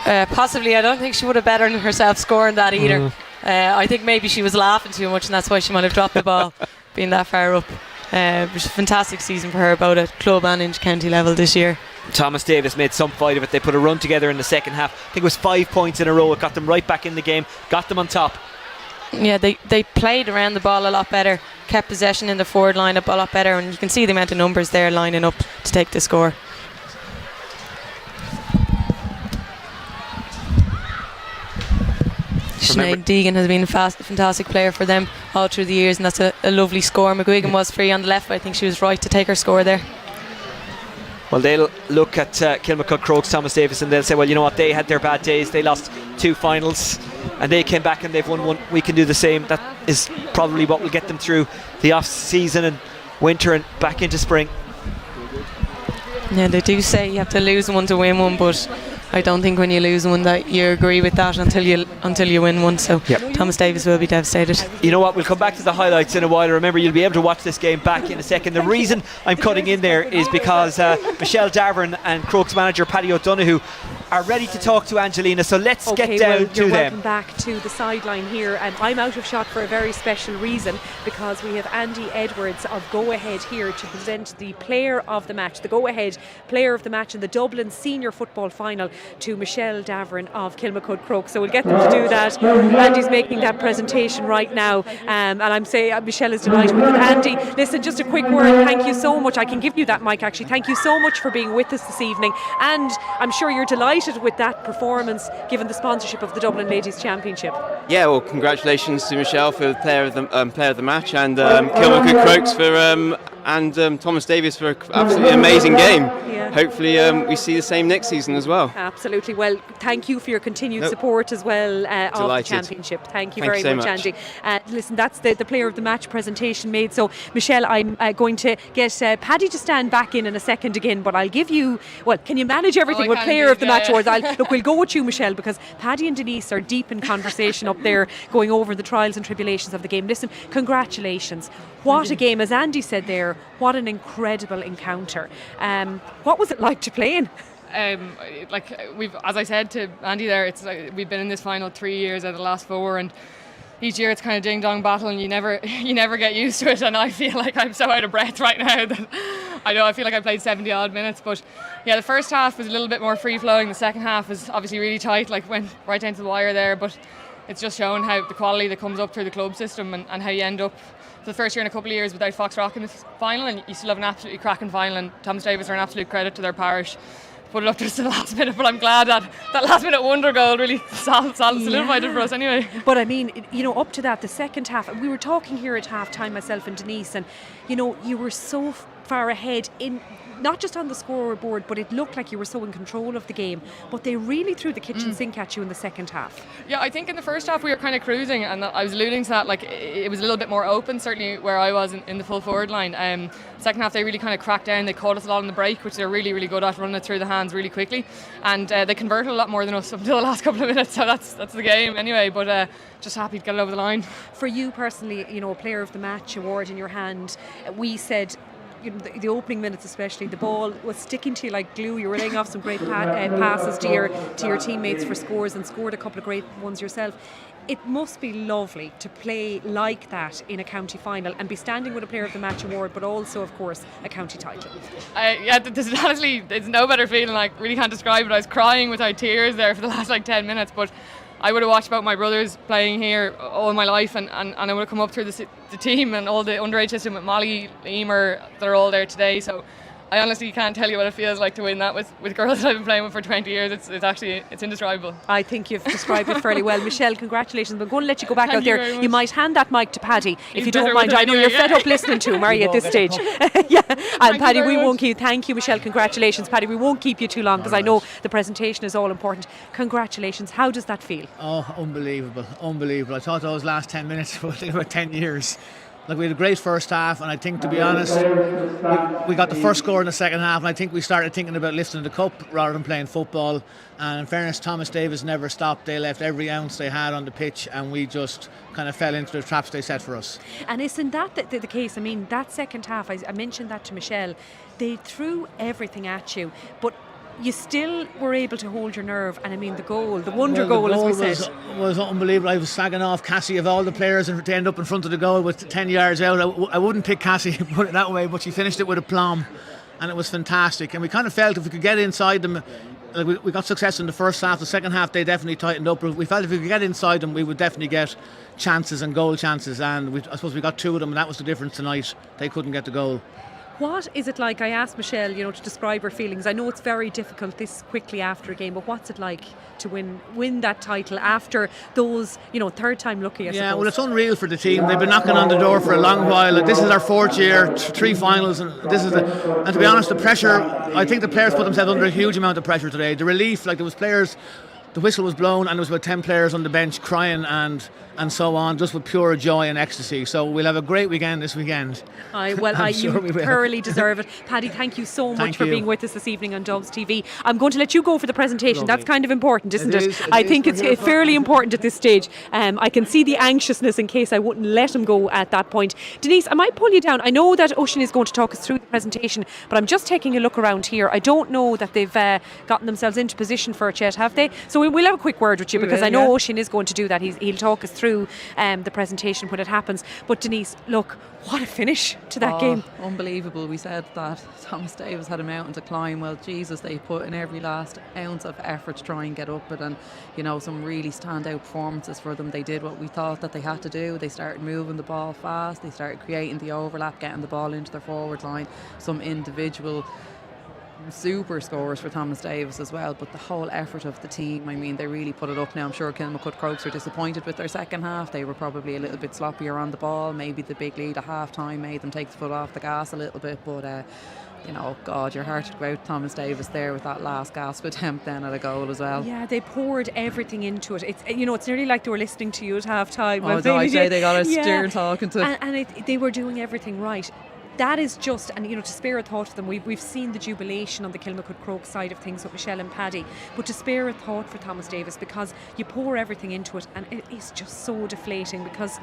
Possibly. I don't think she would have bettered herself scoring that either. I think maybe she was laughing too much, and that's why she might have dropped the ball, being that far up. It was a fantastic season for her, both at club and inter-county level this year. Thomas Davis made some fight of it. They put a run together in the second half. I think it was 5 points in a row. It got them right back in the game, got them on top. Yeah, they played around the ball a lot better, kept possession in the forward line up a lot better, and you can see the amount of numbers there lining up to take the score. Sinead Deegan has been a fantastic player for them all through the years, and that's a lovely score. McGuigan was free on the left, but I think she was right to take her score there. Well, they'll look at Kilmacud Crokes, Thomas Davis, and they'll say, well, you know what, they had their bad days. They lost 2 finals and they came back and they've won 1. We can do the same. That is probably what will get them through the off season and winter and back into spring. Yeah, they do say you have to lose one to win one, but I don't think when you lose one that you agree with that until you win one. So yep. Thomas Davis will be devastated. You know what, we'll come back to the highlights in a while. Remember, you'll be able to watch this game back in a second. The reason I'm cutting in there is because Michelle Davern and Crokes manager Paddy O'Donoghue are ready to talk to Angelina, so let's get down to them. Welcome back to the sideline here, and I'm out of shot for a very special reason, because we have Andy Edwards of Go Ahead here to present the player of the match, the Go Ahead player of the match in the Dublin senior football final, to Michelle Davern of Kilmacud Crokes. So we'll get them to do that. Andy's making that presentation right now, and I'm saying Michelle is delighted with it. Andy, listen, just a quick word. Thank you so much. I can give you that mic actually. Thank you so much for being with us this evening, and I'm sure you're delighted with that performance given the sponsorship of the Dublin Ladies Championship. Yeah, well, congratulations to Michelle for the player of the match, and Kilmacud Crokes for and Thomas Davis for an absolutely amazing game. Yeah. Hopefully we see the same next season as well. Absolutely. Well, thank you for your continued support as well of the championship. Thank you very much, Andy. Listen, that's the player of the match presentation made. So Michelle, I'm going to get Paddy to stand back in a second again, but I'll give you, well, can you manage everything with player of the match awards? Look, we'll go with you, Michelle, because Paddy and Denise are deep in conversation up there going over the trials and tribulations of the game. Listen, congratulations. What a game, as Andy said there, what an incredible encounter. What was it like to play in? As I said to Andy there, it's like we've been in this final 3 years out of the last 4, and each year it's kind of ding dong battle, and you never get used to it. And I feel like I'm so out of breath right now that I feel like I played 70 odd minutes. But yeah, the first half was a little bit more free flowing. The second half was obviously really tight, like went right down to the wire there. But it's just showing how the quality that comes up through the club system, and how you end up for the first year in a couple of years without Foxrock in the final, and you still have an absolutely cracking final. And Thomas Davis are an absolute credit to their parish. Put it up just to the last minute, but I'm glad that last minute wonder goal really solidified it for us anyway. But I mean, up to that, the second half, we were talking here at half time, myself and Denise, and you were so far ahead in, not just on the scoreboard, but it looked like you were so in control of the game. But they really threw the kitchen sink at you in the second half. Yeah, I think in the first half we were kind of cruising, and I was alluding to that, like it was a little bit more open, certainly where I was in the full forward line. Second half they really kind of cracked down. They caught us a lot on the break, which they're really, really good at, running it through the hands really quickly, and they converted a lot more than us until the last couple of minutes. So that's the game anyway. But just happy to get it over the line. For you personally, a Player of the Match award in your hand. We said, the opening minutes especially, the ball was sticking to you like glue. You were laying off some great passes to your teammates for scores, and scored a couple of great ones yourself. It must be lovely to play like that in a county final and be standing with a Player of the Match award, but also, of course, a county title. Yeah, there's no better feeling. Like, really can't describe it. I was crying without tears there for the last 10 minutes, but I would have watched about my brothers playing here all my life, and I would have come up through the team and all the underage system with Molly, Emer, they're all there today. So I honestly can't tell you what it feels like to win that with girls that I've been playing with for 20 years. It's indescribable. I think you've described it fairly well. Michelle, congratulations. I'm going to let you go back out you there. You might hand that mic to Paddy if you don't mind. I know anyway, you're fed up listening to him, are you, at this stage? Yeah. And Paddy, we won't keep. Thank you, Michelle. Congratulations, Paddy. We won't keep you too long because I know the presentation is all important. Congratulations. How does that feel? Oh, unbelievable. I thought those last 10 minutes were about 10 years. Like, we had a great first half, and I think, to be honest, we got the first score in the second half, and I think we started thinking about lifting the cup rather than playing football. And in fairness, Thomas Davis never stopped. They left every ounce they had on the pitch, and we just kind of fell into the traps they set for us. And isn't that the case? I mean, that second half, I mentioned that to Michelle, they threw everything at you, but you still were able to hold your nerve. And I mean, the wonder goal, as we said, was unbelievable. I was slagging off Cassie of all the players to end up in front of the goal with 10 yards out. I wouldn't pick Cassie, put it that way, but she finished it with aplomb, and it was fantastic. And we kind of felt if we could get inside them, like we got success in the first half. The second half they definitely tightened up. We felt if we could get inside them, we would definitely get chances and goal chances, and I suppose we got two of them, and that was the difference tonight. They couldn't get the goal. What is it like? I asked Michelle, to describe her feelings. I know it's very difficult this quickly after a game, but what's it like to win that title after those, third time lucky, I suppose? Well, it's unreal for the team. They've been knocking on the door for a long while. Like, this is our fourth year, 3 finals, and and to be honest, the pressure, I think the players put themselves under a huge amount of pressure today. The relief, like, there was players, the whistle was blown and there was about 10 players on the bench crying and so on, just with pure joy and ecstasy. So we'll have a great weekend this weekend. You thoroughly deserve it. Paddy, thank you so much for being with us this evening on Dubs TV. I'm going to let you go for the presentation. Lovely. That's kind of important, isn't it? I think it's fairly important at this stage. I can see the anxiousness in case I wouldn't let him go at that point. Denise, I might pull you down. I know that Ocean is going to talk us through the presentation, but I'm just taking a look around here. I don't know that they've gotten themselves into position for it yet, have they? So we'll have a quick word with you, because I know Ocean is going to do that. He'll talk us through the presentation when it happens. But Denise, look, what a finish to that game. Unbelievable. We said that Thomas Davis had a mountain to climb. Well, Jesus, they put in every last ounce of effort to try and get up it, and some really standout performances for them. They did what we thought that they had to do. They started moving the ball fast, they started creating the overlap, getting the ball into their forward line, some individual super scores for Thomas Davis as well, but the whole effort of the team, I mean, they really put it up now. I'm sure Kilmacud Crokes were disappointed with their second half. They were probably a little bit sloppier on the ball. Maybe the big lead at half time made them take the foot off the gas a little bit, but God, your heart would go out Thomas Davis there with that last gasp attempt then at a goal as well. Yeah, they poured everything into it. It's it's nearly like they were listening to you at half time. I'd say they got a steer talking to. And they were doing everything right. That is just, and to spare a thought to them, we've seen the jubilation on the Kilmacud Crokes side of things with Michelle and Paddy, but to spare a thought for Thomas Davis, because you pour everything into it and it is just so deflating, because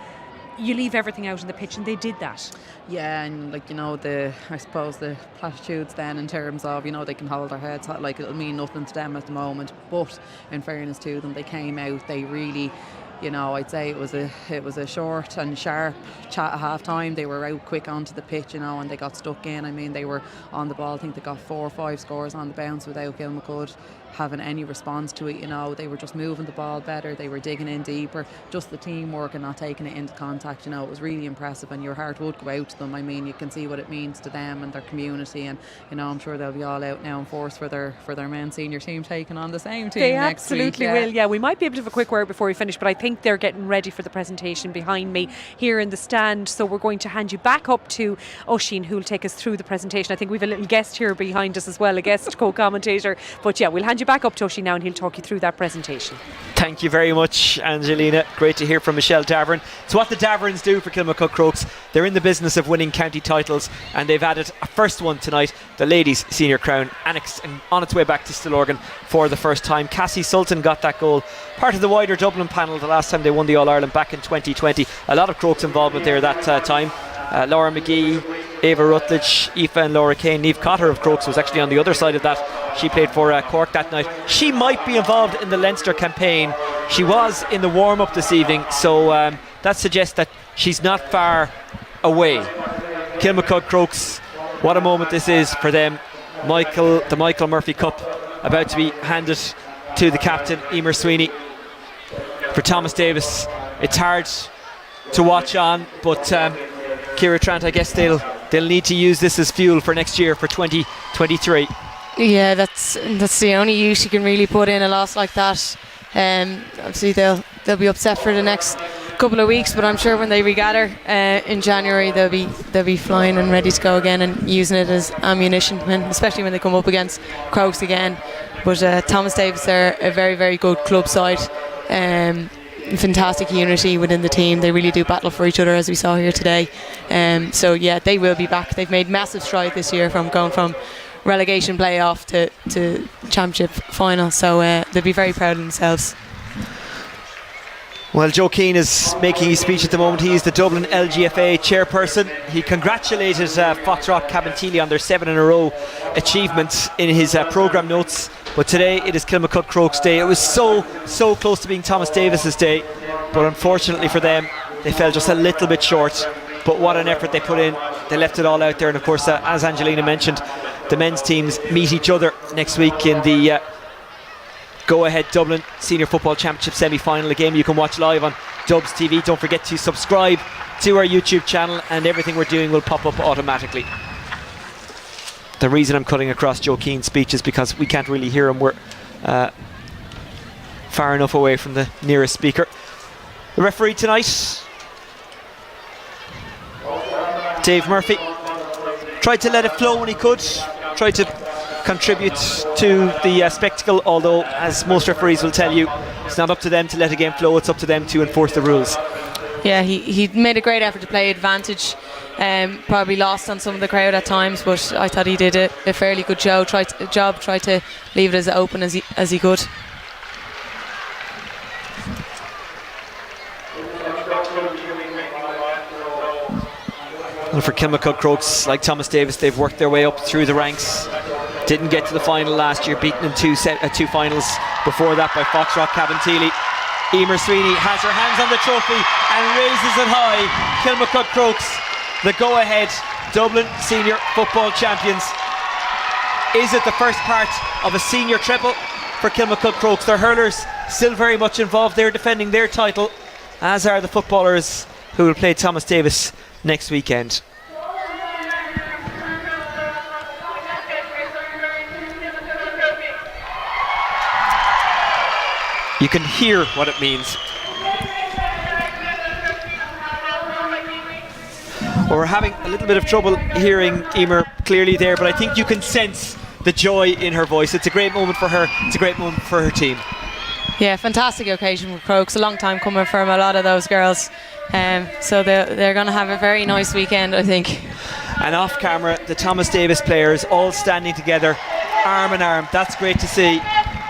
you leave everything out on the pitch, and they did that. Yeah, and I suppose the platitudes then in terms of they can hold their heads high, like it'll mean nothing to them at the moment, but in fairness to them, they came out, they really I'd say it was a short and sharp chat at half time. They were out quick onto the pitch, and they got stuck in. I mean, they were on the ball. I think they got 4 or 5 scores on the bounce without Kilmacud having any response to it. They were just moving the ball better. They were digging in deeper. Just the teamwork and not taking it into contact. It was really impressive, and your heart would go out to them. I mean, you can see what it means to them and their community, and I'm sure they'll be all out now in force for their men's senior team taking on the same team they next week. absolutely will. Yeah, we might be able to have a quick word before we finish, but I think they're getting ready for the presentation behind me here in the stand. So we're going to hand you back up to Oisín, who'll take us through the presentation. I think we've a little guest here behind us as well, a guest co-commentator. But yeah, we'll hand you back up to Oisín now, and he'll talk you through that presentation. Thank you very much, Angelina. Great to hear from Michelle Davern. It's what the Daverns do for Kilmacud Crokes. They're in the business of winning county titles, and they've added a first one tonight, the Ladies Senior Crown, annexed and on its way back to Stillorgan for the first time. Cassie Sultan got that goal, part of the wider Dublin panel the last time they won the All-Ireland back in 2020. A lot of Crokes involvement there that time. Laura McGee, Ava Rutledge, Aoife and Laura Kane. Niamh Cotter of Crokes was actually on the other side of that. She played for Cork that night. She might be involved in the Leinster campaign. She was in the warm-up this evening, so that suggests that she's not far away. Kilmacud Crokes, what a moment this is for them. The Michael Murphy Cup about to be handed to the captain, Emer Sweeney. For Thomas Davis, it's hard to watch on, but Ciara Trant, I guess they'll need to use this as fuel for next year, for 2023. Yeah, that's the only use you can really put in a loss like that. Obviously they'll be upset for the next couple of weeks, but I'm sure when they regather in January they'll be flying and ready to go again and using it as ammunition, especially when they come up against Crokes again. But Thomas Davis are a very, very good club side. Fantastic unity within the team. They really do battle for each other, as we saw here today. So yeah, they will be back. They've made massive stride this year from going from relegation playoff to championship final, so they'll be very proud of themselves. Well, Joe Keane is making his speech at the moment. He is the Dublin LGFA chairperson. He congratulated Foxrock Cabinteely on their 7 in a row achievements in his programme notes. But today it is Kilmacud Crokes Day. It was so close to being Thomas Davis's day, but unfortunately for them, they fell just a little bit short. But what an effort they put in. They left it all out there, and of course, as Angelina mentioned, the men's teams meet each other next week in the Go Ahead Dublin Senior Football Championship semi-final, a game you can watch live on Dubs TV. Don't forget to subscribe to our YouTube channel, and everything we're doing will pop up automatically. The reason I'm cutting across Joe Keane's speech is because we can't really hear him. We're far enough away from the nearest speaker. The referee tonight, Dave Murphy, tried to let it flow when he could, tried to contribute to the spectacle, although, as most referees will tell you, it's not up to them to let a game flow, it's up to them to enforce the rules. Yeah, he made a great effort to play advantage, probably lost on some of the crowd at times, but I thought he did a fairly good job, tried to leave it as open as he could. And for Kilmacud Crokes, like Thomas Davis, they've worked their way up through the ranks. Didn't get to the final last year, beaten in two finals before that by Foxrock Cabinteely. Emer Sweeney has her hands on the trophy and raises it high. Kilmacud Crokes, the go-ahead Dublin Senior Football Champions. Is it the first part of a senior triple for Kilmacud Crokes? Their hurlers still very much involved. They're defending their title, as are the footballers who will play Thomas Davis next weekend. You can hear what it means. Well, we're having a little bit of trouble hearing Emer clearly there, but I think you can sense the joy in her voice. It's a great moment for her. It's a great moment for her team. Yeah, fantastic occasion for Crokes. A long time coming from a lot of those girls. So they're going to have a very nice weekend, I think. And off camera, the Thomas Davis players all standing together, arm in arm. That's great to see.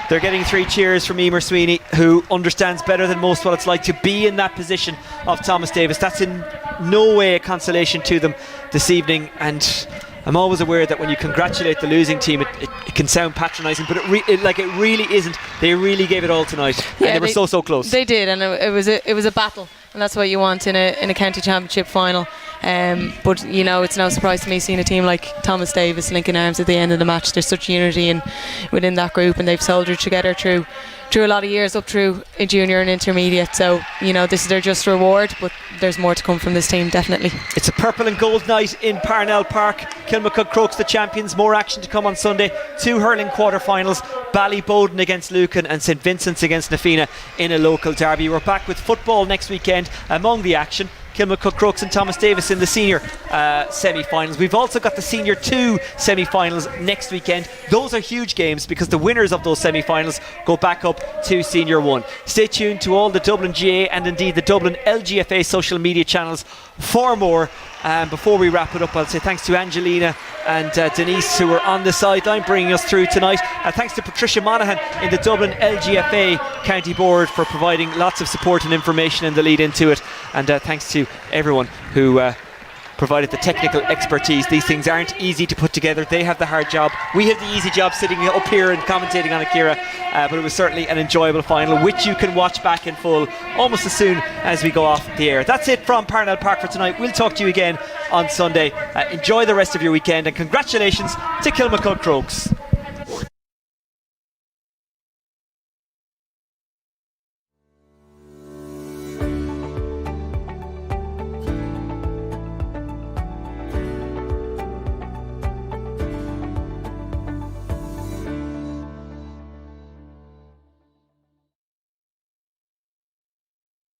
They're getting 3 cheers from Emer Sweeney, who understands better than most what it's like to be in that position of Thomas Davis. That's in no way a consolation to them this evening, and I'm always aware that when you congratulate the losing team, it can sound patronising, but it really isn't. They really gave it all tonight, and they were so close. They did, and it was a battle, and that's what you want in a county championship final. But it's no surprise to me seeing a team like Thomas Davis linking arms at the end of the match. There's such unity within that group, and they've soldiered together through a lot of years up through a junior and intermediate. So this is their just reward, but there's more to come from this team, definitely. It's a purple and gold night in Parnell Park. Kilmacud Crokes the champions. More action to come on Sunday. 2 hurling quarter-finals. Ballyboden against Lucan and St Vincent's against Nafina in a local derby. We're back with football next weekend. Among the action, Kilmacud Crokes and Thomas Davis in the senior semi-finals. We've also got the senior 2 semi-finals next weekend. Those are huge games because the winners of those semi-finals go back up to senior 1. Stay tuned to all the Dublin GA and indeed the Dublin LGFA social media channels for more. Before we wrap it up, I'll say thanks to Angelina and Denise, who were on the sideline bringing us through tonight. Thanks to Patricia Monaghan in the Dublin LGFA County Board for providing lots of support and information in the lead into it. And thanks to everyone who provided the technical expertise. These things aren't easy to put together. They have the hard job. We have the easy job sitting up here and commentating on Akira. But it was certainly an enjoyable final, which you can watch back in full almost as soon as we go off the air. That's it from Parnell Park for tonight. We'll talk to you again on Sunday. Enjoy the rest of your weekend, and congratulations to Kilmacud Crokes.